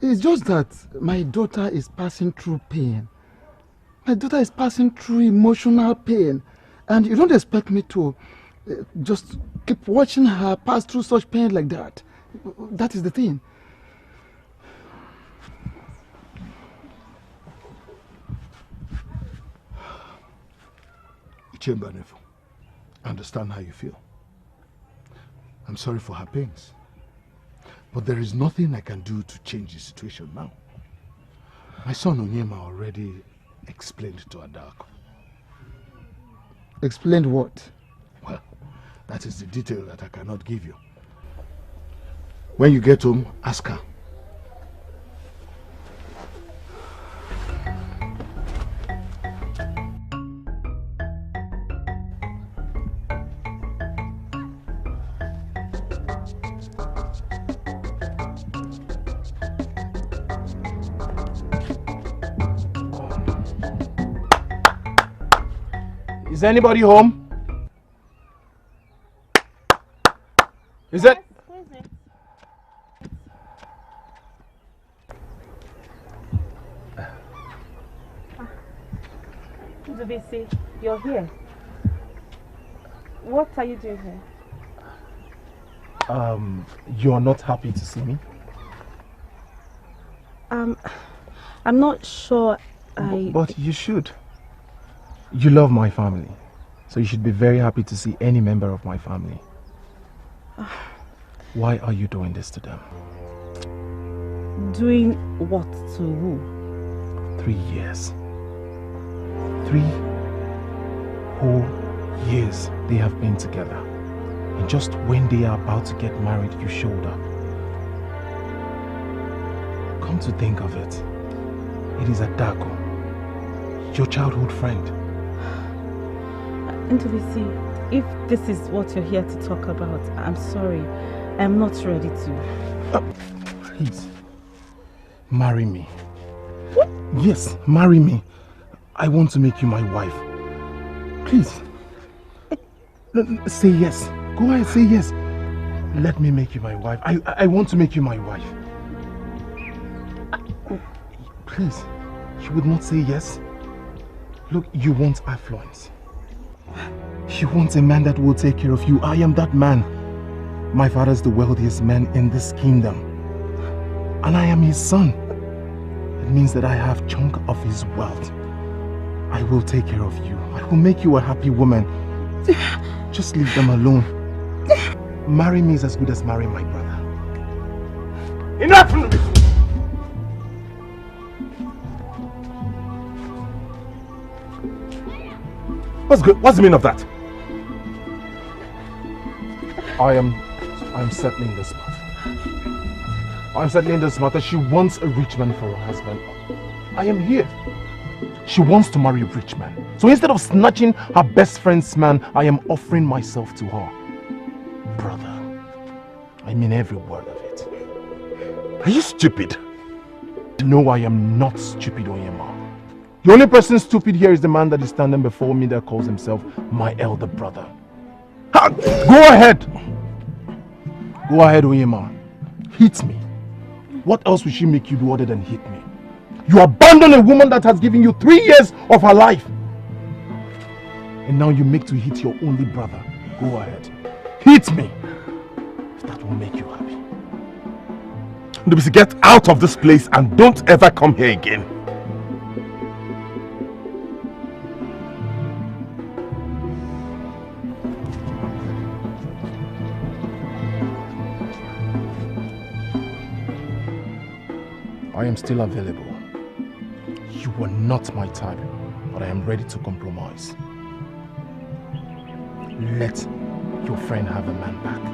It's just that my daughter is passing through pain. My daughter is passing through emotional pain. And you don't expect me to just keep watching her pass through such pain like that. That is the thing. Ichemba Nefu, I understand how you feel. I'm sorry for her pains. But there is nothing I can do to change the situation now. My son Onyema already explained to Adako. Explained what? Well, that is the detail that I cannot give you. When you get home, ask her. Is anybody home? Is it? Dubisi, you're here. What are you doing here? You're not happy to see me? I'm not sure But you should. You love my family, so you should be very happy to see any member of my family. Why are you doing this to them? Doing what to who? 3 years. 3 whole years they have been together. And just when they are about to get married, you showed up. Come to think of it, it is Adako Your childhood friend. Ndubisi, if this is what you're here to talk about, I'm sorry. I'm not ready to. Please, marry me. What? Yes, marry me. I want to make you my wife. Please. Say yes. Go ahead, say yes. Let me make you my wife. I want to make you my wife. Please. You would not say yes? Look, you want affluence. You want a man that will take care of you. I am that man. My father is the wealthiest man in this kingdom. And I am his son. It means that I have a chunk of his wealth. I will take care of you. I will make you a happy woman. Just leave them alone. Marry me is as good as marrying my brother. Enough! What's good? What's the meaning of that? I'm settling this matter. I'm settling this matter. She wants a rich man for her husband. I am here. She wants to marry a rich man. So instead of snatching her best friend's man, I am offering myself to her. Brother, I mean every word of it. Are you stupid? No, I am not stupid, Oyema. The only person stupid here is the man that is standing before me that calls himself my elder brother. Ha! Go ahead! Go ahead, Oyema. Hit me. What else will she make you do other than hit me? You abandon a woman that has given you 3 years of her life. And now you make to hit your only brother. Go ahead. Hit me. If that will make you happy. Ndubisi, get out of this place and don't ever come here again. I am still available. You were not my type, but I am ready to compromise. Let your friend have a man back.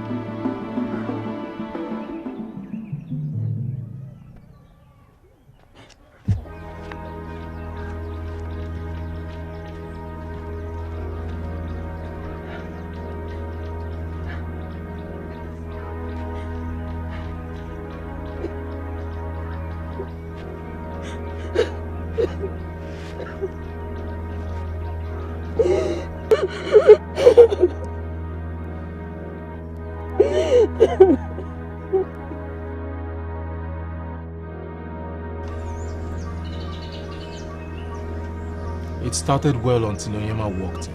It started well until Oyema walked in.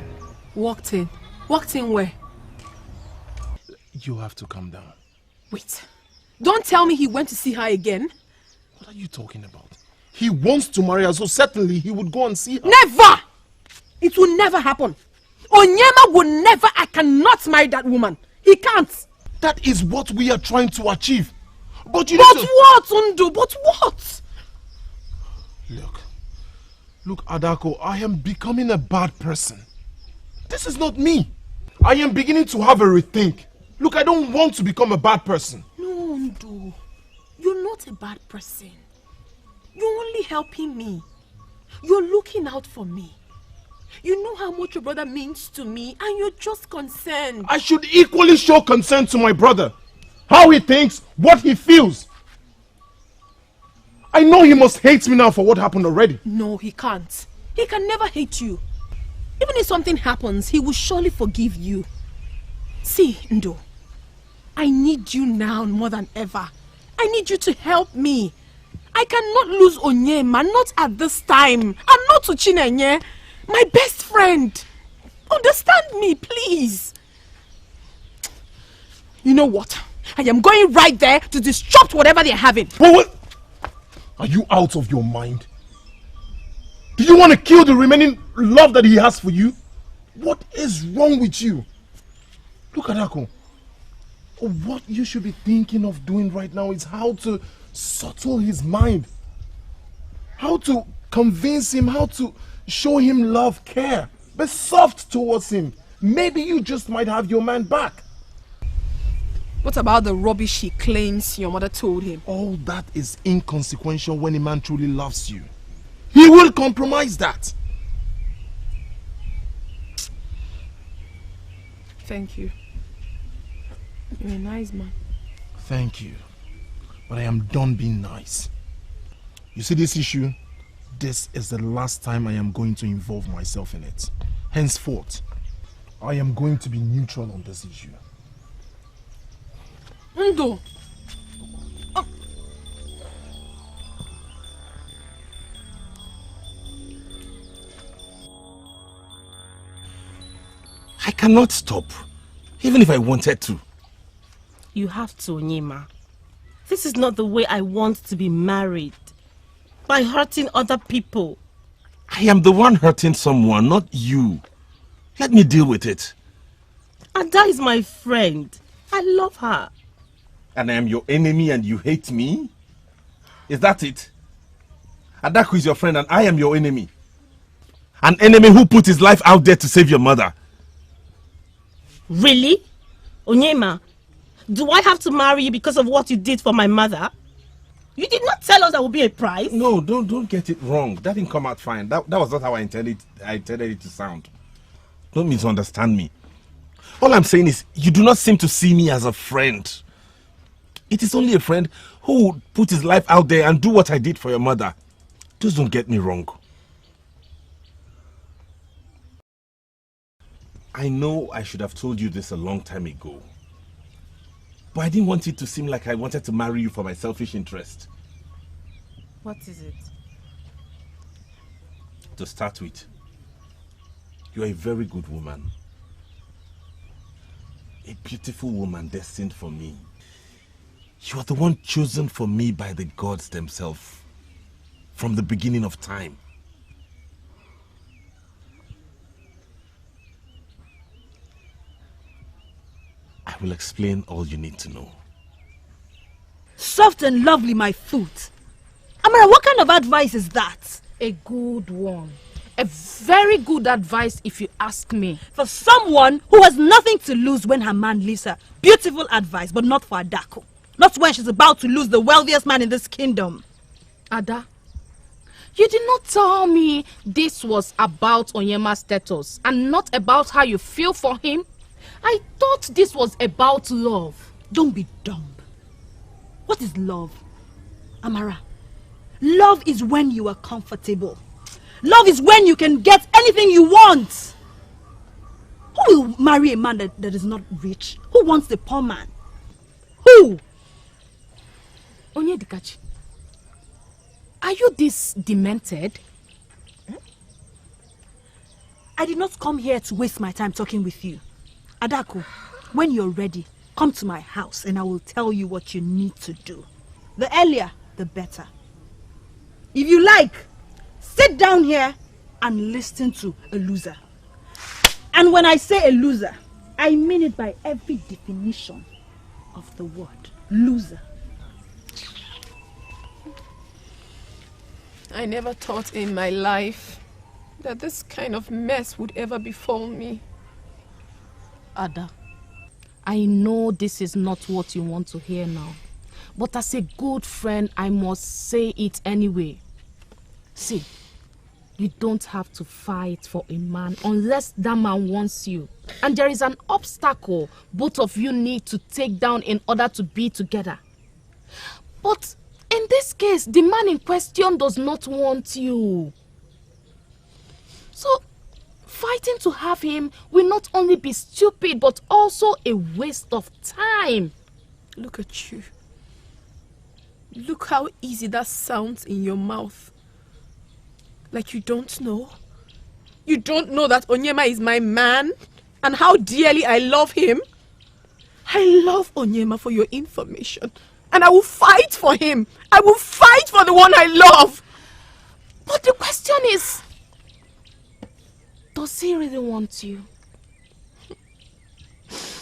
Walked in? Walked in where? You have to calm down. Wait. Don't tell me he went to see her again. What are you talking about? He wants to marry her, so certainly he would go and see her. Never! It will never happen. Onyema will never, I cannot marry that woman. He can't. That is what we are trying to achieve. But you But what, Undu? But what? Look, Adako, I am becoming a bad person. This is not me. I am beginning to have a rethink. Look, I don't want to become a bad person. No, Undu. You're not a bad person. You're only helping me. You're looking out for me. You know how much your brother means to me, and you're just concerned. I should equally show concern to my brother. How he thinks, what he feels. I know he must hate me now for what happened already. No, he can't. He can never hate you. Even if something happens, he will surely forgive you. See, Ndo, I need you now more than ever. I need you to help me. I cannot lose Onyema, not at this time. And not to Chinenye, my best friend. Understand me, please. You know what? I am going right there to disrupt whatever they're having. What? Are you out of your mind? Do you want to kill the remaining love that he has for you? What is wrong with you? Look, Adako. What you should be thinking of doing right now is how to subtle his mind. How to convince him, how to show him love, care. Be soft towards him. Maybe you just might have your man back. What about the rubbish he claims your mother told him? All that is inconsequential when a man truly loves you. He will compromise that. Thank you. You're a nice man. Thank you. But I am done being nice. You see this issue? This is the last time I am going to involve myself in it. Henceforth, I am going to be neutral on this issue. Ndo! I cannot stop, even if I wanted to. You have to, Onyema. This is not the way I want to be married. By hurting other people. I am the one hurting someone, not you. Let me deal with it. Ada is my friend. I love her. And I am your enemy and you hate me? Is that it? Adaku is your friend and I am your enemy. An enemy who put his life out there to save your mother. Really? Onyema, do I have to marry you because of what you did for my mother? You did not tell us there would be a price. No, don't get it wrong. That didn't come out fine. That was not how I intended it to sound. Don't misunderstand me. All I'm saying is, you do not seem to see me as a friend. It is only a friend who would put his life out there and do what I did for your mother. Just don't get me wrong. I know I should have told you this a long time ago. But I didn't want it to seem like I wanted to marry you for my selfish interest. What is it? To start with, you are a very good woman. A beautiful woman destined for me. You are the one chosen for me by the gods themselves from the beginning of time. I will explain all you need to know. Soft and lovely, my foot. Amara, what kind of advice is that? A good one. A very good advice if you ask me. For someone who has nothing to lose when her man leaves her. Beautiful advice, but not for Adako. Not when she's about to lose the wealthiest man in this kingdom. Ada, you did not tell me this was about Onyema's status and not about how you feel for him. I thought this was about love. Don't be dumb. What is love? Amara, love is when you are comfortable. Love is when you can get anything you want. Who will marry a man that is not rich? Who wants the poor man? Who? Onyedikachi, are you this demented? I did not come here to waste my time talking with you. Adako, when you're ready, come to my house and I will tell you what you need to do. The earlier, the better. If you like, sit down here and listen to a loser. And when I say a loser, I mean it by every definition of the word. Loser. I never thought in my life that this kind of mess would ever befall me. Ada, I know this is not what you want to hear now, but as a good friend, I must say it anyway. See, you don't have to fight for a man unless that man wants you. And there is an obstacle both of you need to take down in order to be together. But in this case, the man in question does not want you. So, fighting to have him will not only be stupid, but also a waste of time. Look at you. Look how easy that sounds in your mouth. Like you don't know. You don't know that Onyema is my man and how dearly I love him. I love Onyema, for your information. And I will fight for him. I will fight for the one I love. But the question is, does he really want you?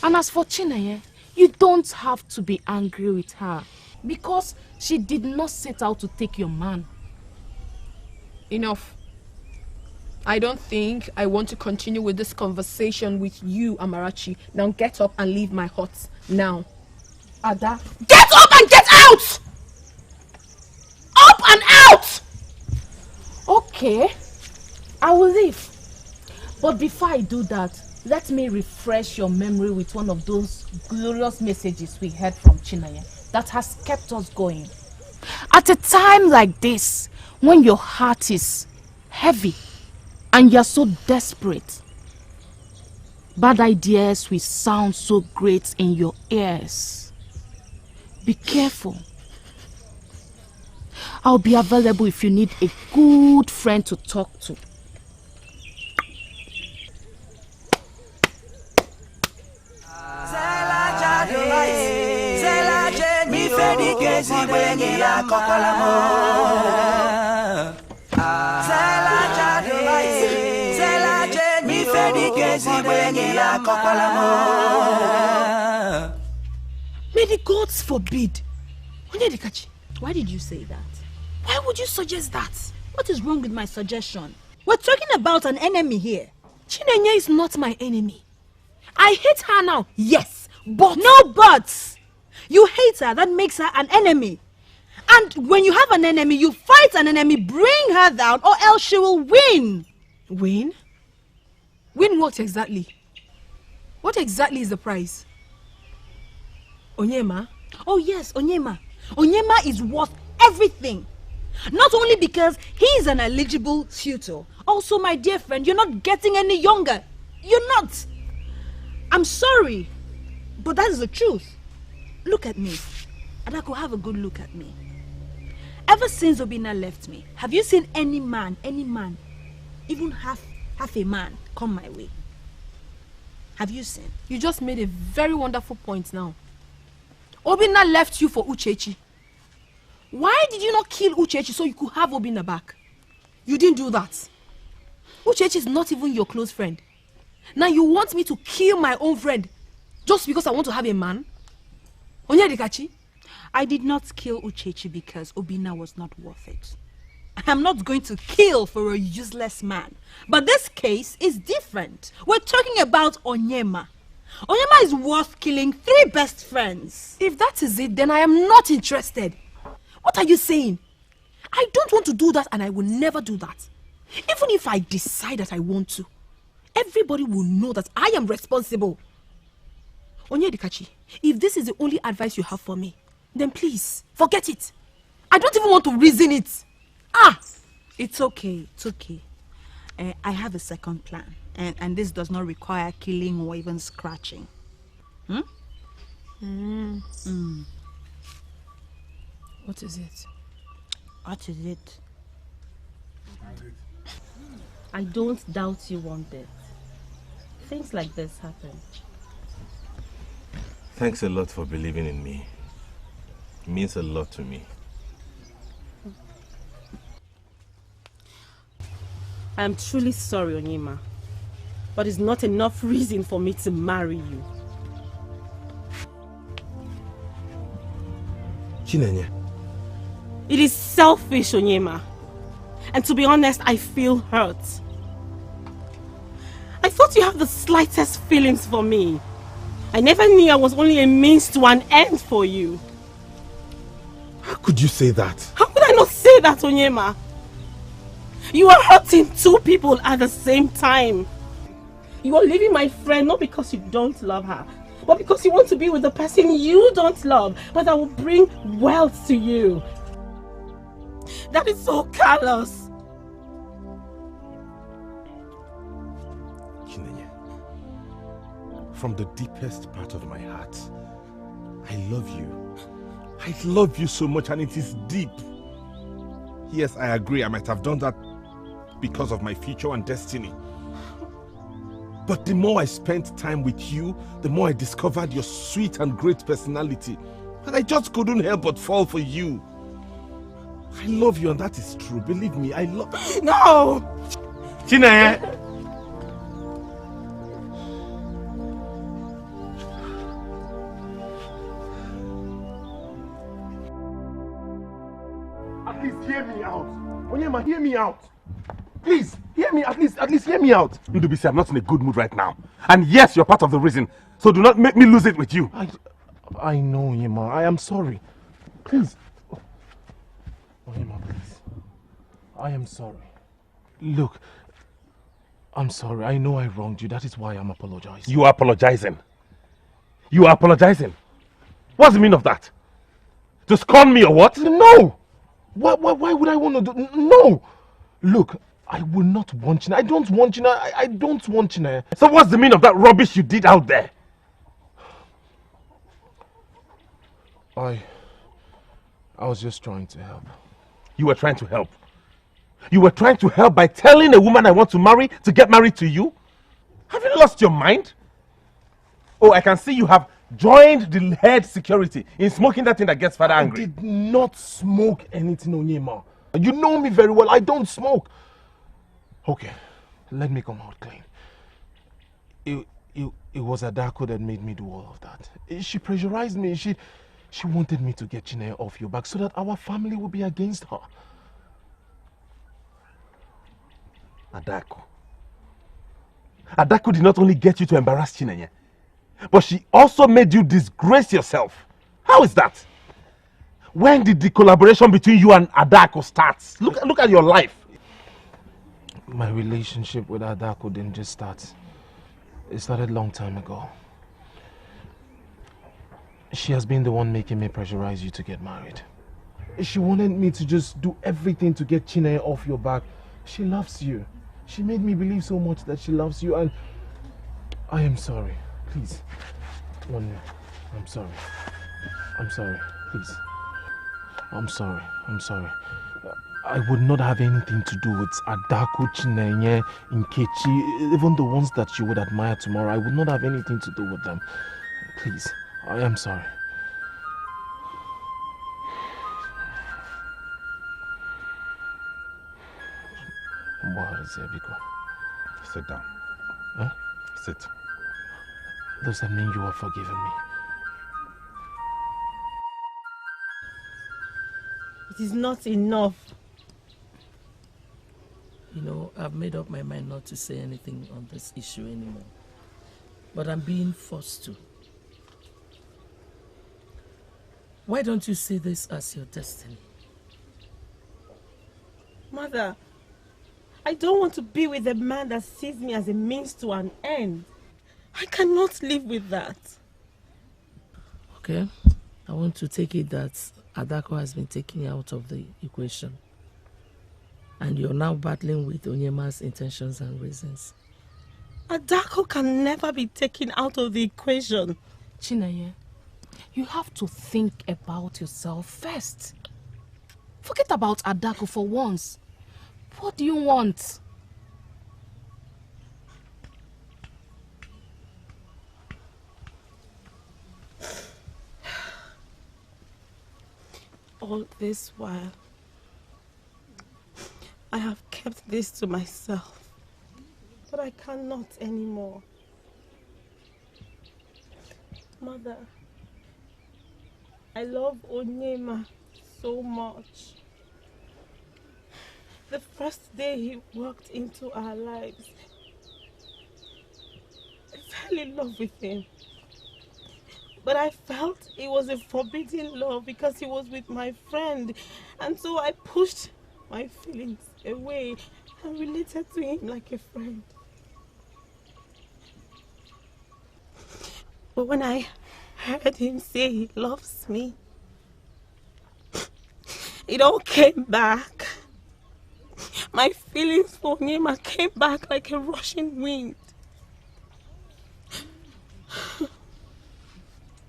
And as for Chineye, you don't have to be angry with her because she did not set out to take your man. Enough. I don't think I want to continue with this conversation with you, Amarachi. Now get up and leave my hut. Now. Ada. Get up and get out! Up and out! Okay, I will leave. But before I do that, let me refresh your memory with one of those glorious messages we heard from Chinaya that has kept us going. At a time like this, when your heart is heavy and you're so desperate, bad ideas will sound so great in your ears. Be careful. I'll be available if you need a good friend to talk to. May the gods forbid. Onyedikachi, why did you say that? Why would you suggest that? What is wrong with my suggestion? We're talking about an enemy here. Chinenye is not my enemy. I hate her now, yes, but... No buts! You hate her, that makes her an enemy. And when you have an enemy, you fight an enemy, bring her down, or else she will win. Win? Win what exactly? What exactly is the prize? Onyema? Oh yes, Onyema. Onyema is worth everything. Not only because he is an eligible suitor, also my dear friend, you're not getting any younger. You're not. I'm sorry, but that is the truth. Look at me. Adako, have a good look at me. Ever since Obina left me, have you seen any man, even half a man, come my way? Have you seen? You just made a very wonderful point now. Obina left you for Uchechi. Why did you not kill Uchechi so you could have Obina back? You didn't do that. Uchechi is not even your close friend. Now you want me to kill my own friend just because I want to have a man? Onyedikachi? I did not kill Uchechi because Obina was not worth it. I'm not going to kill for a useless man. But this case is different. We're talking about Onyema. Onyema is worth killing 3 best friends. If that is it, then I am not interested. What are you saying? I don't want to do that and I will never do that. Even if I decide that I want to, everybody will know that I am responsible. Onyedikachi, if this is the only advice you have for me, then please, forget it. I don't even want to reason it. It's okay, it's okay. I have a second plan. And this does not require killing or even scratching. What is it? What is it? I don't doubt you one bit. Things like this happen. Thanks a lot for believing in me. It means a lot to me. I am truly sorry, Onyema, but it's not enough reason for me to marry you. Chinenye. It is selfish, Onyema. And to be honest, I feel hurt. I thought you had the slightest feelings for me. I never knew I was only a means to an end for you. How could you say that? How could I not say that, Onyema? You are hurting 2 people at the same time. You are leaving my friend not because you don't love her, but because you want to be with the person you don't love, but that will bring wealth to you. That is so callous. Chinenye, from the deepest part of my heart, I love you. I love you so much, and it is deep. Yes, I agree, I might have done that because of my future and destiny. But the more I spent time with you, the more I discovered your sweet and great personality. And I just couldn't help but fall for you. I love you, and that is true. Believe me, I love... No! Chinenye! At least hear me out. Onyema, hear me out. Please, hear me, at least hear me out. Ndubisi, I'm not in a good mood right now. And yes, you're part of the reason. So do not make me lose it with you. I know, Onyema. I am sorry. Please. Onyema, please. I am sorry. Look, I'm sorry. I know I wronged you. That is why I'm apologizing. You are apologizing. You are apologizing. What's the meaning of that? To scorn me or what? No! Why would I want to do... No! Look, I will not want China. I don't want China. I don't want China. So what's the meaning of that rubbish you did out there? I was just trying to help. You were trying to help? You were trying to help by telling a woman I want to marry to get married to you? Have you lost your mind? Oh, I can see you have joined the head security in smoking that thing that gets father angry. I did not smoke anything, Onyema. You know me very well. I don't smoke. Okay, let me come out clean. It was Adako that made me do all of that. She pressurized me. She wanted me to get Chineye off your back so that our family would be against her. Adako. Adako did not only get you to embarrass Chineye, but she also made you disgrace yourself. How is that? When did the collaboration between you and Adako start? Look at your life. My relationship with Adako didn't just start. It started a long time ago. She has been the one making me pressurize you to get married. She wanted me to just do everything to get Chineye off your back. She loves you. She made me believe so much that she loves you, and I am sorry. Please. One minute. I'm sorry. I'm sorry. Please. I'm sorry. I'm sorry. I would not have anything to do with Adako, Chineye, Nkechi, even the ones that you would admire tomorrow. I would not have anything to do with them. Please. I am sorry. Sit down. Huh? Sit. Does that mean you are forgiving me? It is not enough. You know, I've made up my mind not to say anything on this issue anymore. But I'm being forced to. Why don't you see this as your destiny? Mother, I don't want to be with a man that sees me as a means to an end. I cannot live with that. Okay, I want to take it that Adako has been taken out of the equation. And you're now battling with Onyema's intentions and reasons. Adako can never be taken out of the equation. Chineye, you have to think about yourself first. Forget about Adako for once. What do you want? All this while, I have kept this to myself, but I cannot anymore. Mother, I love Onyema so much. The first day he walked into our lives, I fell in love with him. But I felt it was a forbidden love because he was with my friend. And so I pushed my feelings away and related to him like a friend. But when I heard him say he loves me, it all came back. My feelings for him came back like a rushing wind.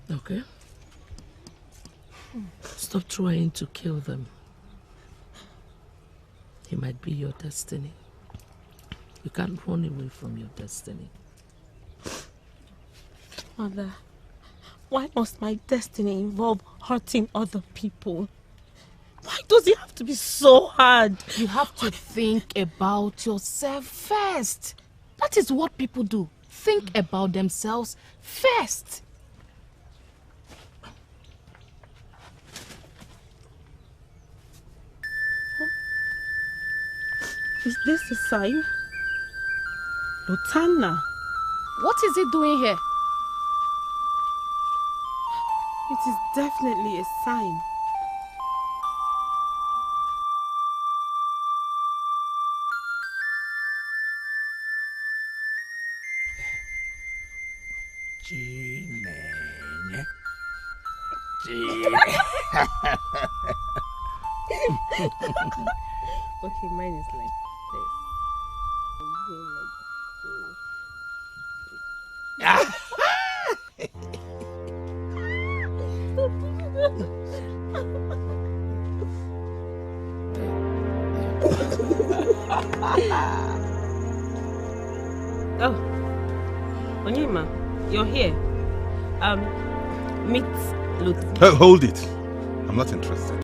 Okay. Stop trying to kill them. He might be your destiny. You can't run away from your destiny. Mother, why must my destiny involve hurting other people? Why does it have to be so hard? You have to think about yourself first. That is what people do. Think about themselves first. Is this a sign? Lutana. What is he doing here? It is definitely a sign. Okay, mine is like this. Oh, Onyema, you're here. Meet Luther. Hold it. I'm not interested.